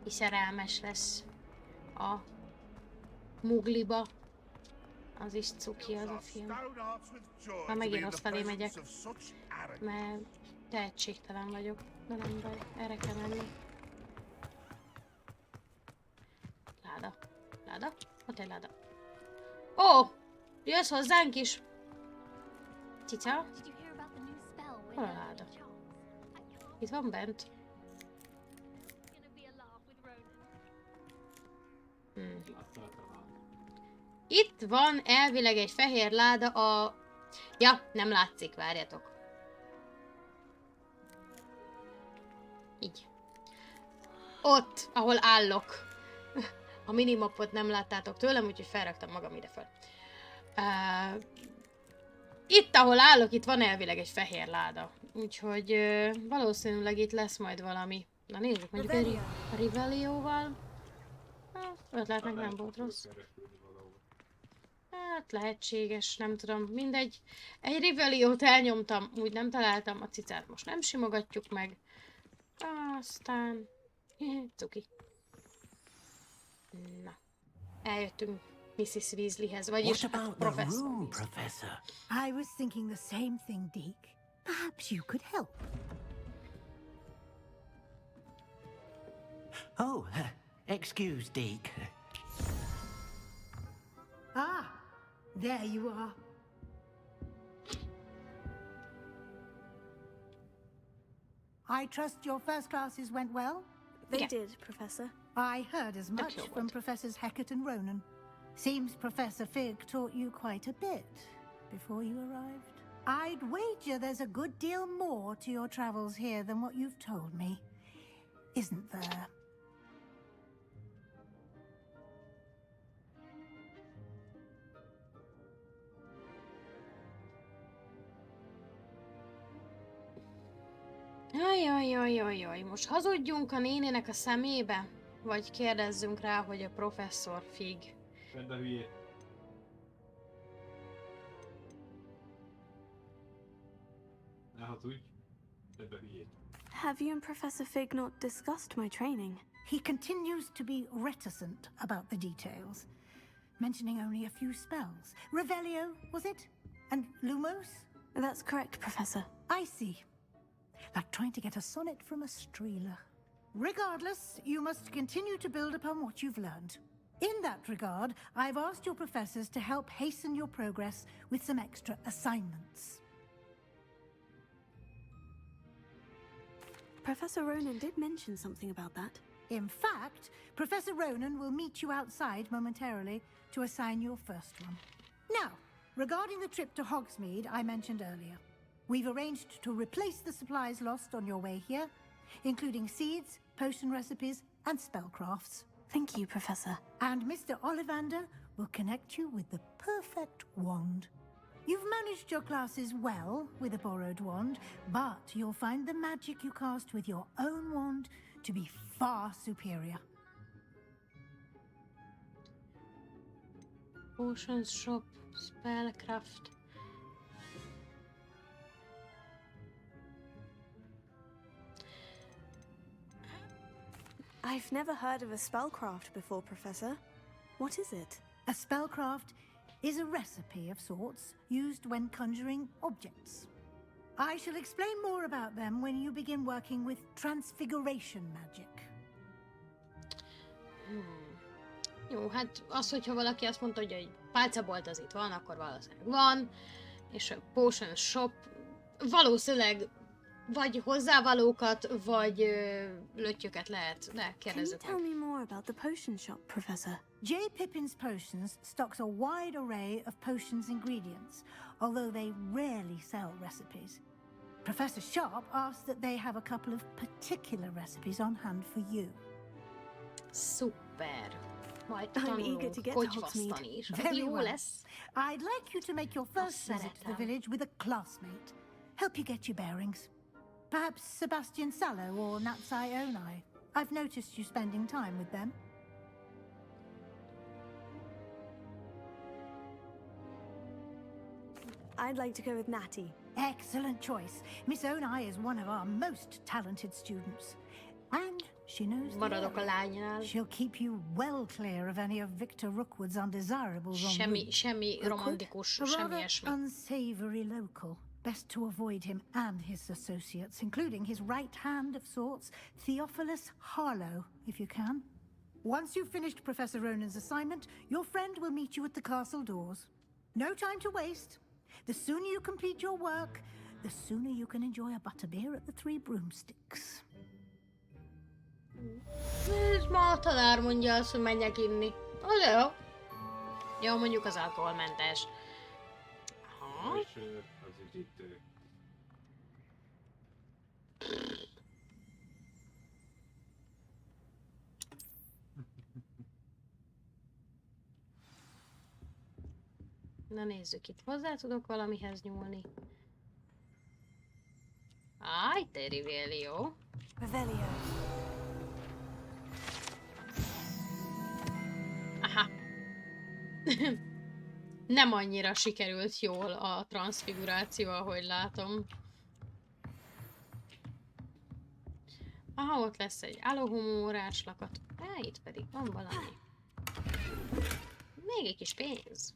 Ki szerelmes lesz a Mugliba. Az is cuki az a film. Ha megint ott felé megyek, mert tehetségtelen vagyok. De nem baj, erre kell menni. Láda. Láda? Ott egy láda. Ó! Jössz hozzánk is! Cica? Hol a láda? Itt van bent. Itt van elvileg egy fehér láda a... Ja, nem látszik, várjatok. Így. Ott, ahol állok. A minimapot nem láttátok tőlem, úgyhogy felraktam magam ide föl. Itt, ahol állok, itt van elvileg egy fehér láda. Úgyhogy valószínűleg itt lesz majd valami. Na nézzük, mondjuk a Rivelióval. Ötletnek nem volt rossz. Hát lehetséges, nem tudom, mindegy. Egy Riveliót elnyomtam, úgy nem találtam, a cicát most nem simogatjuk meg. Aztán... cuki. Na, eljöttünk Mrs. Weasleyhez, vagyis professzor. I was thinking the same thing, Deke. Perhaps you could help. Oh, excuse, Deke. Ah, there you are. I trust your first classes went well? They did, Professor. I heard as much from Professors Hecat and Ronan. Seems Professor Fig taught you quite a bit before you arrived. I'd wager there's a good deal more to your travels here than what you've told me. Isn't there? Ajajajajajaj, most hazudjunk a nénének a szemébe? Vagy kérdezzünk rá, hogy a professzor Fig. Vedd a hülyét. Ne hazudj, vedd a hülyét. Have you and Professor Fig not discussed my training? He continues to be reticent about the details, mentioning only a few spells. Revelio, was it? And Lumos? That's correct, Professor. I see. Like trying to get a sonnet from a streeler. Regardless, you must continue to build upon what you've learned. In that regard, I've asked your professors to help hasten your progress with some extra assignments. Professor Ronan did mention something about that. In fact, Professor Ronan will meet you outside momentarily to assign your first one. Now, regarding the trip to Hogsmeade I mentioned earlier, we've arranged to replace the supplies lost on your way here, including seeds, potion recipes, and spellcrafts. Thank you, Professor. And Mr. Ollivander will connect you with the perfect wand. You've managed your classes well with a borrowed wand, but you'll find the magic you cast with your own wand to be far superior. Potions shop, spellcraft. I've never heard of a spellcraft before, Professor. What is it? A spellcraft is a recipe of sorts used when conjuring objects. I shall explain more about them when you begin working with transfiguration magic. Jó, hát az, hogyha valaki azt mondta, hogy egy pálcabolt az itt van, akkor valószínűleg van, és a potion shop valószínűleg vagy hozzávalókat, vagy lötyöket lehet, de kérdezzük meg. Can you tell me more about the potion shop, Professor? J. Pippin's Potions stocks a wide array of potions ingredients, although they rarely sell recipes. Professor Sharp asks that they have a couple of particular recipes on hand for you. Szuper! Majd I'm eager to get to Hogsmeade. is. Very Jó well. lesz. I'd like you to make your first visit to the village with a classmate. Help you get your bearings. Perhaps Sebastian Sallow or Natsai Onai. I've noticed you spending time with them. I'd like to go with Natty. Excellent choice. Miss Onai is one of our most talented students. And she knows the area. She'll keep you well clear of any of Victor Rookwood's undesirables on route. Semmi romantikus, A semmi rather ilyesmi. unsavory local. Best to avoid him and his associates, including his right hand of sorts, Theophilus Harlow, if you can. Once you've finished Professor Ronan's assignment, your friend will meet you at the castle doors. No time to waste. The sooner you complete your work, the sooner you can enjoy a butterbeer at the Three Broomsticks. És ma a tanár mondja azt, hogy menjek inni. Az jó. Jó, mondjuk az alkoholmentes. Aha. És az üdítő. Na nézzük, itt hozzá tudok valamihez nyúlni. Áj, te Revelio. Revelio. Aha. Nem annyira sikerült jól a transfiguráció, ahogy látom. Aha, ott lesz egy alohomórás lakat. Itt pedig van valami. Még egy kis pénz.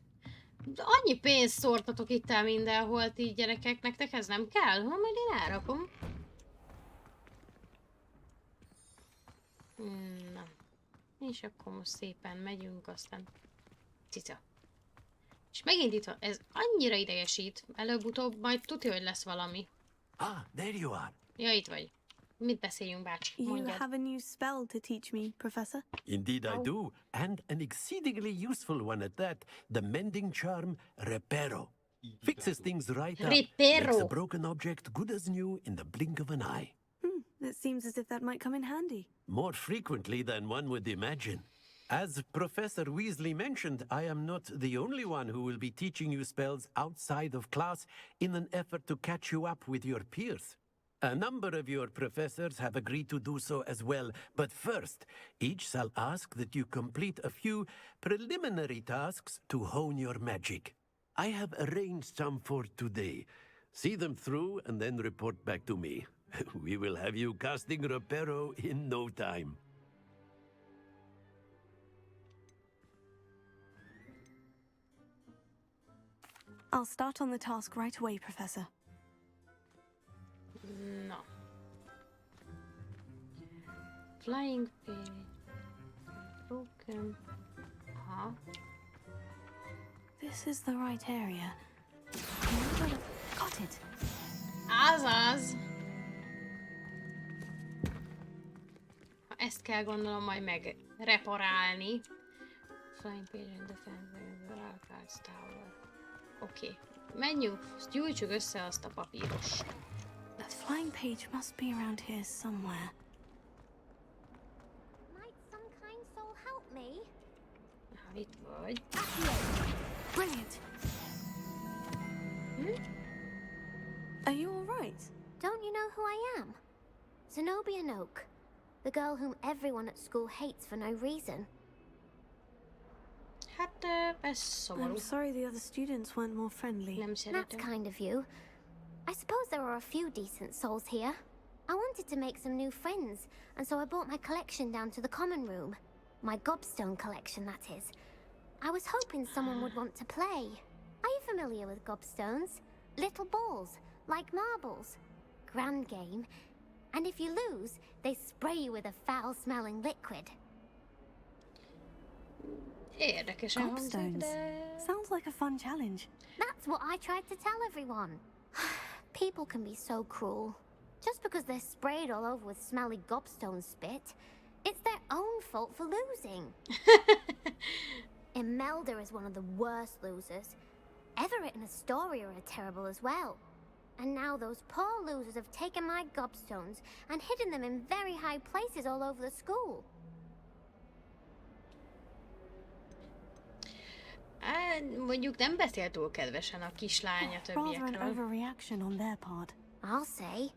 De annyi pénzt szórtatok itt el mindenhol, így gyerekek, nektek ez nem kell? Ha, majd én elrakom. Na. És akkor most szépen megyünk, aztán cica. És megint itt van, ez annyira idegesít. Előbb-utóbb majd tudja, hogy lesz valami. Ah, there you are. Ja, itt vagy. Mit beszéljünk, bácsi? You Mondjad. have a new spell to teach me, Professor? Indeed I do, and an exceedingly useful one at that, the mending charm Reparo. Fixes things right up, makes a broken object good as new in the blink of an eye. It seems as if that might come in handy. More frequently than one would imagine. As Professor Weasley mentioned, I am not the only one who will be teaching you spells outside of class in an effort to catch you up with your peers. A number of your professors have agreed to do so as well, but first, each shall ask that you complete a few preliminary tasks to hone your magic. I have arranged some for today. See them through and then report back to me. We will have you casting Reparo in no time. I'll start on the task right away, Professor. No. Flying page. Broken. Aha. This is the right area. Got it. Azaz! Ezt kell gondolom majd megreparálni. Flying page and defense Archives Tower. Oké. Menjünk, gyújtsuk össze azt a papíros. That flying page must be around here somewhere. Might some kind soul help me? Itt vagy. Brilliant. Are you all right? Don't you know who I am? Zenobia Noak, the girl whom everyone at school hates for no reason. Hát, ez szomorú. I'm sorry the other students weren't more friendly. That's kind of you. I suppose there are a few decent souls here. I wanted to make some new friends, and so I brought my collection down to the common room. My gobstone collection, that is. I was hoping someone would want to play. Are you familiar with gobstones? Little balls, like marbles. Grand game. And if you lose, they spray you with a foul-smelling liquid. Érdekesen hangzik, de... Sounds like a fun challenge. That's what I tried to tell everyone. People can be so cruel. Just because they're sprayed all over with smelly gobstone spit, it's their own fault for losing. Imelda is one of the worst losers. Everett and Astoria are terrible as well. And now those poor losers have taken my gobstones and hidden them in very high places all over the school. Mondjuk nem beszél túl kedvesen a kislány a többiekről. Rather an overreaction on their part. I'll say.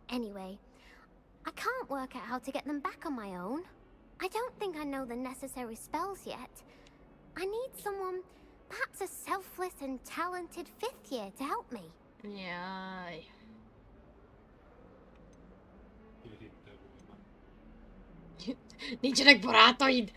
Anyway, I can't work out how to get them back on my own. I don't think I know the necessary spells yet. I need someone, perhaps a selfless and talented fifth year to help me. Jaj. Nincsenek barátaid!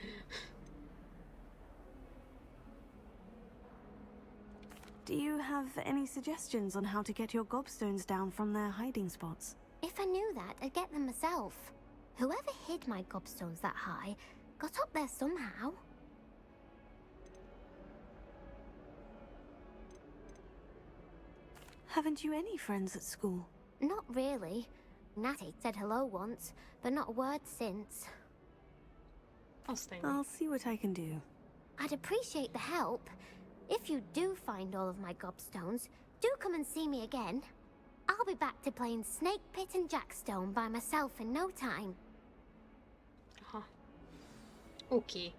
Do you have any suggestions on how to get your gobstones down from their hiding spots? If I knew that, I'd get them myself. Whoever hid my gobstones that high got up there somehow. Haven't you any friends at school? Not really. Natty said hello once, but not a word since. I'll see what I can do. I'd appreciate the help. If you do find all of my gobstones, do come and see me again. I'll be back to playing Snake Pit and Jackstone by myself in no time. Aha. Oké.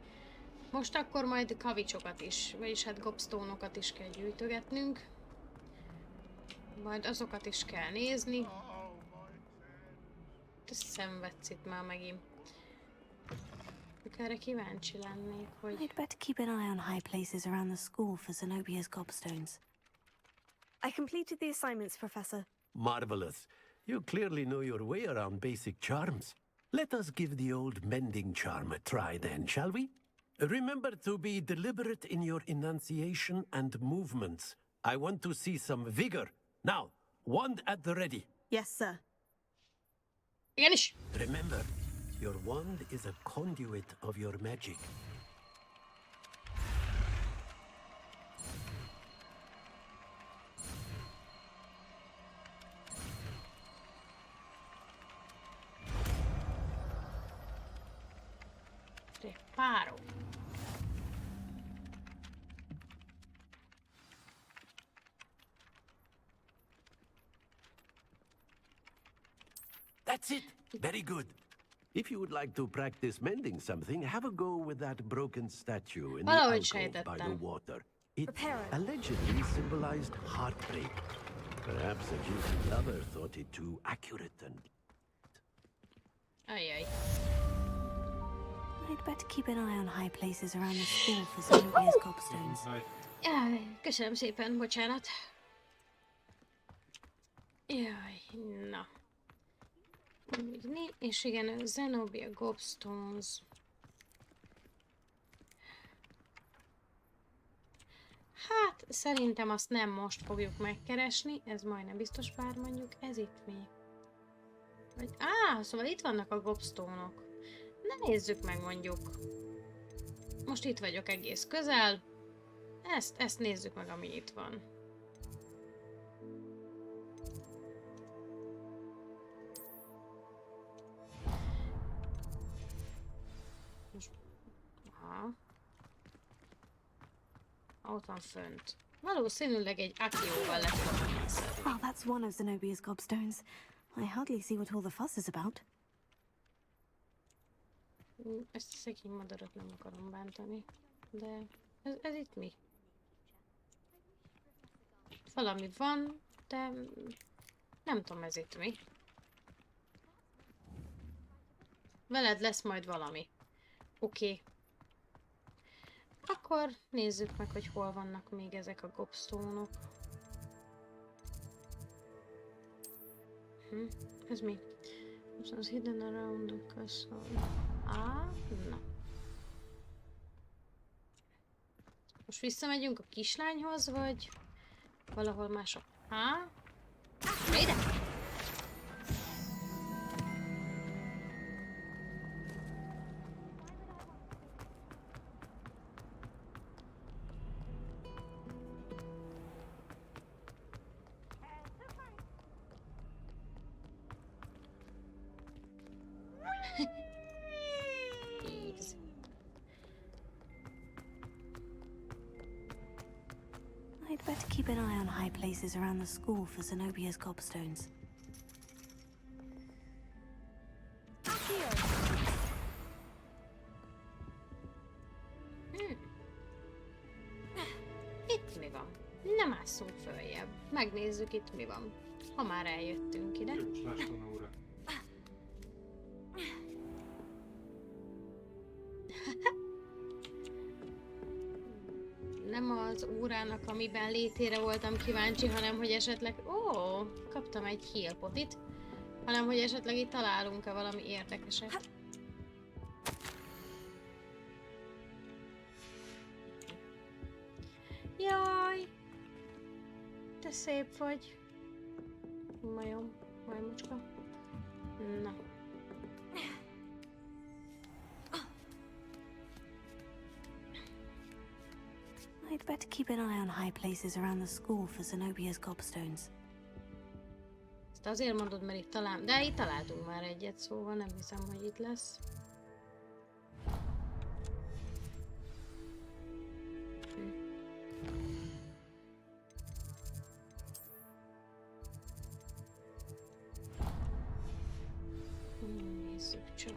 Most akkor majd kavicsokat is, vagyis hát gobstoneokat is kell gyűjtögetnünk. Majd azokat is kell nézni. Te szenvedsz itt már megint. Erre kíváncsi lennék, hogy... I'd better keep an eye on high places around the school for Zenobia's gobstones. I completed the assignments, Professor. Marvelous. You clearly know your way around basic charms. Let us give the old mending charm a try then, shall we? Remember to be deliberate in your enunciation and movements. I want to see some vigor. Now, wand at the ready. Yes, sir. Igenis. Remember, your wand is a conduit of your magic. Preparo. That's it. Very good. If you would like to practice mending something, have a go with that broken statue in the alcove by the water. It allegedly symbolized heartbreak. Perhaps a guilty lover thought it too accurate and... Ajaj. I'd better keep an eye on high places around the school for Zenobia's gobstones. Jaj, köszönöm szépen, bocsánat. Jaj, na. És igen, Zenobia gobstones. Hát, szerintem azt nem most fogjuk megkeresni, ez majdnem biztos, bár mondjuk ez itt mi. Vagy, szóval itt vannak a gobstone-ok. Na nézzük meg mondjuk. Most itt vagyok egész közel. Ezt nézzük meg, ami itt van. Aha. Ott van fönt. Valószínűleg egy akióval le tudom szedni. Well, that's one of Zenobia's gobstones. I hardly see what all the fuss is about. Ezt a szegény madarat nem akarom bántani. De ez itt mi? Valami van, de nem tudom, ez itt mi. Veled lesz majd valami. Oké. Akkor nézzük meg, hogy hol vannak még ezek a gobstone-ok. Ez mi? Az hidden around the castle. Na. Most visszamegyünk a kislányhoz, vagy valahol mások? Ide! I'd better keep an eye on high places around the school for Zenobia's gobstones. Itt mi van? Nem másszunk följebb. Megnézzük itt mi van. Ha már eljöttünk ide. Nem az órának, amiben létére voltam kíváncsi, hanem hogy esetleg... kaptam egy heal potit. Hanem hogy esetleg itt találunk-e valami érdekeset. Jaj! Te szép vagy. majmocska. Na. better keep an eye on high places around the school for Zenobia's gobstones. Ezt azért mondod, mert itt talán... De itt találtunk már egyet, szóval nem hiszem, hogy itt lesz. Nézzük csak.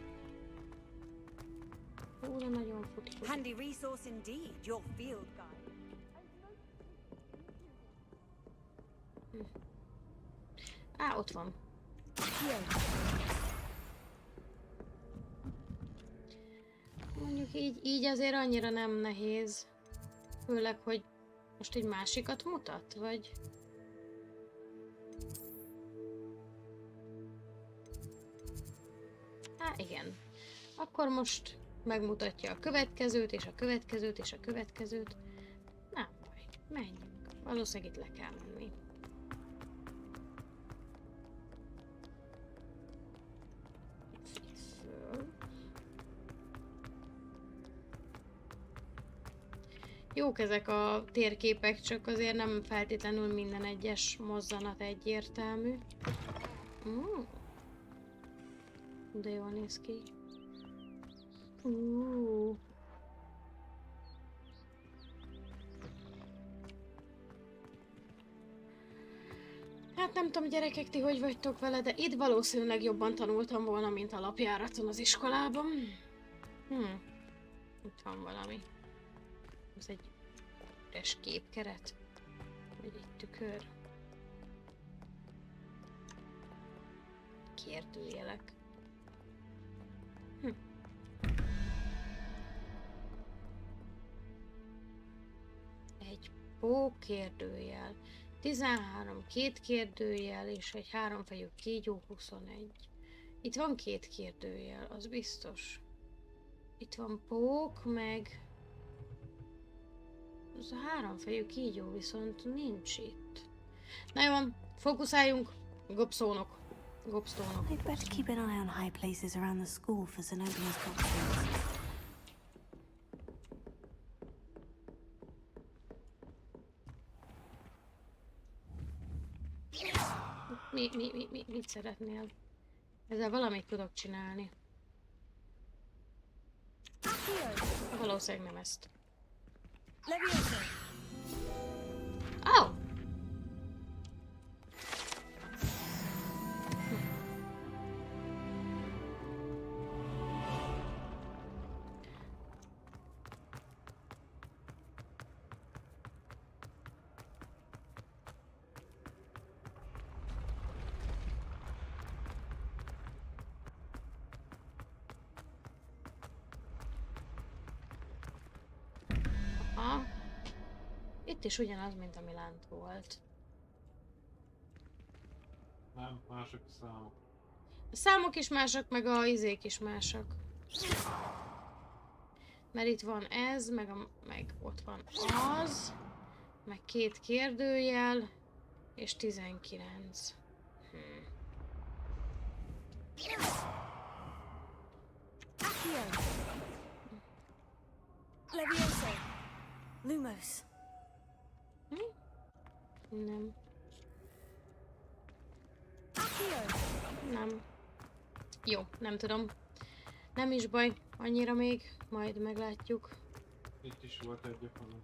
Ó, de nagyon futikozik. Handy resource indeed, your field guide. Á, ott van. Mondjuk így azért annyira nem nehéz. Főleg, hogy most egy másikat mutat, vagy... Á, igen. Akkor most megmutatja a következőt, és a következőt, és a következőt. Nem baj, menjünk. Valószínűleg itt le kell menni. Jók ezek a térképek, csak azért nem feltétlenül minden egyes mozzanat egyértelmű. De jól néz ki. Hát nem tudom, gyerekek, ti hogy vagytok vele, de itt valószínűleg jobban tanultam volna, mint alapjáraton az iskolában. Itt van valami. Ez egy üres képkeret? Vagy egy tükör? Kérdőjelek. Egy kérdőjel. 13, 2 kérdőjel és egy 3-fejű kígyó 21. Itt van 2 kérdőjel, az biztos. Itt van pók, meg... Az a 3-fejű kígyó viszont nincs itt. Na jó, fókuszáljunk. Gobszónok. Gobsztónok. I'd better keep an eye on high places around the school for Zenobia's gobstones. Mit szeretnél? Ezzel valamit tudok csinálni. Valószínűleg nem ezt. Oh! Itt is ugyanaz, mint ami lent volt. Nem, mások a számok. A számok is mások, meg a izék is mások. Mert itt van ez, meg ott van az, meg 2 kérdőjel, és 19. Levioso. Lumos. Nem. Nem. Jó, nem tudom. Nem is baj, annyira még, majd meglátjuk. Itt is volt egy a falon.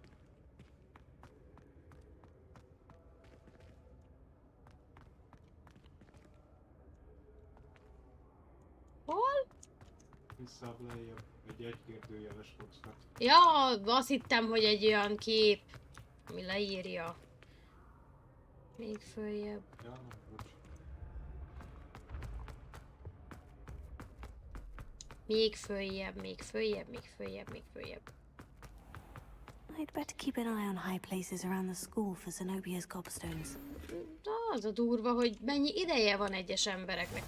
Hol? Visszább lejjebb, egy kérdőjeles kockát. Ja, azt hittem, hogy egy olyan kép, ami leírja. Még följebb. Ja, nem, bocs. Még följebb, még följebb, még följebb, még följebb. I'd better keep an eye on high places around the school for Zenobia's gobstones. Az a durva, hogy mennyi ideje van egyes embereknek.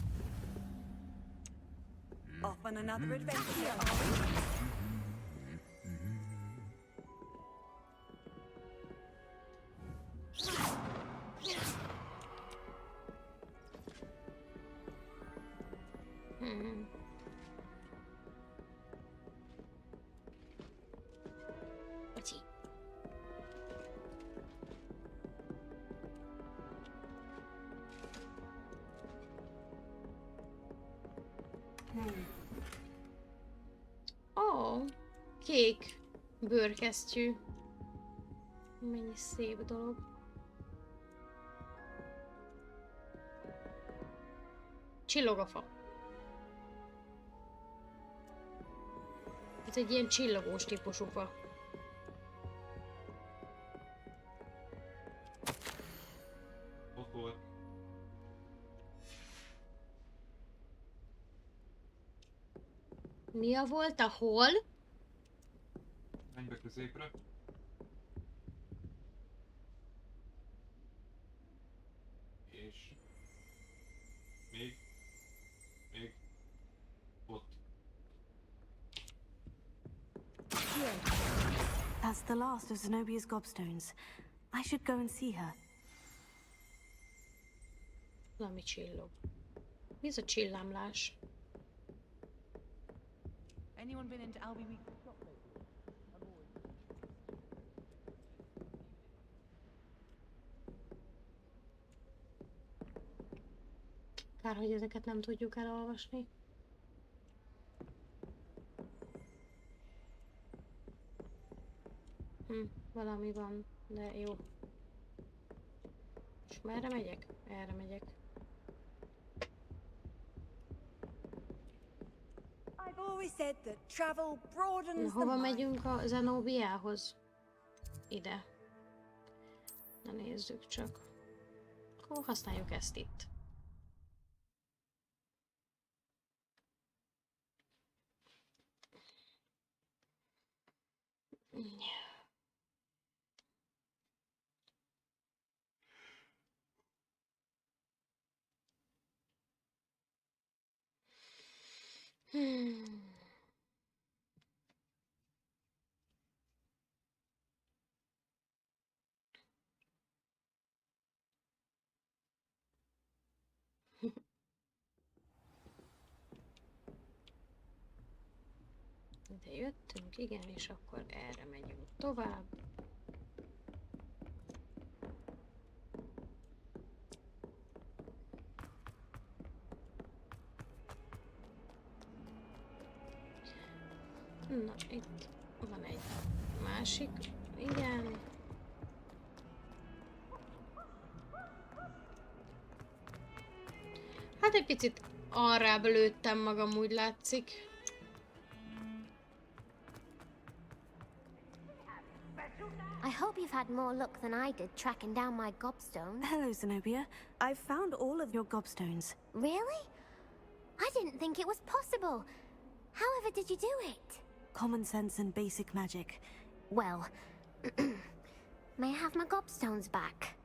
Off on another adventure, are we? kék bőrkesztyű. Mennyi szép dolog. Csillog a fa. Ez egy ilyen csillogós típusú fa. Ott volt. Mi a volt a hol? Menj be középre. És... Még... Ott. That's the last of Zenobia's gobstones. I should go and see her. Valami csillog. Mi ez a csillámlás? Anyone been into Albie Week? Kár, hogy ezeket nem tudjuk elolvasni. Valami van, de jó. És merre megyek? Erre megyek. Na, hova megyünk a Zenobiához? Ide. Na nézzük csak. Akkor használjuk ezt itt. De jöttünk, igen, és akkor erre megyünk tovább. Na, itt van egy másik, igen. Hát egy picit arrább lőttem magam, úgy látszik. I hope you've had more luck than I did tracking down my gobstones. Hello, Zenobia. I've found all of your gobstones. Really? I didn't think it was possible. However did you do it? Common sense and basic magic. Well, may I have my gobstones back?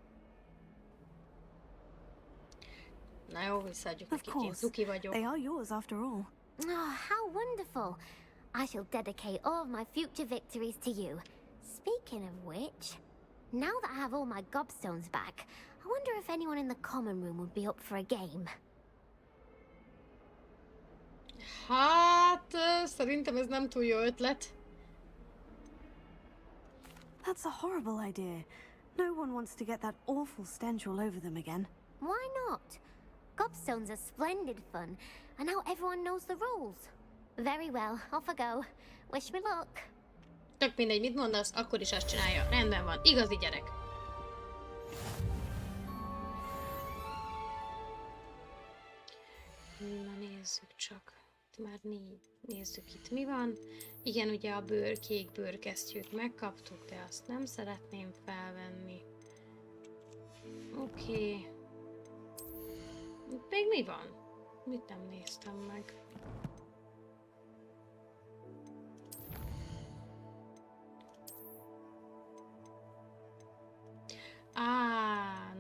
Na jó, visszaadjuk Of nekik, én cuki vagyok. They are yours after all. Oh, how wonderful. I shall dedicate all of my future victories to you. Speaking of which, now that I have all my gobstones back, I wonder if anyone in the common room would be up for a game. Hát, szerintem ez nem túl jó ötlet. That's a horrible idea. No one wants to get that awful stench all over them again. Why not? Gobstones are splendid fun, and now everyone knows the rules. Very well, off I go. Wish me luck. Tök mindegy, mit mondasz, akkor is azt csinálja. Rendben van, igazi gyerek. Na nézzük csak. Már nézzük itt mi van. Igen, ugye a kék bőrkesztyűt megkaptuk, de azt nem szeretném felvenni. Oké. Itt még mi van? Mit nem néztem meg?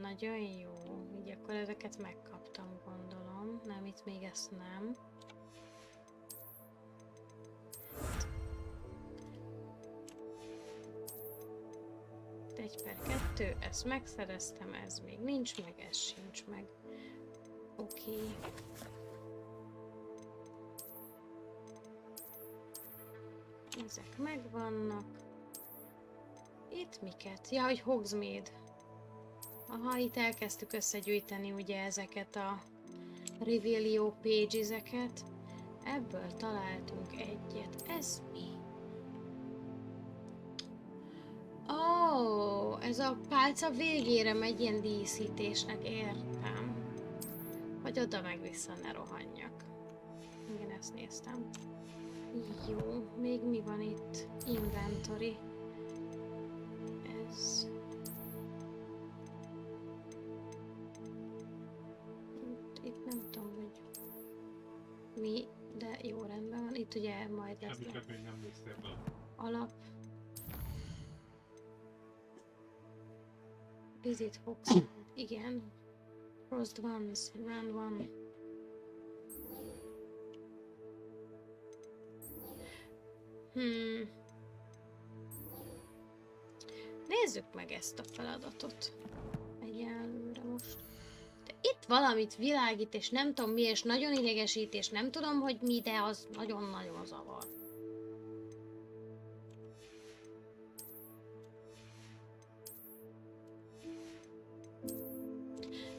Nagyon jó. Így akkor ezeket megkaptam, gondolom. Nem, itt még ezt nem. Egy per 2, ezt megszereztem, ez még nincs meg, ez sincs meg. Oké. Ezek megvannak. Itt miket? Ja, hogy Hogsmeade. Aha, itt elkezdtük összegyűjteni ugye ezeket a Revelio pages-eket. Ebből találtunk egyet. Ez mi? ez a pálca végére megy ilyen díszítésnek, értem. Vagy oda meg vissza ne rohanjak. Igen, ezt néztem. Jó, még mi van itt? Inventory. Ez... Itt nem tudom, hogy mi, de jó, rendben van. Itt ugye majd lesz alap. Visit Hogwarts. Igen. Crossed ones, round one. Nézzük meg ezt a feladatot. Egyelőre most. De itt valamit világít, és nem tudom mi, és nagyon idegesít, és nem tudom, hogy mi, de az nagyon-nagyon zavar.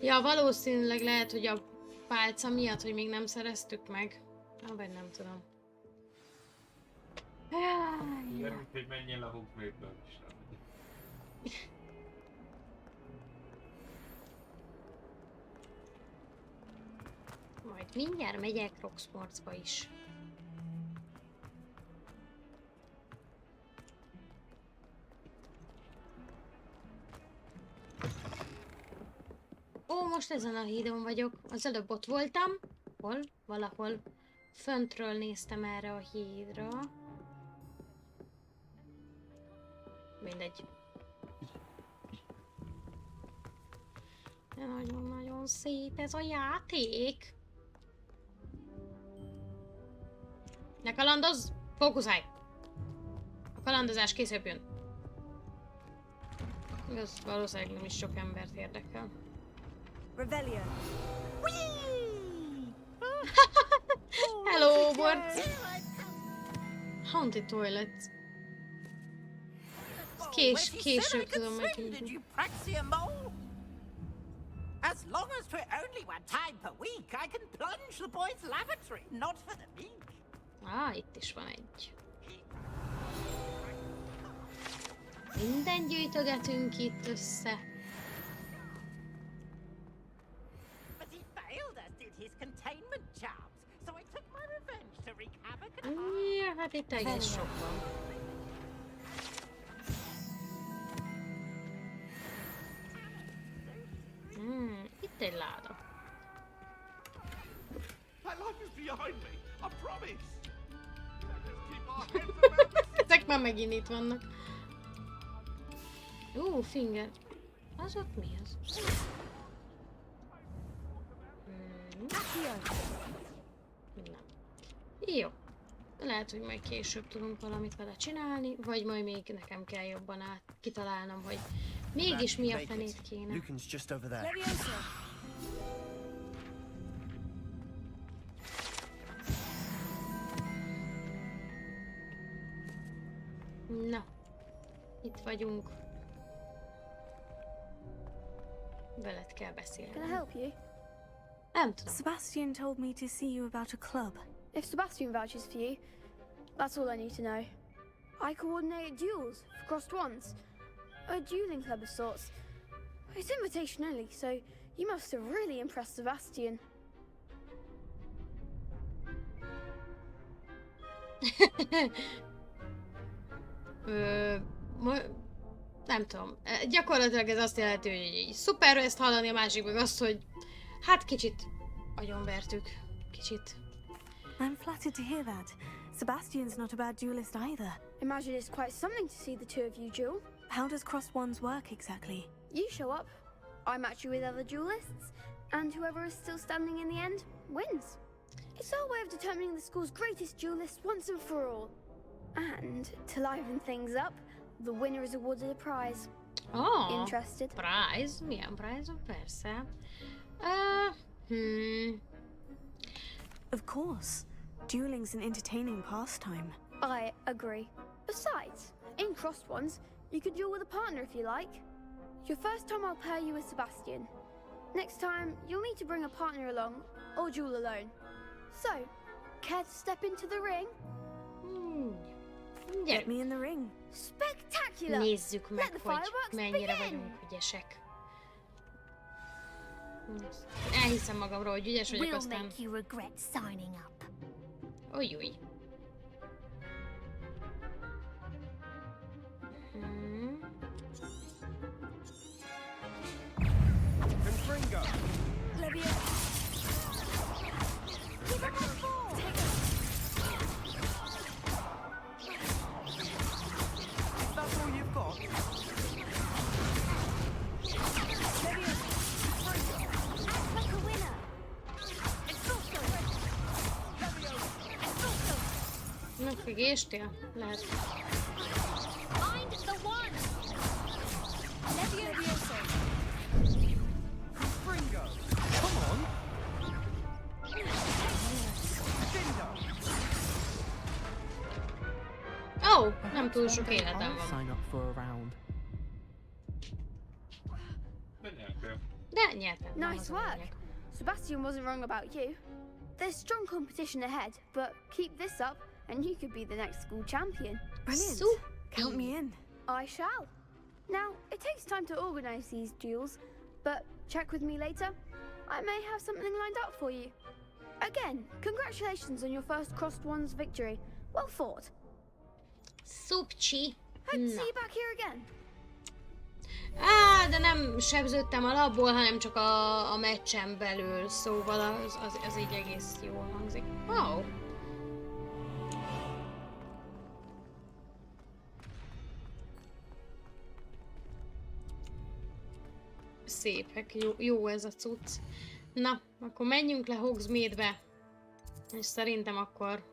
Ja, valószínűleg lehet, hogy a pálca miatt, hogy még nem szereztük meg. Vagy nem tudom. Gyerünk, hogy menjél le Hogwartsből is. Majd mindjárt megyek Roxfortba is. Ó, most ezen a hídon vagyok. Az előbb ott voltam. Hol? Valahol. Föntről néztem erre a hídra. Mindegy. De nagyon-nagyon szép ez a játék. Ne kalandozz! Fókuszálj! A kalandozás később jön. Ez valószínűleg nem is sok embert érdekel. Rebellion. Hello, Hogwarts! Haunted Toilets. Később tudom megint. As long as 'twere only one time per week, I can plunge the boys' lavatory, not for the meek. Itt is van egy. Minden gyűjtögetünk itt össze. But he failed, as did his containment charms, so I took my revenge to wreak havoc and Ja, hát itt egész sok van. Itt egy láda. My life is behind me, I promise. Ezek már megint itt vannak. Finger. Az ott mi az? Nem. Jó. Lehet, hogy majd később tudunk valamit vele csinálni, vagy majd még nekem kell jobban kitalálnom, hogy mégis mi a fenét kéne. Na, itt vagyunk. Veled kell beszélni. Can I help you? Nem tudom. Sebastian told me to see you about a club. If Sebastian vouches for you, that's all I need to know. I coordinate duels for crossed ones. A dueling club of sorts. It's invitation only, so you must have really impressed Sebastian. Nem tudom. Gyakorlatilag ez azt jelenti, hogy szuper ezt hallani, a másik meg azt, hogy hát kicsit agyonvertük. Kicsit. I'm flattered to hear that. Sebastian's not a bad duelist either. Imagine it's quite something to see the two of you duel. How does crossed ones work exactly? You show up, I match you with other duelists, and whoever is still standing in the end wins. It's our way of determining the school's greatest duelist once and for all. And to liven things up, the winner is awarded a prize. Oh, interested? Prize? Milyen prize? Persze. Of course. Dueling's an entertaining pastime. I agree. Besides, in crossed ones, you could duel with a partner if you like. Your first time I'll pair you with Sebastian. Next time, you'll need to bring a partner along, or duel alone. So, care to step into the ring? Get me in the ring. Spectacular! Nézzük meg, Let the hogy fireworks mennyire begin! vagyunk ügyesek. Elhiszem magamról, hogy ügyes vagyok, We'll aztán... make you regret signing up. Ujjjj. Confringo! Levia! Keep it on ball! Take it! Is that all you've got? Levia! Confringo! Act like a winner! It's also! Levia! It's also! Megfigéstél? Lehet. Find the one! Leviosa! Confringo! Come on! Ó, nem túl sok életem van. Sign up for a round. De nyertem. Nice work. Sebastian wasn't wrong about you. There's strong competition ahead, but keep this up and you could be the next school champion. Brilliant. Count me in. I shall. Now, it takes time to organize these duels, but check with me later. I may have something lined up for you. Again, congratulations on your first Crossed Ones victory. Well fought. Szupcsi. Hope to see you back here again. De nem sebződtem alapból, hanem csak a meccsen belül, szóval az így egész jól hangzik. Wow. Szépek, jó ez a cucc. Na, akkor menjünk le Hogsmeade-be. És szerintem akkor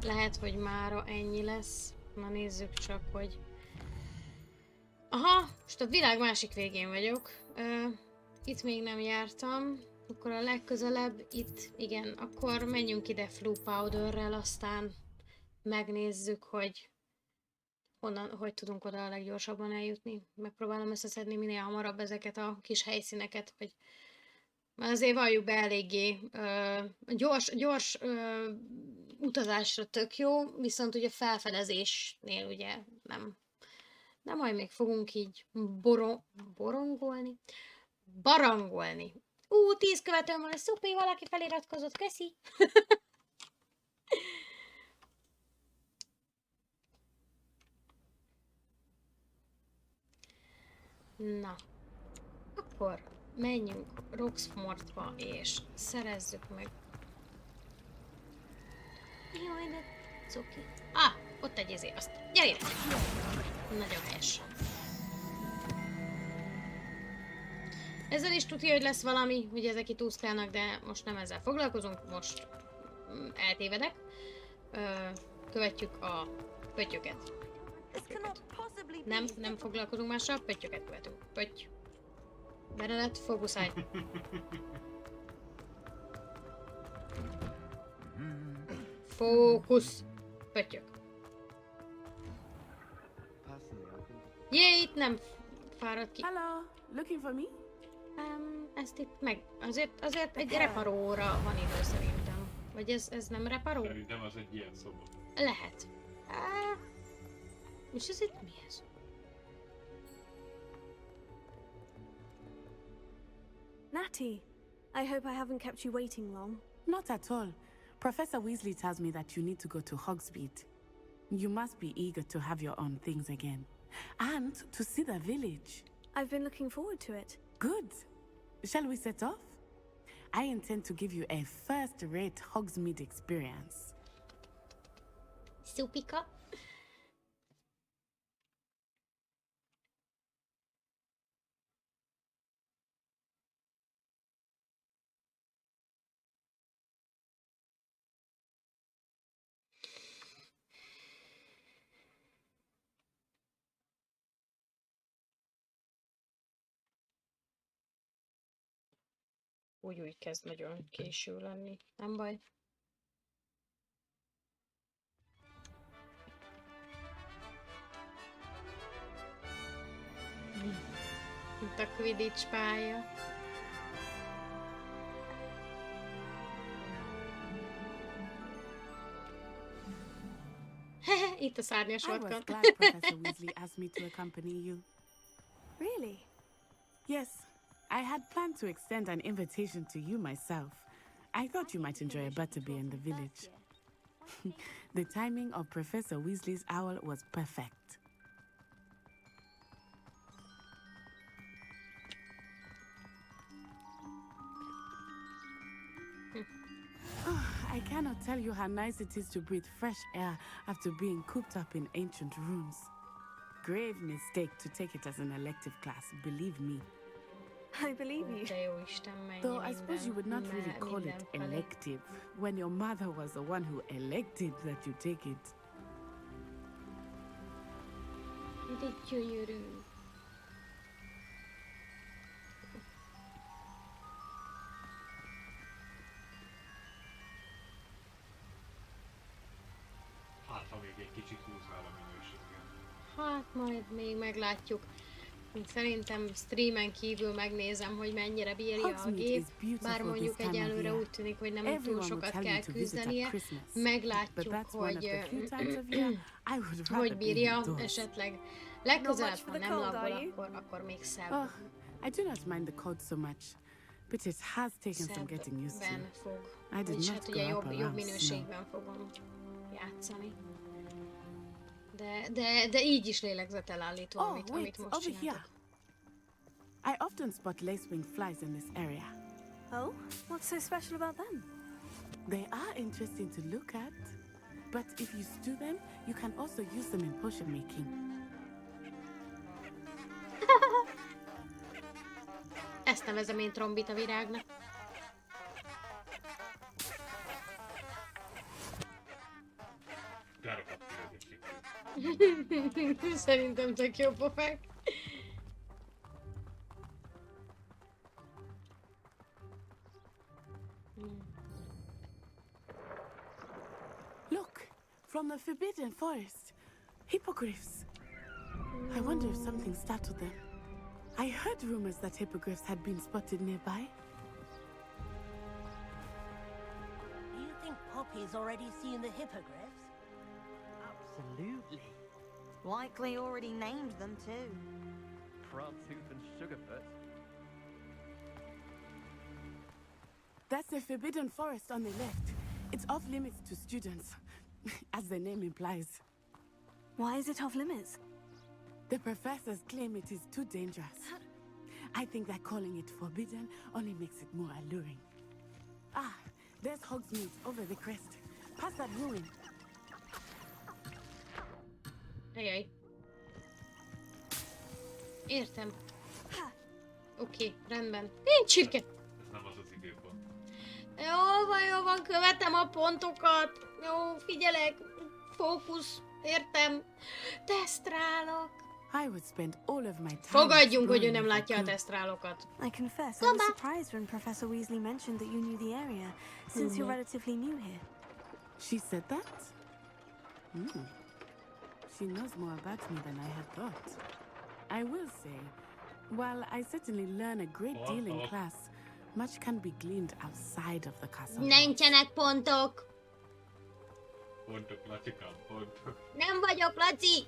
lehet, hogy mára ennyi lesz. Na nézzük csak, hogy... Aha, most a világ másik végén vagyok. Itt még nem jártam. Akkor a legközelebb itt, igen. Akkor menjünk ide Floo Powderrel, aztán megnézzük, hogy honnan, hogy tudunk oda a leggyorsabban eljutni. Megpróbálom összeszedni minél hamarabb ezeket a kis helyszíneket, hogy azért valljuk be eléggé gyors utazásra tök jó, viszont ugye felfedezésnél ugye nem. De majd még fogunk így barangolni. 10 követőm van, szupi, valaki feliratkozott, köszi! Na, akkor menjünk Roxfortba és szerezzük meg. Jaj, de cuki. Ott egy izé, azt gyere! Nagyon helyes. Ezzel is tudja, hogy lesz valami, hogy ezek itt úszkálnak, de most nem ezzel foglalkozunk, most eltévedek. Követjük a pöttyöket. Nem foglalkozunk mással, pöttyöket követünk. Pötty. Berelet, fókuszálj. Fókusz. Pöttyök. Jé, itt nem fáradt ki. Hello, looking for me? Ezt itt meg... Azért egy reparóra van idő szerintem. Vagy ez nem reparó? Szerintem az egy ilyen szoba. Lehet. És ez itt mi ez? Natty, I hope I haven't kept you waiting long. Not at all. Professor Weasley tells me that you need to go to Hogsmeade. You must be eager to have your own things again. And to see the village. I've been looking forward to it. Good. Shall we set off? I intend to give you a first-rate Hogsmeade experience. Supika. Úgy kezd nagyon késő lenni. Nem baj. Itt a Quidditch pálya. Itt a szárnyas I was orka. glad Professor Weasley asked me to accompany you. Really? Yes, I had planned to extend an invitation to you myself. I thought you might enjoy a butterbeer in the village. The timing of Professor Weasley's owl was perfect. I cannot tell you how nice it is to breathe fresh air after being cooped up in ancient rooms. Grave mistake to take it as an elective class, believe me. I believe you. Though I suppose you would not really call it elective when your mother was the one who elected that you take it. De gyönyörű. Hát, ha még egy kicsit húznál a minőséget. Hát majd még meglátjuk. Szerintem streamen kívül megnézem, hogy mennyire bírja a gép, bár mondjuk egyelőre úgy tűnik, hogy nem túl sokat kell küzdenie. Meglátjuk, hogy bírja, esetleg legközelebb, ha nem laggol, akkor még szebb. I do not mind the cold so much, but it has taken some getting used to. I did És not hát grow ugye up jobb around minőségben fogom játszani. De így is lélegzetelállító, amit most csinálok. I often spot lacewing flies in this area. Oh? What's so special about them? They are interesting to look at, but if you stew them, you can also use them in potion making. Ezt nevezem én trombita virágnak. Szerintem tök jó pofák. Look, from the Forbidden Forest, hippogriffs. I wonder if something startled them. I heard rumors that hippogriffs had been spotted nearby. Do you think Poppy's already seen the hippogriffs? Absolutely. Likely already named them too. Prantooth and Sugarfoot. That's the Forbidden Forest on the left. It's off limits to students, as the name implies. Why is it off limits? The professors claim it is too dangerous. I think that calling it forbidden only makes it more alluring. Ah, there's Hogsmeade over the crest. Past that ruin. Ajaj. Értem. Oké, rendben. Nincs csirke. Ez nem az az időpont. Jó van, követem a pontokat. Jó, figyelek. Fókusz. Értem. Tesztrálok. I would spend all of my time. Fogadjunk, hogy ő nem látja a tesztrálokat. I confess, I was surprised when Professor Weasley mentioned that you knew the area, since you're relatively new here. She said that? She knows more about me than I had thought. I will say, while I certainly learn a great deal in class, much can be gleaned outside of the castle. Nincsenek pontok! Pontok, Lacikám, pontok. Nem vagyok Laci!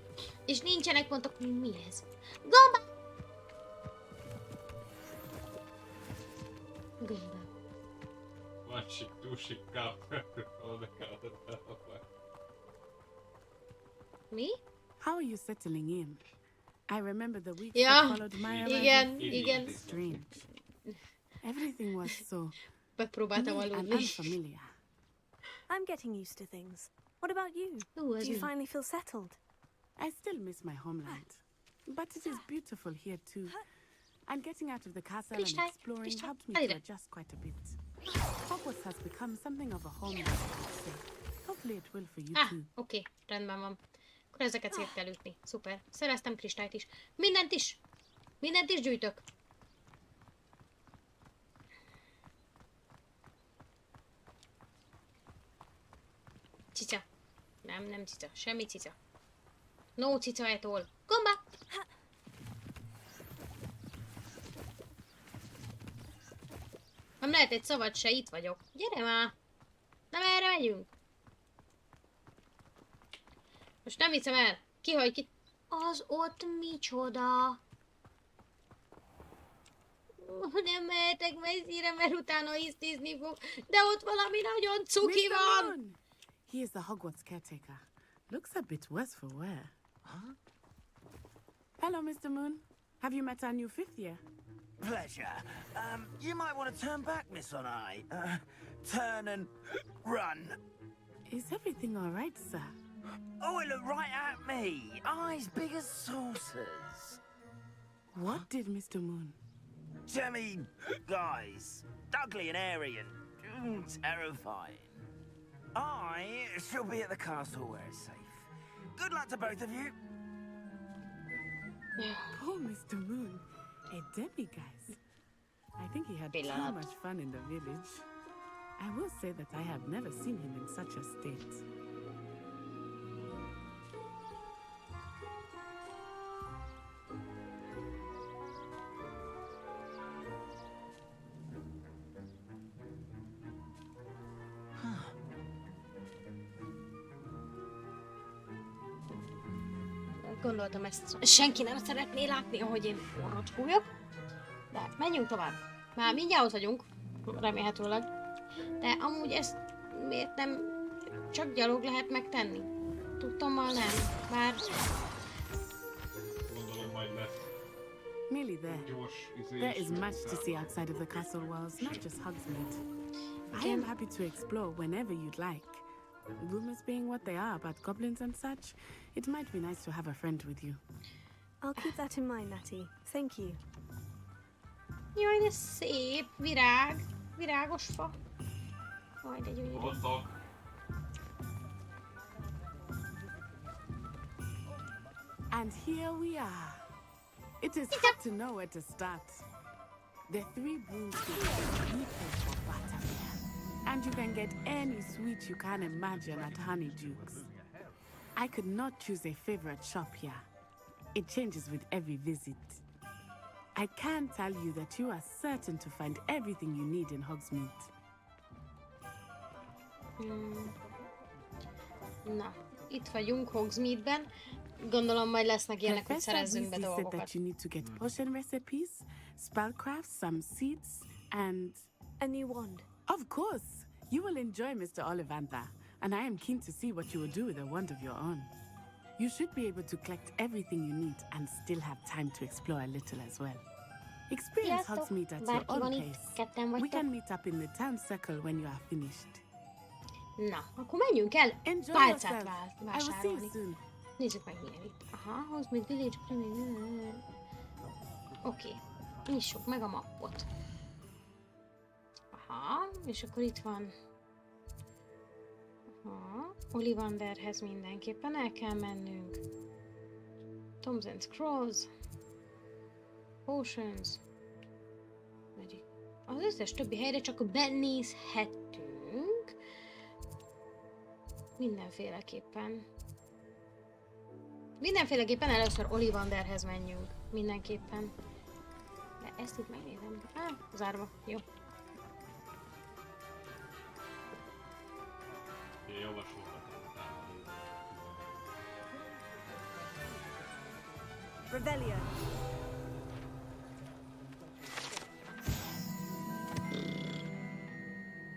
És nincsenek pontok. Mi ez? Gomba! Gomba. Lacsik, túsik, Mi? How are you settling in? I remember the week Ja, that followed my arrival. igen. Strange. Everything was so Megpróbáltam new and aludni. unfamiliar. I'm getting used to things. What about you? az Do you mi? finally feel settled? I still miss my homeland, but it is beautiful here too. And getting out of the castle and exploring helped me to adjust quite a bit. Hogwarts has become something of a home, I would say. Hopefully it will for you too. Oké, rendben van. Akkor ezeket szét kell ütni. Szuper. Szereztem kristályt is. Mindent is! Mindent is gyűjtök. Cica. Nem cica. Semmi cica. No cica at all. Gomba! Nem lehet egy szabad se, itt vagyok. Gyere már! Nem erre megyünk? Most nem hiszem el. Kihagy ki. Az ott micsoda? Nem mehetek messzire, mert utána isztizni fog. De ott valami nagyon cuki van. He is the Hogwarts caretaker. Looks a bit worse for wear. Huh? Hello, Mr. Moon. Have you met our new 5th year? Pleasure. You might want to turn back, Miss On-Eye. Turn and run. Is everything all right, sir? Oh, it looked right at me. Eyes big as saucers. What did Mr. Moon? Jemmy, guys. Ugly and airy and terrifying. I shall be at the castle where it's safe. Good luck to both of you. Poor Mr. Moon. A demiguise. I think he had too much fun in the village. I will say that I have never seen him in such a state. Gondoltam, ezt senki nem szeretné látni, ahogy én orrot fújok. De hát menjünk tovább. Már mindjárt ott vagyunk, remélhetőleg. De amúgy ezt miért nem csak gyalog lehet megtenni? Tudtommal nem, bár... Gondolom majd lesz. Nearly there. There is much to see outside of the castle walls, not just Hogsmeade. I am happy to explore whenever you'd like. Rumors being what they are about goblins and such, it might be nice to have a friend with you. I'll keep that in mind, Natty. Thank you. Jaj, de szép virág. Virágos fa. Jaj, de gyönyörű. And here we are. It is hard to know where to start. The 3 brooms for buttermilk. And you can get any sweet you can imagine at Honeyduke's. I could not choose a favorite shop here. It changes with every visit. I can tell you that you are certain to find everything you need in Hogsmeade. Na, itt vagyunk Hogsmeade-ben. Gondolom majd lesznek ilyenek, hogy szerezzünk be dolgokat. That you need to get potion recipes, spellcrafts, some seeds, and... a new wand. Of course! You will enjoy Mr. Ollivander, and I am keen to see what you will do with a wand of your own. You should be able to collect everything you need and still have time to explore a little as well. Experience Hogsmeade at your own pace. We can meet up in the town circle when you are finished. Na, akkor menjünk el pálcát vásárolni. Nézzük meg, milyen itt. Aha, Hogsmeade Village. Oké, nyissuk meg a mappot. Aha, és akkor itt van. Aha, Ollivanderhez mindenképpen el kell mennünk. Tomes and Scrolls. Potions. Az összes többi helyre csak benézhetünk. Mindenféleképpen. Először Ollivanderhez menjünk. Mindenképpen. De ezt itt megnézem. Zárva. Jó. Revelio.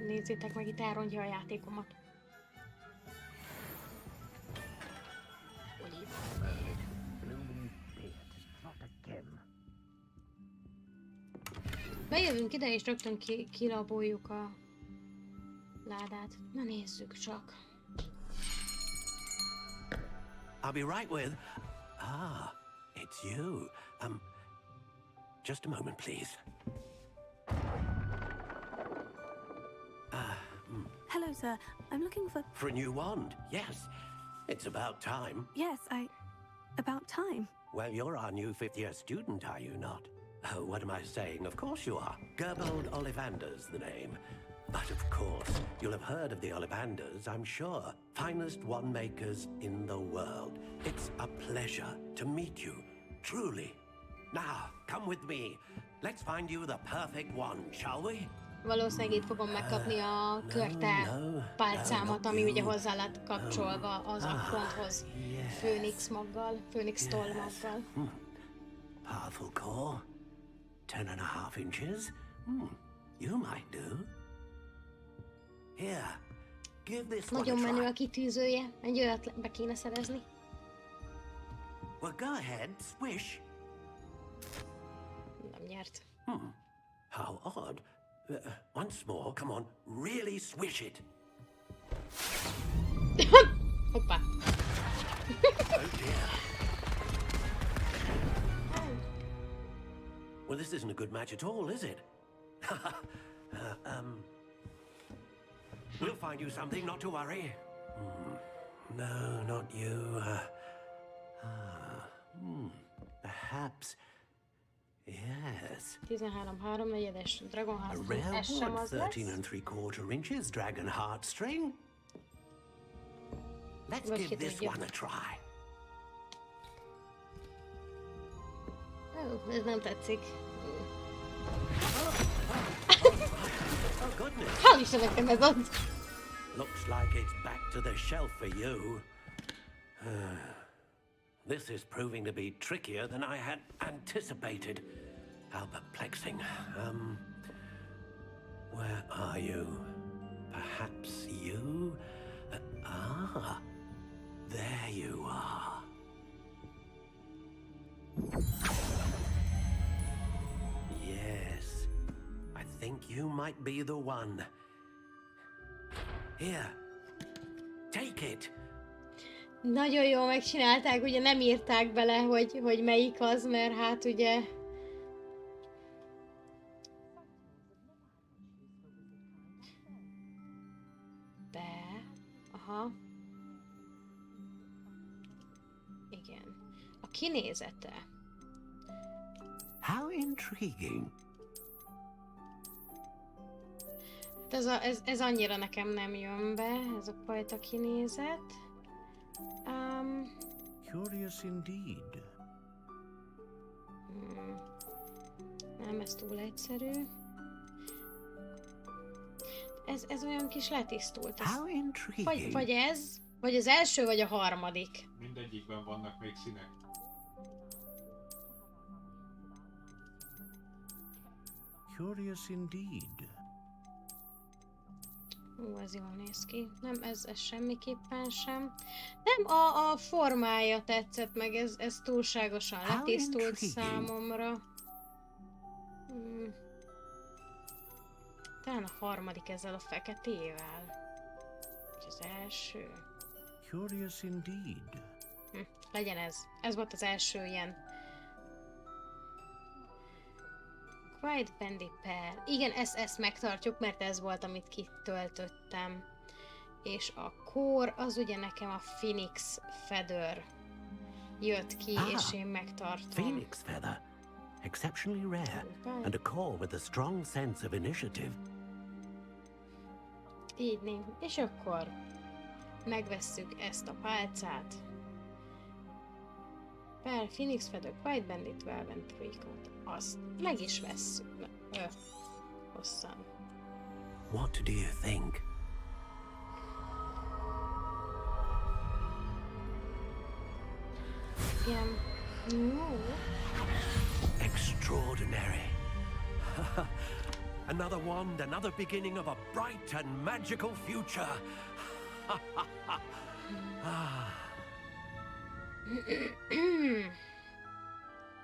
Nézzétek meg, itt elrontja a játékomat. Bejövünk ide és rögtön kilaboljuk a ládát. Na nézzük csak. I'll be right with... Ah, it's you. Just a moment, please. Hello, sir. I'm looking for... For a new wand, yes. It's about time. Yes, about time. Well, you're our new 5th year student, are you not? Oh, what am I saying? Of course you are. Gerbold Ollivander's the name. But of course, you'll have heard of the Ollivanders, I'm sure. Finest wand makers in the world. It's a pleasure to meet you, truly. Now, come with me. Let's find you the perfect wand, shall we? Valószínűleg itt fogom megkapni a körte pálcámat, ami ugye hozzá lett kapcsolva az akkonthoz. Főnix maggal, Főnix tollmaggal. Powerful core. 10.5 inches. You might do. Here, give this one a Nagyon menő try. a kitűzője. Egy olyat be kéne szerezni. Well, go ahead, swish. Nem nyert. How odd. Once more, come on, really swish it. Hoppá. Oh dear. Well, this isn't a good match at all, is it? We'll find you something, not to worry. No, not you. Perhaps. Yes. 13 negyedes Dragon A Heart. rare Ez sem wood, az lesz. 13 3/4 inches dragon heartstring. Let's Vagy give ki this tudja. one a try. Ó, ez nem tetszik. Oh goodness. Hál' Istennek nem ez az. Looks like it's back to the shelf for you. This is proving to be trickier than I had anticipated. How perplexing. Where are you? Perhaps you? There you are. Yes, I think you might be the one. Here, take it. Nagyon jól megcsinálták, ugye nem írták bele, hogy melyik az, mert hát ugye... Aha. Igen. A kinézete. How intriguing. Ez annyira nekem nem jön be, ez a fajta kinézet. Curious indeed. Nem, ez túl egyszerű. Ez olyan kis letisztult. How intriguing. Vagy ez, vagy az első, vagy a harmadik. Mindegyikben vannak még színek. Curious indeed. Ez jól néz ki. Nem, ez semmiképpen sem. Nem, a formája tetszett meg, ez túlságosan letisztult számomra. Talán a harmadik ezzel a feketével. És az első. Curious indeed. Legyen ez. Ez volt az első ilyen. Quiet Bendy Pearl. Igen, ezt megtartjuk, mert ez volt, amit kitöltöttem. És a core, az ugye nekem a Phoenix Feather jött ki, és én megtartom. Phoenix feather. Exceptionally rare. And a core with a strong sense of initiative. Így néz. És akkor megvesszük ezt a pálcát. Pearl, Phoenix Feather, Quiet Bandit, 12 and 3/4. Azt meg is vesszük. Hosszan. What do you think? Igen. No. Extraordinary. Another wand, another beginning of a bright and magical future.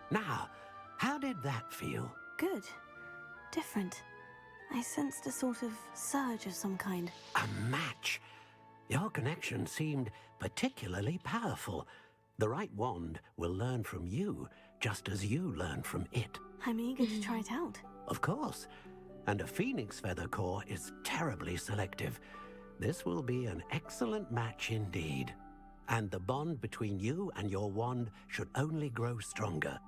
Now, how did that feel? Good. Different. I sensed a sort of surge of some kind. A match. Your connection seemed particularly powerful. The right wand will learn from you, just as you learn from it. I'm eager to try it out. Of course. And a phoenix feather core is terribly selective. This will be an excellent match indeed. And the bond between you and your wand should only grow stronger.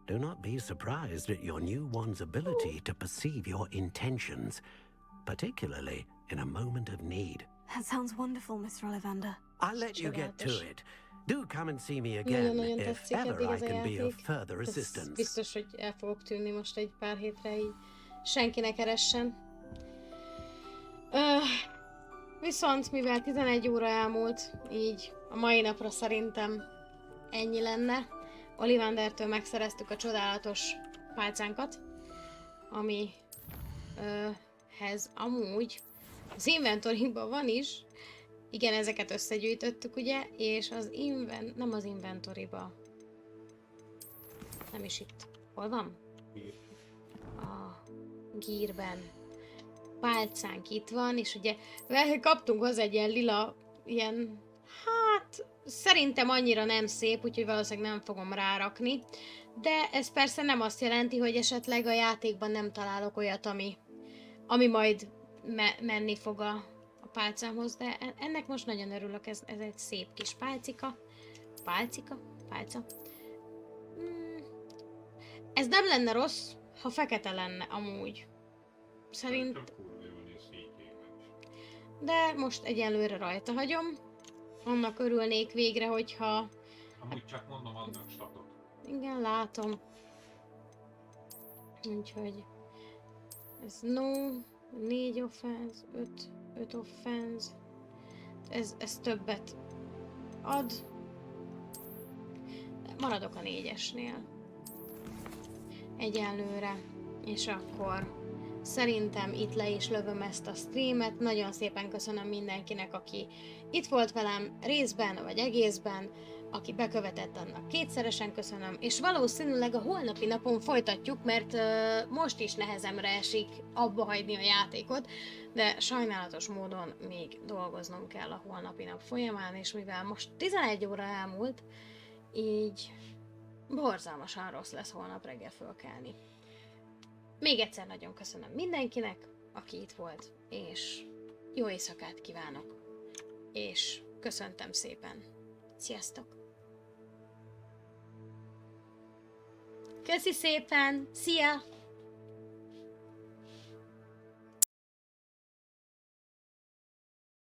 Do not be surprised at your new wand's ability to perceive your intentions, particularly in a moment of need. That sounds wonderful, Mr. Ollivander. I'll let you get to it. Do come and see me again if ever I can be of further assistance. Biztos, hogy el fogok tűnni most egy pár hétre, így senki ne keressen. Viszont mivel 11 óra elmúlt, így a mai napra szerintem ennyi lenne. Ollivandertől megszereztük a csodálatos pálcánkat, amihez amúgy az inventoryban van is. Igen, ezeket összegyűjtöttük, ugye, és az nem az inventoryba. Nem is itt. Hol van? A gírben. Pálcánk itt van, és ugye kaptunk hozzá egy ilyen lila, ilyen, hát szerintem annyira nem szép, úgyhogy valószínűleg nem fogom rárakni. De ez persze nem azt jelenti, hogy esetleg a játékban nem találok olyat, ami majd menni fog a pálcámhoz, de ennek most nagyon örülök, ez egy szép kis pálcika. Pálca. Ez nem lenne rossz, ha fekete lenne amúgy. De most egyelőre rajta hagyom. Annak örülnék végre, hogyha... Amúgy csak mondom annak statot. Igen, látom. Úgyhogy... Ez no, 4 offense, 5 offense. Ez többet ad. Maradok a 4-esnél. Egyelőre. És akkor szerintem itt le is lövöm ezt a streamet. Nagyon szépen köszönöm mindenkinek, aki itt volt velem részben vagy egészben. Aki bekövetett, annak kétszeresen köszönöm, és valószínűleg a holnapi napon folytatjuk, mert most is nehezemre esik abba hagyni a játékot, de sajnálatos módon még dolgoznom kell a holnapi nap folyamán, és mivel most 11 óra elmúlt, így borzalmasan rossz lesz holnap reggel fölkelni. Még egyszer nagyon köszönöm mindenkinek, aki itt volt, és jó éjszakát kívánok, és köszöntem szépen. Sziasztok! Köszi szépen! Szia!